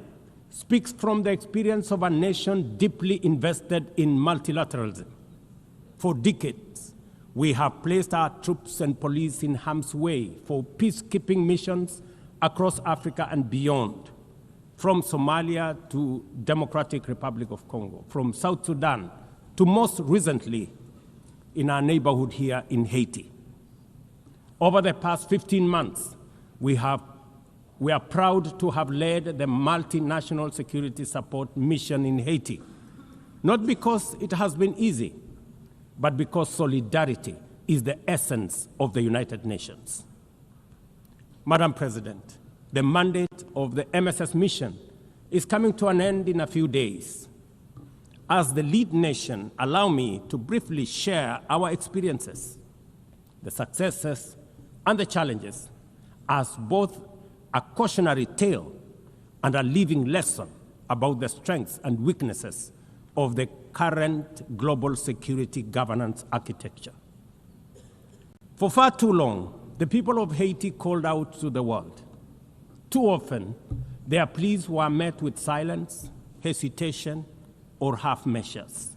speaks from the experience of a nation deeply invested in multilateralism. For decades, we have placed our troops and police in harm's way for peacekeeping missions across Africa and beyond, from Somalia to Democratic Republic of Congo, from South Sudan to most recently in our neighborhood here in Haiti. Over the past 15 months, we are proud to have led the multinational security support mission in Haiti, not because it has been easy, but because solidarity is the essence of the United Nations. Madam President, the mandate of the MSS mission is coming to an end in a few days. As the lead nation, allow me to briefly share our experiences, the successes and the challenges, as both a cautionary tale and a living lesson about the strengths and weaknesses of the current global security governance architecture. For far too long, the people of Haiti called out to the world. Too often, their pleas were met with silence, hesitation, or half measures.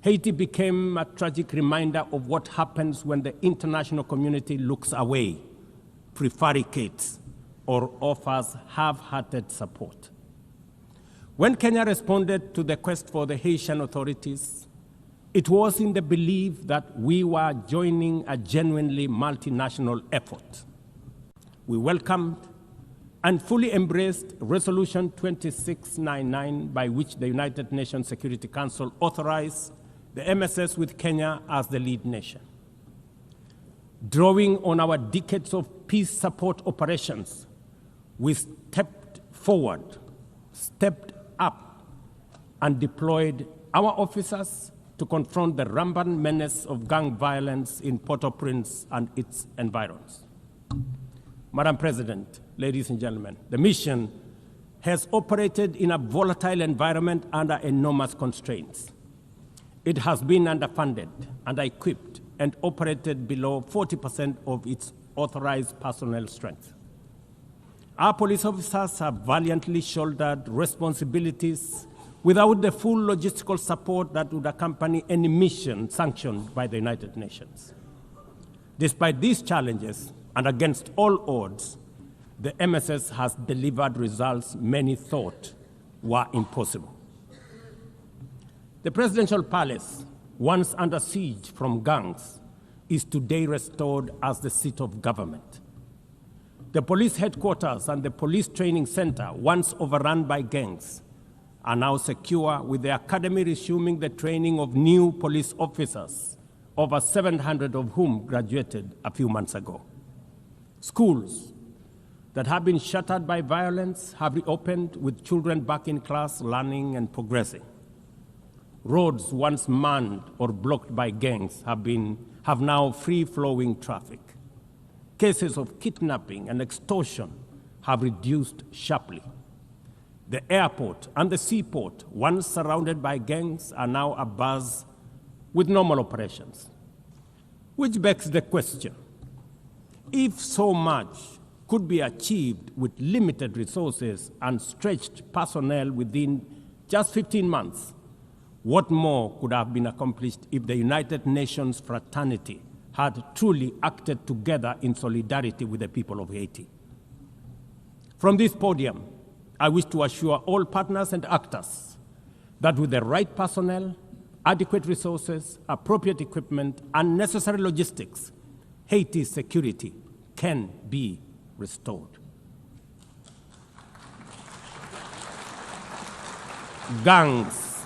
Haiti became a tragic reminder of what happens when the international community looks away, prevaricates, or offers half-hearted support. When Kenya responded to the quest for the Haitian authorities, it was in the belief that we were joining a genuinely multinational effort. we welcomed and fully embraced Resolution 2699, by which the United Nations Security Council authorized the MSS with Kenya as the lead nation. Drawing on our decades of peace support operations, we stepped forward, stepped up, and deployed our officers to confront the rampant menace of gang violence in Port-au-Prince and its environs. Madam President, ladies and gentlemen, the mission has operated in a volatile environment under enormous constraints. It has been underfunded, under-equipped, and operated below 40% of its authorized personnel strength. Our police officers have valiantly shouldered responsibilities without the full logistical support that would accompany any mission sanctioned by the United Nations. Despite these challenges, and against all odds, the MSS has delivered results many thought were impossible. The presidential palace, once under siege from gangs, is today restored as the seat of government. The police headquarters and the police training center, once overrun by gangs, are now secure, with the academy resuming the training of new police officers, over 700 of whom graduated a few months ago. Schools that have been shattered by violence have reopened, with children back in class, learning and progressing. Roads once manned or blocked by gangs have now free-flowing traffic. Cases of kidnapping and extortion have reduced sharply. The airport and the seaport, once surrounded by gangs, are now abuzz with normal operations. Which begs the question, if so much could be achieved with limited resources and stretched personnel within just 15 months, what more could have been accomplished if the United Nations fraternity had truly acted together in solidarity with the people of Haiti? From this podium, I wish to assure all partners and actors that with the right personnel, adequate resources, appropriate equipment, and necessary logistics, Haiti's security can be restored. Gangs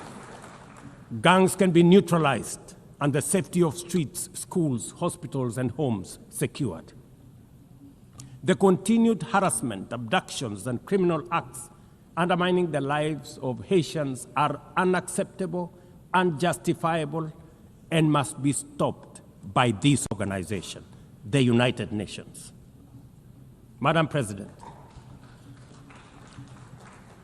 can be neutralized and the safety of streets, schools, hospitals, and homes secured. The continued harassment, abductions, and criminal acts undermining the lives of Haitians are unacceptable, unjustifiable, and must be stopped by this organization, the United Nations. Madam President,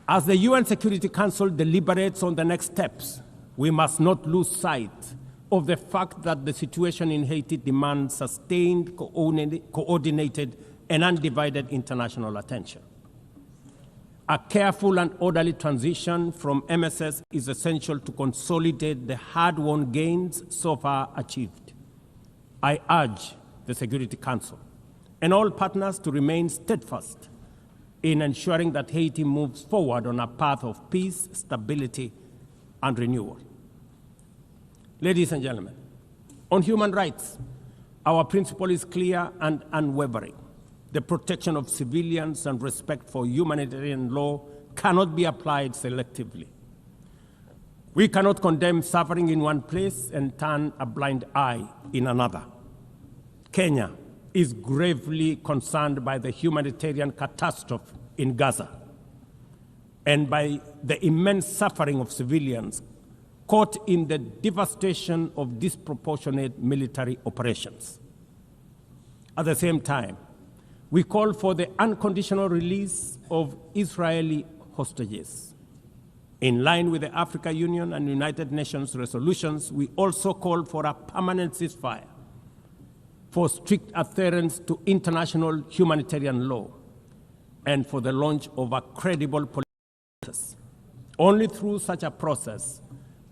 as the UN Security Council deliberates on the next steps, we must not lose sight of the fact that the situation in Haiti demands sustained, coordinated, and undivided international attention. A careful and orderly transition from MSS is essential to consolidate the hard-won gains so far achieved. I urge the Security Council and all partners to remain steadfast in ensuring that Haiti moves forward on a path of peace, stability, and renewal. Ladies and gentlemen, on human rights, our principle is clear and unwavering. The protection of civilians and respect for humanitarian law cannot be applied selectively. We cannot condemn suffering in one place and turn a blind eye in another. Kenya is gravely concerned by the humanitarian catastrophe in Gaza and by the immense suffering of civilians caught in the devastation of disproportionate military operations. At the same time, we call for the unconditional release of Israeli hostages. In line with the African Union and United Nations resolutions, we also call for a permanent ceasefire, for strict adherence to international humanitarian law, and for the launch of a credible political process. Only through such a process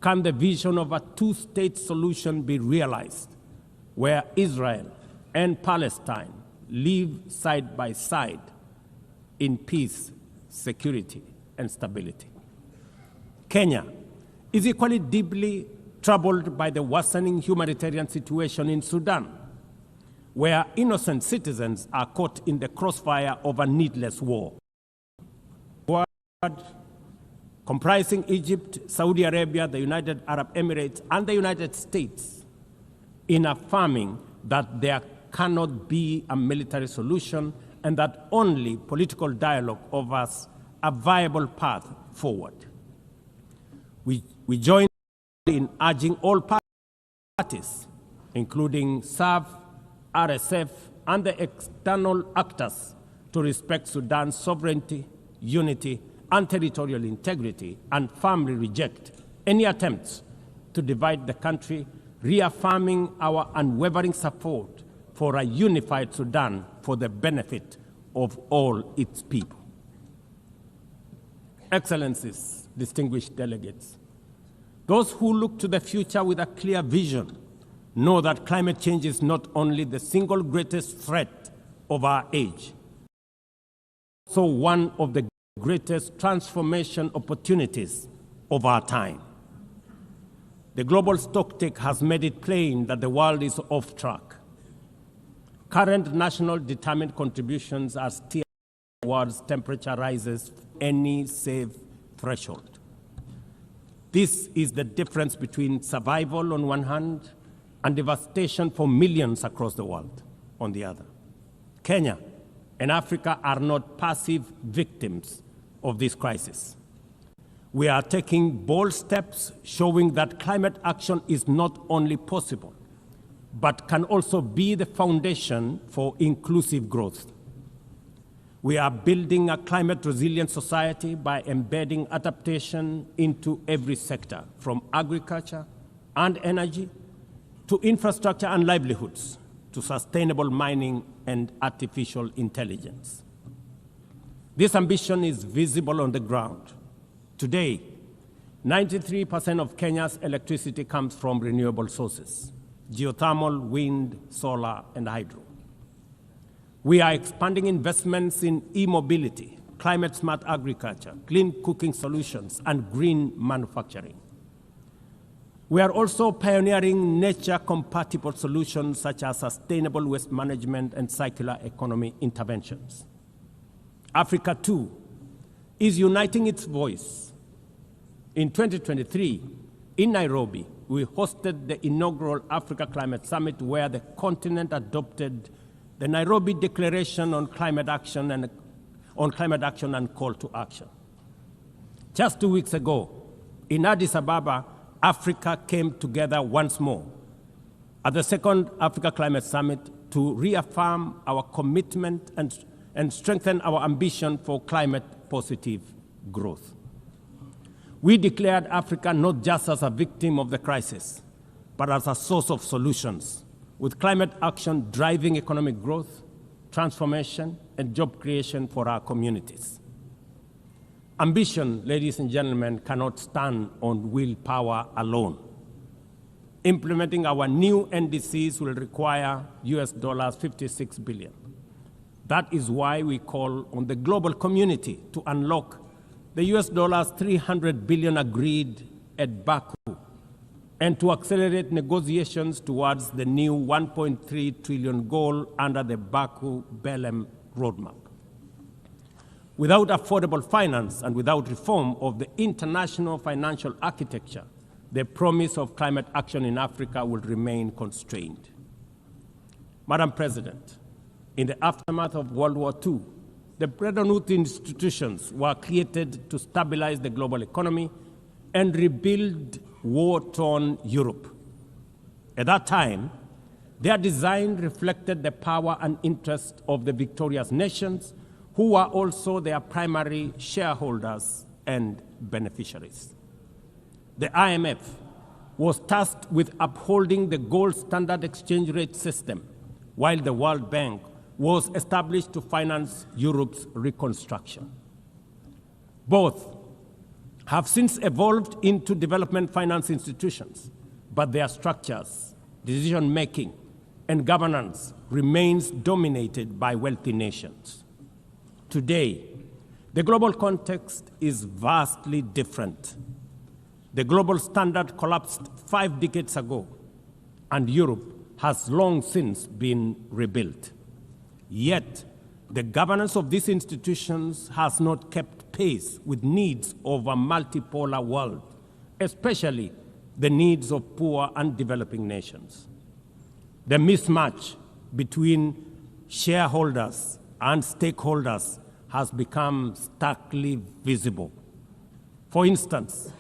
can the vision of a two-state solution be realized, where Israel and Palestine live side by side in peace, security, and stability. Kenya is equally deeply troubled by the worsening humanitarian situation in Sudan, where innocent citizens are caught in the crossfire of a needless war. Comprising Egypt, Saudi Arabia, the United Arab Emirates, and the United States, in affirming that there cannot be a military solution and that only political dialogue offers a viable path forward. We join in urging all parties, including SAF, RSF, and the external actors, to respect Sudan's sovereignty, unity, and territorial integrity, and firmly reject any attempts to divide the country, reaffirming our unwavering support for a unified Sudan for the benefit of all its people. Excellencies, distinguished delegates, those who look to the future with a clear vision know that climate change is not only the single greatest threat of our age, so one of the greatest transformation opportunities of our time. The global stocktake has made it plain that the world is off track. Current national determined contributions are steered towards temperature rises any safe threshold. This is the difference between survival on one hand and devastation for millions across the world on the other. Kenya and Africa are not passive victims of this crisis. We are taking bold steps showing that climate action is not only possible, but can also be the foundation for inclusive growth. We are building a climate-resilient society by embedding adaptation into every sector, from agriculture and energy to infrastructure and livelihoods, to sustainable mining and artificial intelligence. This ambition is visible on the ground. Today, 93% of Kenya's electricity comes from renewable sources: geothermal, wind, solar, and hydro. We are expanding investments in e-mobility, climate-smart agriculture, clean cooking solutions, and green manufacturing. We are also pioneering nature-compatible solutions such as sustainable waste management and circular economy interventions. Africa, too, is uniting its voice. In 2023, in Nairobi, we hosted the inaugural Africa Climate Summit, where the continent adopted the Nairobi Declaration on Climate Action and Call to Action. Just 2 weeks ago, in Addis Ababa, Africa came together once more at the second Africa Climate Summit to reaffirm our commitment and strengthen our ambition for climate-positive growth. We declared Africa not just as a victim of the crisis, but as a source of solutions, with climate action driving economic growth, transformation, and job creation for our communities. Ambition, ladies and gentlemen, cannot stand on willpower alone. Implementing our new NDCs will require $56 billion. That is why we call on the global community to unlock the $300 billion agreed at Baku and to accelerate negotiations towards the new $1.3 trillion goal under the Baku-Belém roadmap. Without affordable finance and without reform of the international financial architecture, the promise of climate action in Africa will remain constrained. Madam President, in the aftermath of World War II, the Bretton Woods institutions were created to stabilize the global economy and rebuild war-torn Europe. At that time, their design reflected the power and interest of the victorious nations, who were also their primary shareholders and beneficiaries. The IMF was tasked with upholding the gold standard exchange rate system, while the World Bank was established to finance Europe's reconstruction. Both have since evolved into development finance institutions, but their structures, decision-making, and governance remains dominated by wealthy nations. Today, the global context is vastly different. The global standard collapsed 5 decades ago, and Europe has long since been rebuilt. Yet, the governance of these institutions has not kept pace with needs of a multipolar world, especially the needs of poor and developing nations. The mismatch between shareholders and stakeholders has become starkly visible. For instance,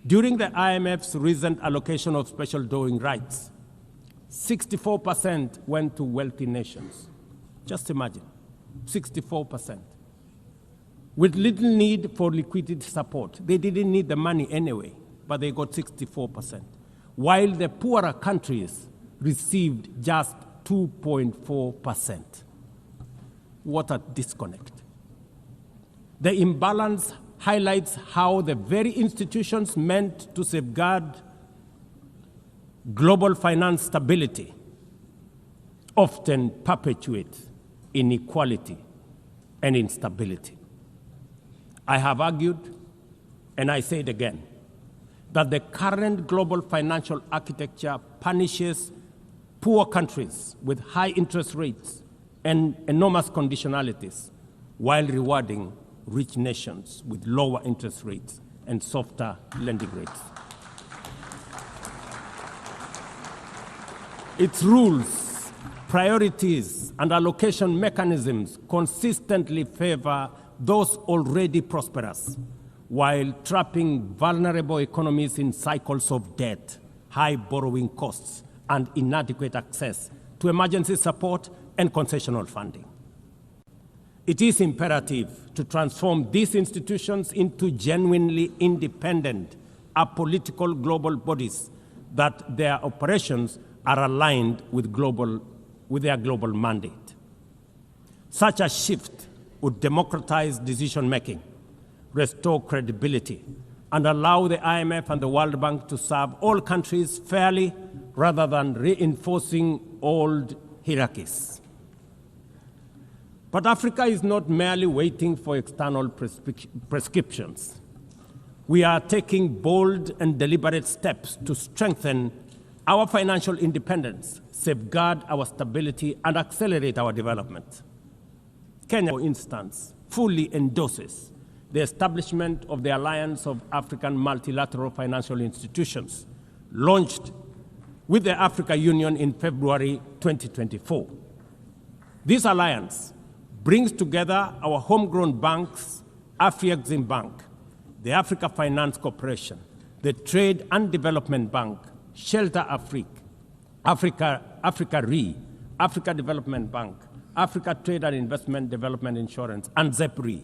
during the IMF's recent allocation of special drawing rights, 64% went to wealthy nations. Just imagine, 64%. With little need for liquidity support. They didn't need the money anyway, but they got 64%. While the poorer countries received just 2.4%. What a disconnect. The imbalance highlights how the very institutions meant to safeguard global finance stability often perpetuate inequality and instability. I have argued, and I say it again, that the current global financial architecture punishes poor countries with high interest rates and enormous conditionalities while rewarding rich nations with lower interest rates and softer lending rates. Its rules, priorities, and allocation mechanisms consistently favor those already prosperous, while trapping vulnerable economies in cycles of debt, high borrowing costs, and inadequate access to emergency support and concessional funding. It is imperative to transform these institutions into genuinely independent, apolitical global bodies that their operations are aligned with their global mandate. Such a shift would democratize decision-making, restore credibility, and allow the IMF and the World Bank to serve all countries fairly rather than reinforcing old hierarchies. But Africa is not merely waiting for external prescriptions. We are taking bold and deliberate steps to strengthen our financial independence, safeguard our stability, and accelerate our development. Kenya, for instance, fully endorses the establishment of the Alliance of African Multilateral Financial Institutions, launched with the Africa Union in February 2024. This alliance brings together our homegrown banks, Afrexim Bank, the Africa Finance Corporation, the Trade and Development Bank, Shelter Africa Re, Africa Development Bank, Africa Trade and Investment Development Insurance, and ZEPRI,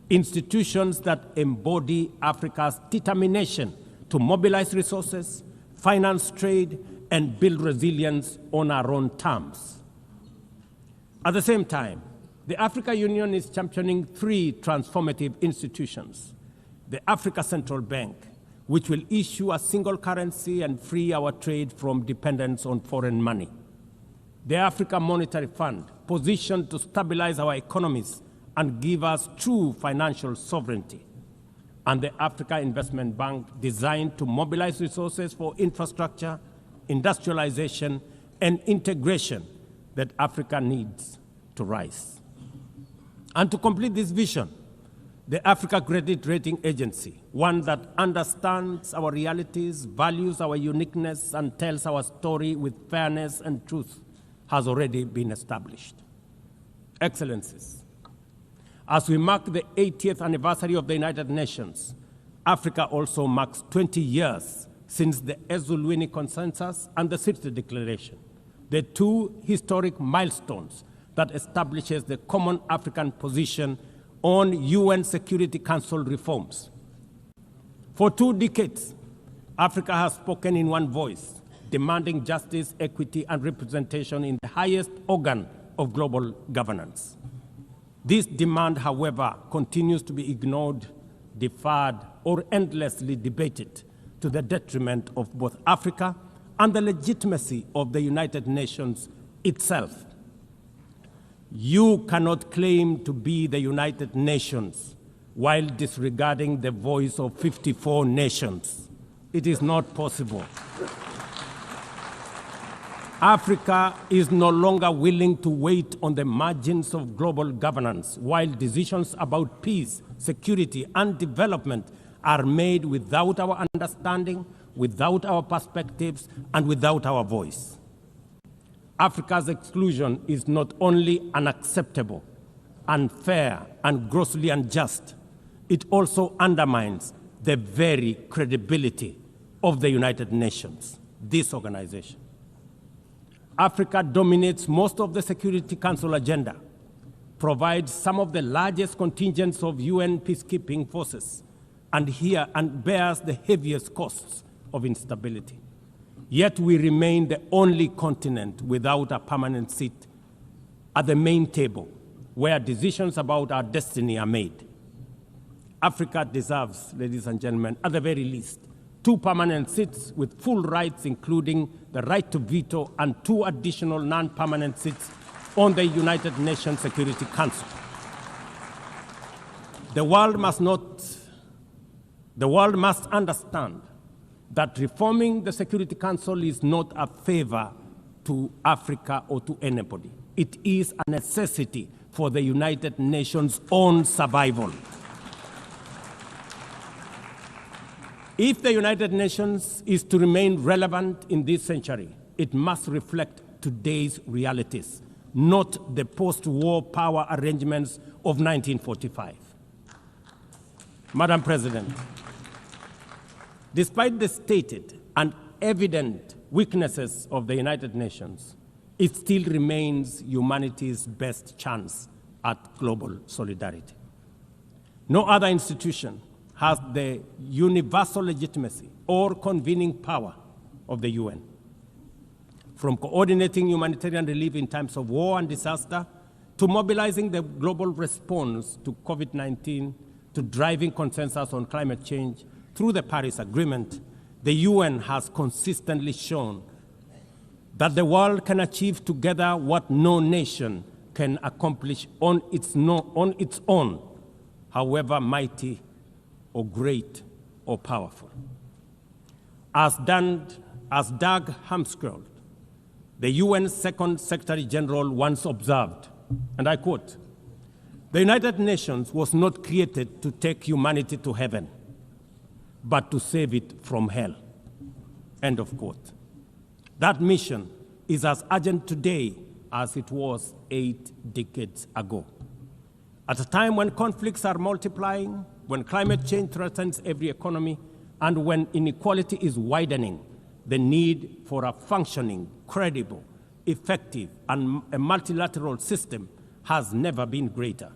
institutions that embody Africa's determination to mobilize resources, finance trade, and build resilience on our own terms. At the same time, the Africa Union is championing 3 transformative institutions: the Africa Central Bank, which will issue a single currency and free our trade from dependence on foreign money; the Africa Monetary Fund, positioned to stabilize our economies and give us true financial sovereignty; and the Africa Investment Bank, designed to mobilize resources for infrastructure, industrialization, and integration that Africa needs to rise. And to complete this vision, the Africa Credit Rating Agency, one that understands our realities, values our uniqueness, and tells our story with fairness and truth, has already been established. Excellencies, as we mark the 80th anniversary of the United Nations, Africa also marks 20 years since the Ezulwini Consensus and the Sirte Declaration, the 2 historic milestones that establishes the common African position on UN Security Council reforms. For 2 decades, Africa has spoken in one voice, demanding justice, equity, and representation in the highest organ of global governance. This demand, however, continues to be ignored, deferred, or endlessly debated to the detriment of both Africa and the legitimacy of the United Nations itself. You cannot claim to be the United Nations while disregarding the voice of 54 nations. It is not possible. Africa is no longer willing to wait on the margins of global governance while decisions about peace, security, and development are made without our understanding, without our perspectives, and without our voice. Africa's exclusion is not only unacceptable, unfair, and grossly unjust, it also undermines the very credibility of the United Nations, this organization. Africa dominates most of the Security Council agenda, provides some of the largest contingents of UN peacekeeping forces, and bears the heaviest costs of instability. Yet we remain the only continent without a permanent seat at the main table where decisions about our destiny are made. Africa deserves, ladies and gentlemen, at the very least, 2 permanent seats with full rights, including the right to veto, and 2 additional non-permanent seats on the United Nations Security Council. The world must understand that reforming the Security Council is not a favor to Africa or to anybody. It is a necessity for the United Nations' own survival. If the United Nations is to remain relevant in this century, it must reflect today's realities, not the post-war power arrangements of 1945. Madam President, despite the stated and evident weaknesses of the United Nations, it still remains humanity's best chance at global solidarity. No other institution has the universal legitimacy or convening power of the UN. From coordinating humanitarian relief in times of war and disaster, to mobilizing the global response to COVID-19, to driving consensus on climate change through the Paris Agreement, the UN has consistently shown that the world can achieve together what no nation can accomplish on its own, however mighty or great or powerful. As Dag Hammarskjöld, the UN's Second Secretary General, once observed, and I quote, "The United Nations was not created to take humanity to heaven, but to save it from hell." End of quote. That mission is as urgent today as it was 8 decades ago. At a time when conflicts are multiplying, when climate change threatens every economy, and when inequality is widening, the need for a functioning, credible, effective, and a multilateral system has never been greater.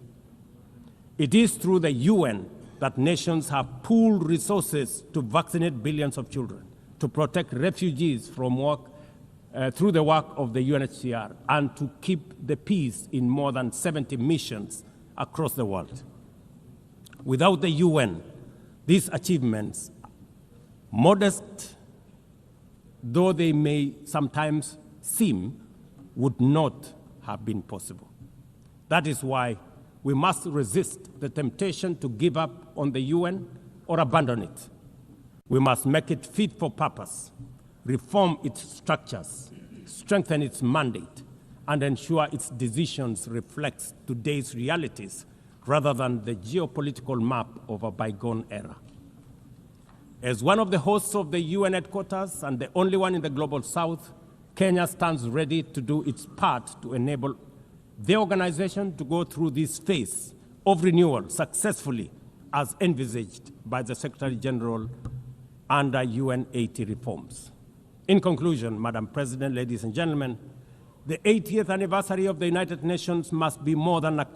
It is through the UN that nations have pooled resources to vaccinate billions of children, to protect refugees from through the work of the UNHCR, and to keep the peace in more than 70 missions across the world. Without the UN, these achievements, modest though they may sometimes seem, would not have been possible. That is why we must resist the temptation to give up on the UN or abandon it. We must make it fit for purpose, reform its structures, strengthen its mandate, and ensure its decisions reflect today's realities rather than the geopolitical map of a bygone era. As one of the hosts of the UN headquarters and the only one in the Global South, Kenya stands ready to do its part to enable the organization to go through this phase of renewal successfully as envisaged by the Secretary General under UN 80 reforms. In conclusion, Madam President, ladies and gentlemen, the 80th anniversary of the United Nations must be more than a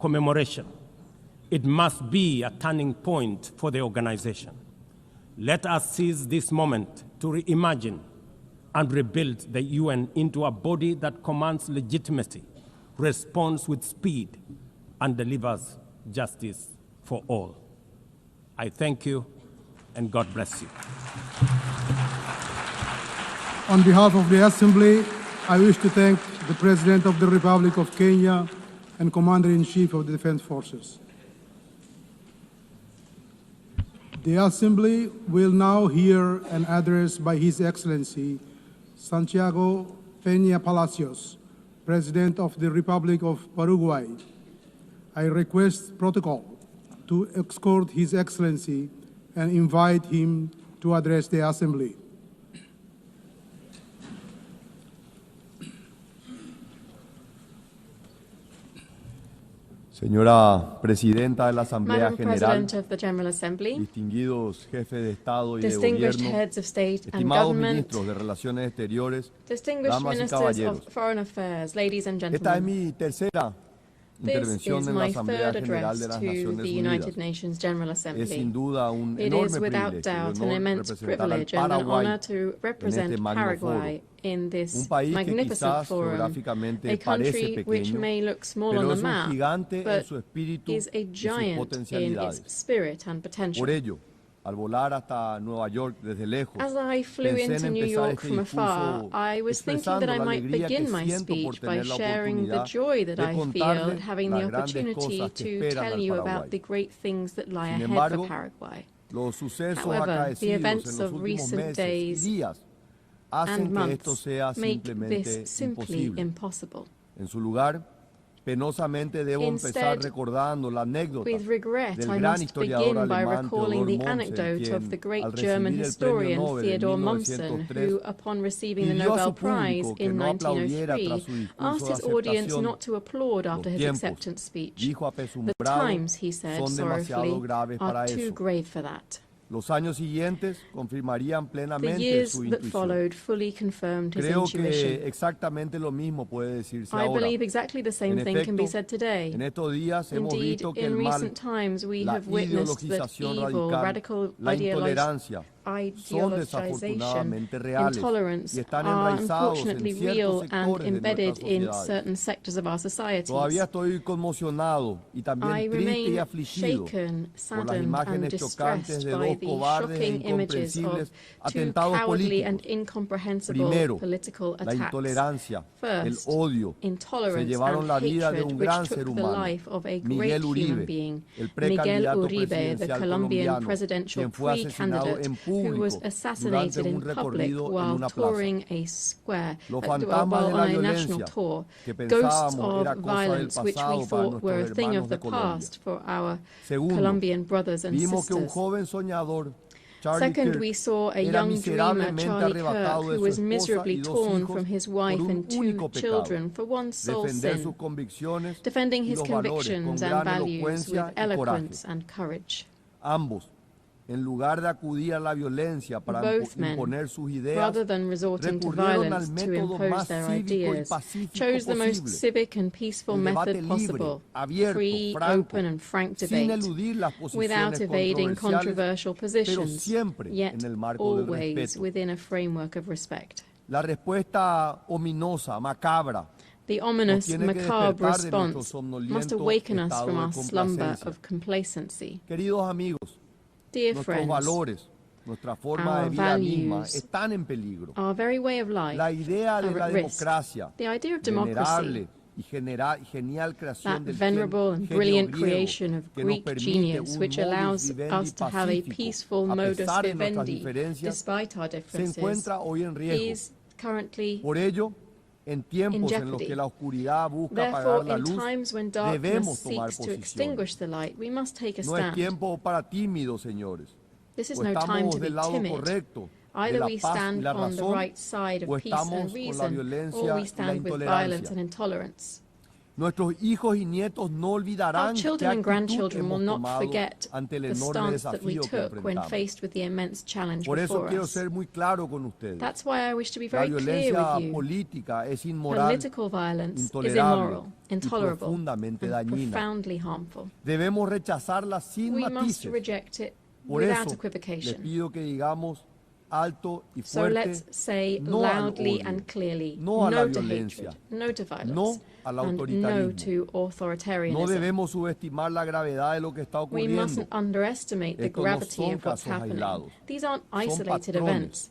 commemoration. It must be a turning point for the organization. Let us seize this moment to reimagine and rebuild the UN into a body that commands legitimacy, responds with speed, and delivers justice for all. I thank you, and God bless you. On behalf of the Assembly, I wish to thank the President of the Republic of Kenya and Commander-in-Chief of the Defense Forces. The Assembly will now hear an address by His Excellency Santiago Peña Palacios, President of the Republic of Paraguay. I request protocol to escort His Excellency and invite him to address the Assembly. Señora Presidenta de la Asamblea Madam General, President of the General Assembly, distinguidos jefes de Estado y de distinguished Gobierno, heads of state and estimados government, ministros de Relaciones Exteriores, distinguished damas y ministers caballeros. of foreign affairs, ladies and Esta es gentlemen. mi tercera This intervención is en la my Asamblea third General address de las to Naciones the Unidas. United Nations General Es sin Assembly. duda un It enorme is without privilegio y doubt an honor immense representar al privilege and an Paraguay honor to en represent este magno Paraguay foro. in Un this país que magnificent quizás forum, geográficamente a country parece which pequeño, may look small on pero the es un map, gigante en but su espíritu is a y sus giant in potencialidades. its spirit and potential. Por ello, al volar hasta Nueva York desde lejos, As I flew pensé en into New empezar York este from afar, discurso I was thinking that expresando I la might alegría que begin my siento por speech by tener la sharing the oportunidad joy that de I feel contarles at having the las grandes opportunity cosas que to esperan tell al you Paraguay. about the great things that lie Sin ahead embargo, for Paraguay. los sucesos However, the acaecidos events en los of últimos recent meses days y días hacen and que esto months sea make simplemente this simply imposible. impossible. En su lugar, penosamente debo empezar Instead, recordando la anécdota with regret, del I gran must historiador begin by alemán recalling Theodor the Mommsen, anecdote of the quien, great al German recibir el premio historian Nobel en Theodor Mommsen, 1903, who, upon receiving the pidió a Nobel su Prize público que in no aplaudiera 1903, tras su discurso asked de his audience aceptación. not to applaud after Los his tiempos, acceptance speech. dijo The apesumbrado, times, he said son demasiado sorrowfully, graves are para too eso. grave for that. Los años siguientes confirmarían The plenamente years su that intuición. followed fully confirmed his Creo intuition. que exactamente lo mismo puede decirse I ahora. believe exactly the same En thing can be efecto, said today. en estos días hemos Indeed, visto que in el mal, recent times we la have witnessed that ideologización evil, radical la intolerancia, son ideologization, desafortunadamente reales intolerance y están are enraizados en unfortunately ciertos real and sectores de embedded nuestras in sociedades. certain sectors of our societies. Todavía estoy conmocionado y I también triste y remain afligido shaken, por las saddened and imágenes chocantes distressed de by dos the cobardes e shocking images of incomprensibles two atentados cowardly and políticos. incomprehensible Primero, political la attacks. intolerancia, el First, odio, se intolerance llevaron and la vida de hatred, un which gran ser took the humano, life of a great Miguel human Uribe, being, el Miguel precandidato Uribe, the presidencial Colombian colombiano, presidential quien fue asesinado pre-candidate en who was público assassinated durante in un public recorrido en while una plaza. touring a square, Los while fantasmas de la on a national violencia tour. que Ghosts pensábamos era of cosa del violence, which we pasado para thought were a nuestros thing of hermanos the de Colombia. past for our Segundo, Colombian brothers and vimos que un sisters. joven soñador, Charlie Second, Kirk, we saw a era young dreamer, miserablemente Charlie arrebatado Kirk, de who su was esposa miserably y dos torn hijos from his por wife un and two único pecado: children for one sole defender sin, sus convicciones defending y his los valores con convictions and gran values elocuencia with y coraje. eloquence and courage. Ambos, en lugar de acudir a la violencia para Both men, imponer sus ideas, rather than resorting to recurrieron violence al to método impose más their cívico y ideas, pacífico chose the most posible: civic and peaceful el debate method libre, possible, abierto, free, franco, open and frank sin debate, eludir las without posiciones evading controversiales, controversial pero positions, siempre yet en el marco del always respeto. within a framework of respect. La respuesta ominosa, macabra, The nos ominous, tiene que macabre despertar de nuestro response somnoliento must awaken us estado from de our slumber complacencia. of complacency. Queridos amigos, Dear nuestros friends, valores, nuestra forma de our vida misma values, están en peligro. our very way of life La idea de are la at risk. democracia, The idea of venerable democracy, y genial creación that del venerable and genio brilliant griego, creation of que nos Greek permite genius, un which modus allows vivendi us to have a pacífico, peaceful a modus pesar de nuestras vivendi diferencias, despite our se differences, encuentra hoy en riesgo. is currently Por ello, en tiempos en los jeopardy. que la oscuridad busca Therefore, apagar la in luz, times when debemos darkness tomar seeks to posición. extinguish the light, we must take a No es stand. tiempo para tímidos, señores. This is O no time estamos to be del lado timid. correcto de Either la we paz y stand la on the razón, right side o of peace estamos and con la reason, violencia or we y la stand with intolerancia. violence and intolerance. Nuestros hijos y nietos no Our olvidarán qué children and actitud grandchildren will hemos not tomado forget ante el the enorme stance that we desafío que took when enfrentamos. faced with the immense challenge Por eso before quiero us. ser muy claro con ustedes. That's why I wish to be La very clear violencia with you. política es inmoral, Political violence is intolerable immoral, y intolerable, profundamente and dañina. profoundly harmful. Debemos rechazarla sin We must matices. reject it Por without eso les equivocation. pido que digamos alto y So fuerte let's say no al loudly odio, and clearly, no a la no to violencia, hatred, no to violence, no al and no autoritarismo. to No authoritarianism. debemos subestimar la gravedad de lo que está We ocurriendo. mustn't underestimate the Estos no gravity son of what's casos happening. aislados. These aren't Son isolated patrones events.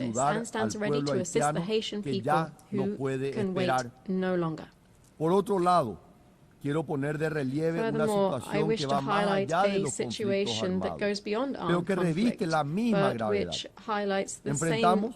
crisis and stands ready to assist the Haitian people who can wait no longer. Por otro lado, quiero poner de relieve una situación que va más allá de los conflictos armados, pero que reviste la misma gravedad. Enfrentamos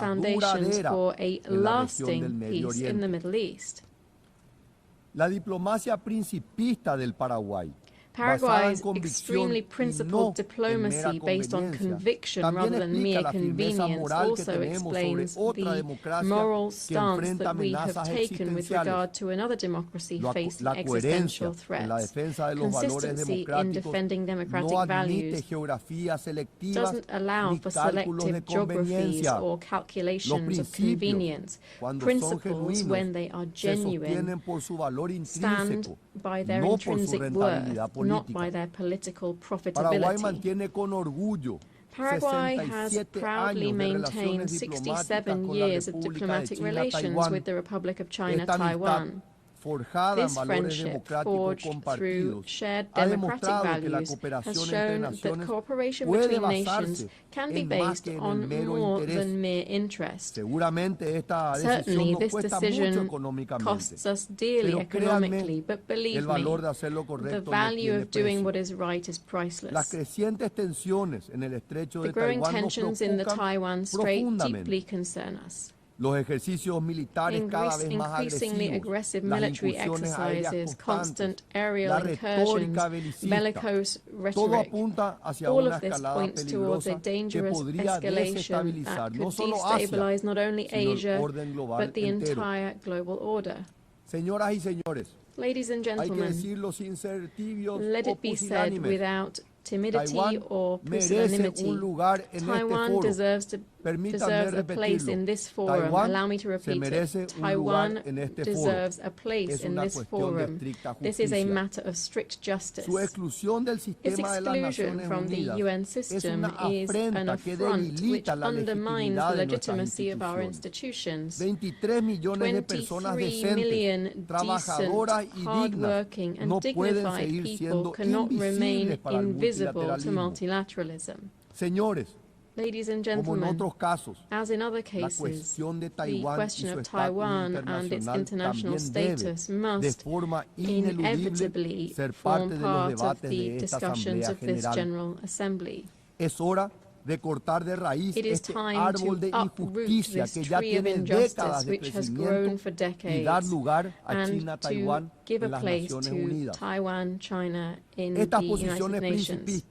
foundations duradera for a en la región del lasting Medio peace in the Oriente. Middle East. La diplomacia principista del Paraguay Paraguay's extremely principled diplomacy based on conviction rather than mere convenience also explains the moral stance that we have taken with regard to another democracy facing existential threats. Consistency in defending democratic values doesn't allow for selective geographies or calculations of convenience. Principles, when they are genuine, stand by their intrinsic worth, not by their political profitability. Paraguay has proudly maintained 67 years of diplomatic relations with the Republic of China, Taiwan. This friendship, forged through shared democratic values, has shown that cooperation between nations can be based on more than mere interest. Certainly, this decision costs us dearly economically, but believe me, the value of doing what is right is priceless. The growing tensions in the Taiwan Strait deeply concern us. Increasingly aggressive military exercises, constant aerial incursions, bellicose rhetoric, all of this points towards a dangerous escalation that could destabilize not only Asia, but the entire global order. Ladies and gentlemen, let it be said without timidity or pusillanimity, Taiwan deserves a place in this forum. Allow me to repeat it. Taiwan deserves a place in this forum. This is a matter of strict justice. Its exclusion from the UN system is an affront which undermines the legitimacy of our institutions. 23 million decent, hard-working and dignified people cannot remain invisible to multilateralism. Ladies and gentlemen, as in other cases, the question of Taiwan and its international status must inevitably form part of the discussions of this General Assembly. It is time to uproot this tree of injustice which has grown for decades and to give a place to Taiwan, China in the United Nations.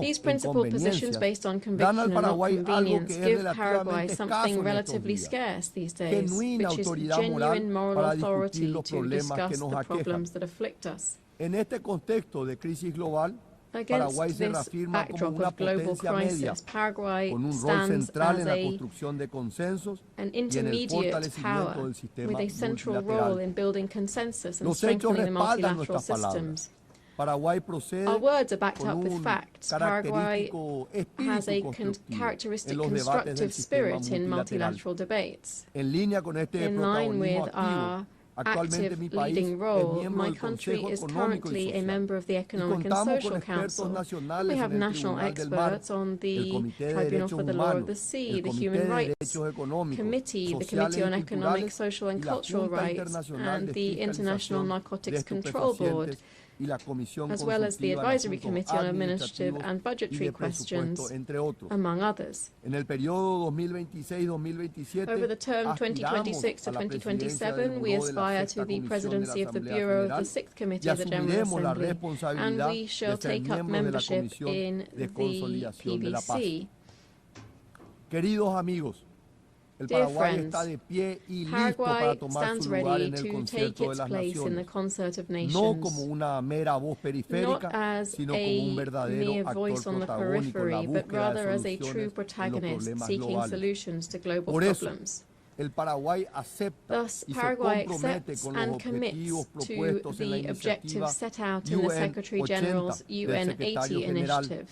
These principled positions based on conviction and not convenience give Paraguay something relatively scarce these days, which is genuine moral authority to discuss the problems that afflict us. Against this backdrop of global crisis, Paraguay stands as an intermediate power with a central role in building consensus and strengthening the multilateral systems. Our words are backed up with facts. Paraguay has a characteristic constructive spirit in multilateral debates. In line with our active leading role, my country is currently a member of the Economic and Social Council. We have national experts on the Tribunal for the Law of the Sea, the Human Rights Committee, the Committee on Economic, Social and Cultural Rights, and the International Narcotics Control Board, as well as the Advisory Committee on Administrative and Budgetary Questions, among others. Over the term 2026 to 2027, we aspire to the presidency of the Bureau of the Sixth Committee of the General Assembly, and we shall take up membership in the PBC. Dear friends, Paraguay stands ready to take its place in the concert of nations, not as a mere voice on the periphery, but rather as a true protagonist seeking solutions to global problems. Thus, Paraguay accepts and commits to the objectives set out in the Secretary-General's UN 80 initiative.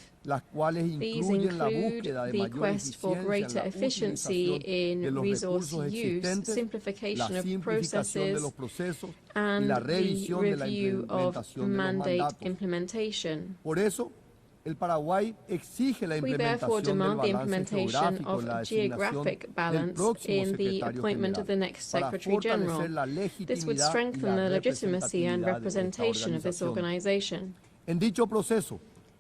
These include the quest for greater efficiency in resource use, simplification of processes, and the review of mandate implementation. We therefore demand the implementation of geographic balance in the appointment of the next Secretary-General. This would strengthen the legitimacy and representation of this organization.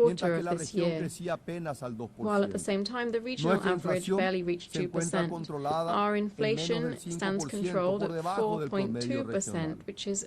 quarter of this year, while at the same time the regional average barely reached 2%. Our inflation stands controlled at 4.2%, which is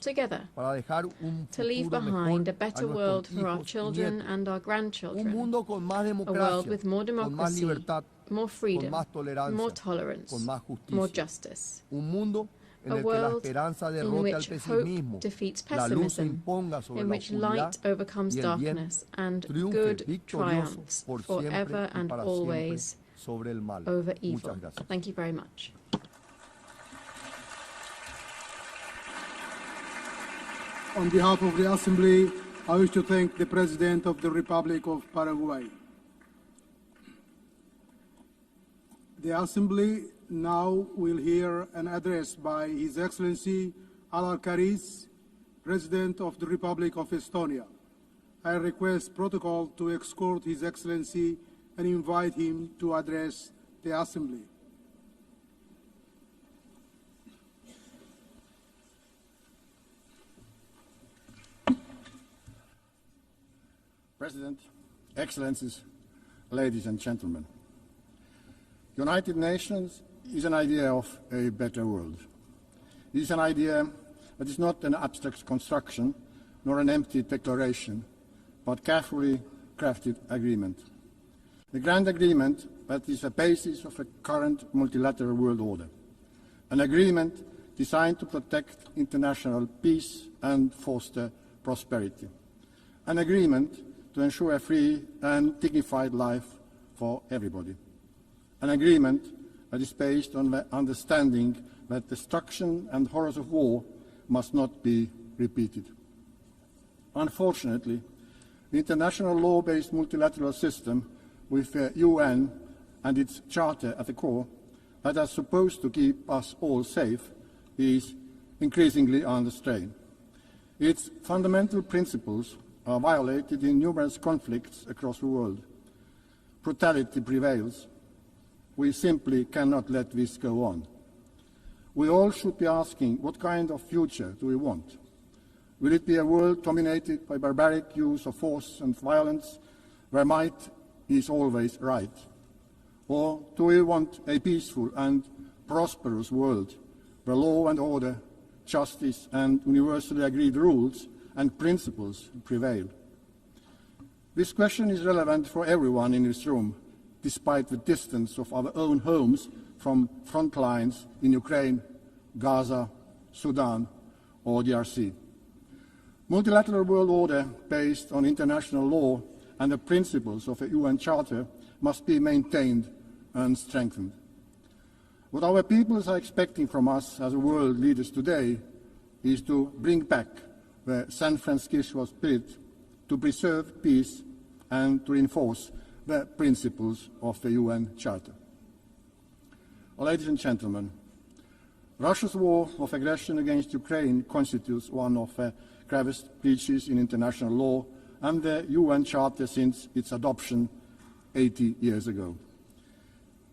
together, to leave behind a better world for our children and our grandchildren, a world with more democracy, more freedom, more tolerance, more justice, a world in which hope defeats pessimism, in which light overcomes darkness, and good triumphs forever and always over evil. Thank you very much. On behalf of the Assembly, I wish to thank the President of the Republic of Paraguay. The Assembly now will hear an address by His Excellency Al-Karis, President of the Republic of Estonia. I request protocol to escort His Excellency and invite him to address the Assembly. President, Excellencies, ladies and gentlemen. United Nations is an idea of a better world. It is an idea that is not an abstract construction nor an empty declaration, but carefully crafted agreement. A grand agreement that is the basis of a current multilateral world order. An agreement designed to protect international peace and foster prosperity. An agreement to ensure a free and dignified life for everybody. An agreement that is based on the understanding that destruction and horrors of war must not be repeated. Unfortunately, the international law-based multilateral system with the UN and its charter at the core that are supposed to keep us all safe is increasingly under strain. Its fundamental principles are violated in numerous conflicts across the world. Brutality prevails. We simply cannot let this go on. We all should be asking, what kind of future do we want? Will it be a world dominated by barbaric use of force and violence, where might is always right? Or do we want a peaceful and prosperous world, where law and order, justice and universally agreed rules and principles prevail? This question is relevant for everyone in this room, despite the distance of our own homes from front lines in Ukraine, Gaza, Sudan, or DRC. Multilateral world order based on international law and the principles of the UN Charter must be maintained and strengthened. What our peoples are expecting from us as world leaders today is to bring back the San Francisco spirit, to preserve peace and to reinforce the principles of the UN Charter. Ladies and gentlemen, Russia's war of aggression against Ukraine constitutes one of the gravest breaches in international law and the UN Charter since its adoption 80 years ago.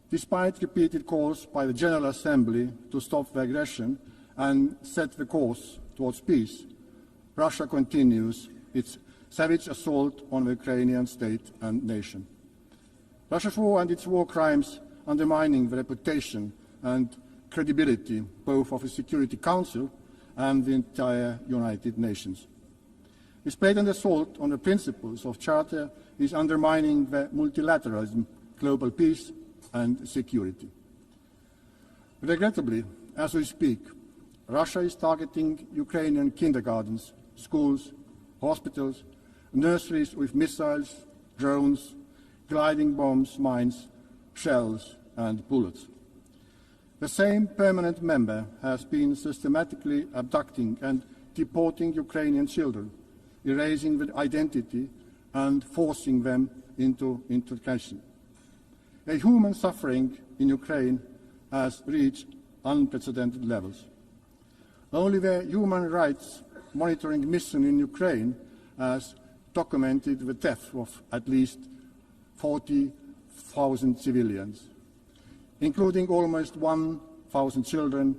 Despite repeated calls by the General Assembly to stop the aggression and set the course towards peace, Russia continues its savage assault on the Ukrainian state and nation. Russia's war and its war crimes undermining the reputation and credibility both of the Security Council and the entire United Nations. This blatant assault on the principles of Charter is undermining the multilateralism, global peace and security. Regrettably, as we speak, Russia is targeting Ukrainian kindergartens, schools, hospitals, nurseries with missiles, drones, gliding bombs, mines, shells and bullets. The same permanent member has been systematically abducting and deporting Ukrainian children, erasing their identity and forcing them into integration. A human suffering in Ukraine has reached unprecedented levels. Only the Human Rights Monitoring Mission in Ukraine has documented the death of at least 40,000 civilians, including almost 1,000 children,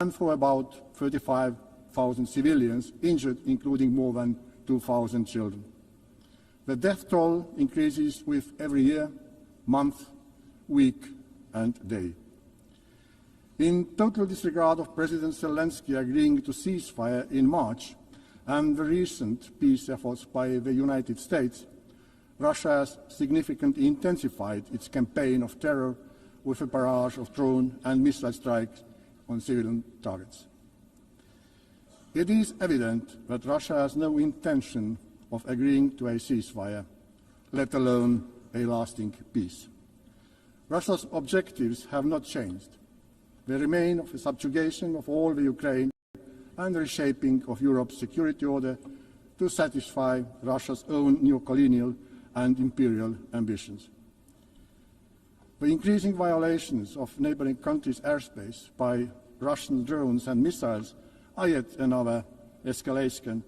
and for about 35,000 civilians injured, including more than 2,000 children. The death toll increases with every year, month, week and day. In total disregard of President Zelensky agreeing to ceasefire in March and the recent peace efforts by the United States, Russia has significantly intensified its campaign of terror with a barrage of drone and missile strikes on civilian targets. It is evident that Russia has no intention of agreeing to a ceasefire, let alone a lasting peace. Russia's objectives have not changed. They remain of the subjugation of all the Ukraine and the reshaping of Europe's security order to satisfy Russia's own neo-colonial and imperial ambitions. The increasing violations of neighboring countries' airspace by Russian drones and missiles are yet another escalation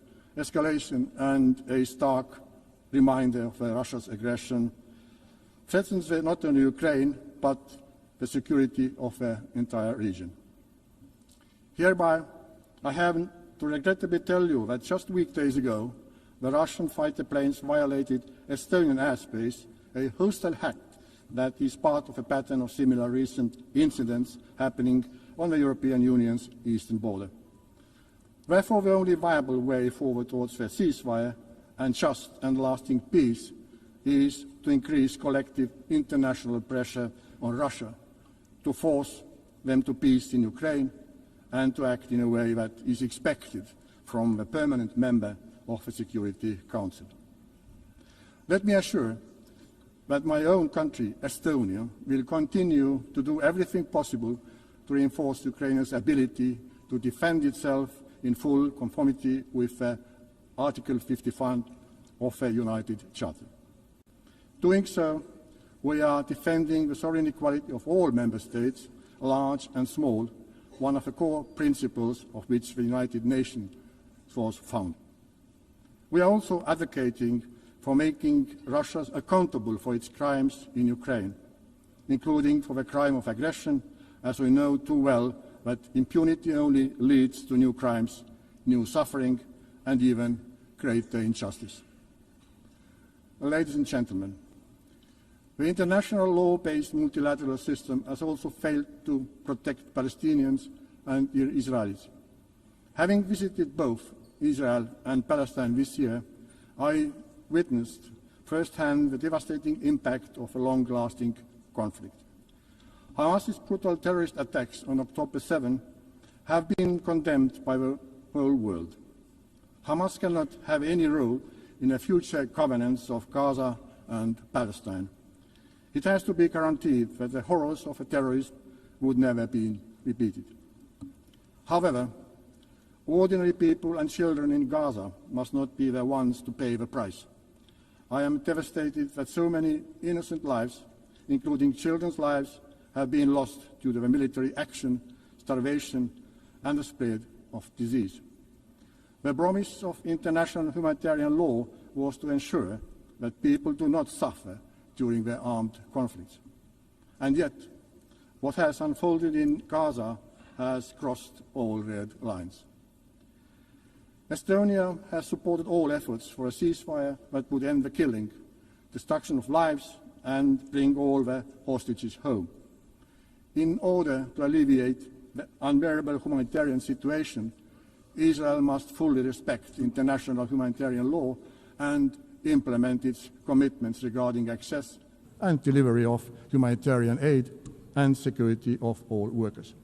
and a stark reminder of Russia's aggression threatens not only Ukraine, but the security of the entire region. Hereby, I have to regrettably tell you that just weekdays ago, the Russian fighter planes violated Estonian airspace, a hostile act that is part of a pattern of similar recent incidents happening on the European Union's eastern border. Therefore, the only viable way forward towards a ceasefire and just and lasting peace is to increase collective international pressure on Russia to force them to peace in Ukraine and to act in a way that is expected from a permanent member of the Security Council. Let me assure that my own country, Estonia, will continue to do everything possible to reinforce Ukraine's ability to defend itself in full conformity with Article 51 of the United Charter. Doing so, we are defending the sovereign equality of all member states, large and small, one of the core principles of which the United Nations was founded. We are also advocating for making Russia accountable for its crimes in Ukraine, including for the crime of aggression, as we know too well that impunity only leads to new crimes, new suffering, and even greater injustice. Ladies and gentlemen, the international law-based multilateral system has also failed to protect Palestinians and Israelis. Having visited both Israel and Palestine this year, I witnessed firsthand the devastating impact of a long-lasting conflict. Hamas's brutal terrorist attacks on October 7 have been condemned by the whole world. Hamas cannot have any role in the future governance of Gaza and Palestine. It has to be guaranteed that the horrors of a terrorist would never be repeated. However, ordinary people and children in Gaza must not be the ones to pay the price. I am devastated that so many innocent lives, including children's lives, have been lost due to the military action, starvation, and the spread of disease. The promise of international humanitarian law was to ensure that people do not suffer during their armed conflicts. And yet, what has unfolded in Gaza has crossed all red lines. Estonia has supported all efforts for a ceasefire that would end the killing, destruction of lives, and bring all the hostages home. In order to alleviate the unbearable humanitarian situation, Israel must fully respect international humanitarian law and implement its commitments regarding access and delivery of humanitarian aid and security of all workers.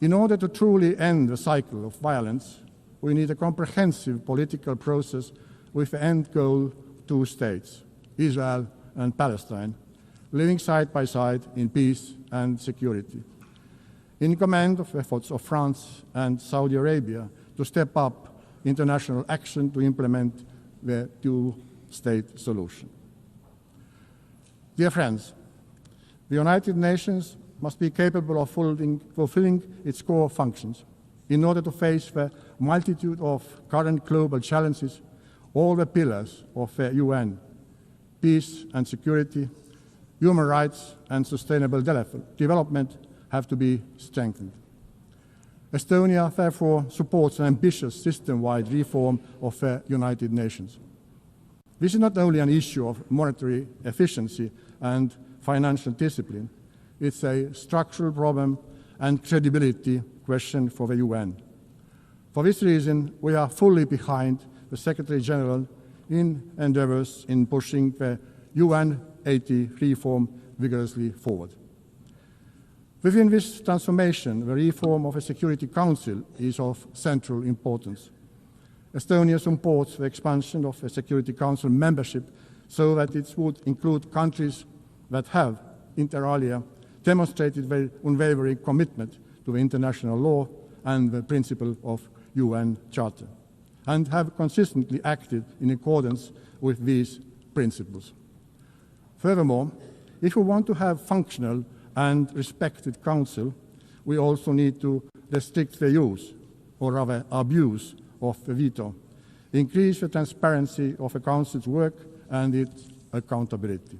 In order to truly end the cycle of violence, we need a comprehensive political process with the end goal 2 states, Israel and Palestine, living side by side in peace and security. In command of efforts of France and Saudi Arabia to step up international action to implement the 2-state solution. Dear friends, the United Nations must be capable of fulfilling its core functions in order to face the multitude of current global challenges. All the pillars of the UN, peace and security, human rights and sustainable development have to be strengthened. Estonia, therefore, supports an ambitious system-wide reform of the United Nations. This is not only an issue of monetary efficiency and financial discipline, it's a structural problem and credibility question for the UN. For this reason, we are fully behind the Secretary General in endeavors in pushing the UN 80 reform vigorously forward. Within this transformation, the reform of the Security Council is of central importance. Estonia supports the expansion of the Security Council membership so that it would include countries that have, inter alia, demonstrated their unwavering commitment to the international law and the principle of UN Charter, and have consistently acted in accordance with these principles. Furthermore, if we want to have functional and respected Council, we also need to restrict the use, or rather abuse, of the veto, increase the transparency of the Council's work and its accountability.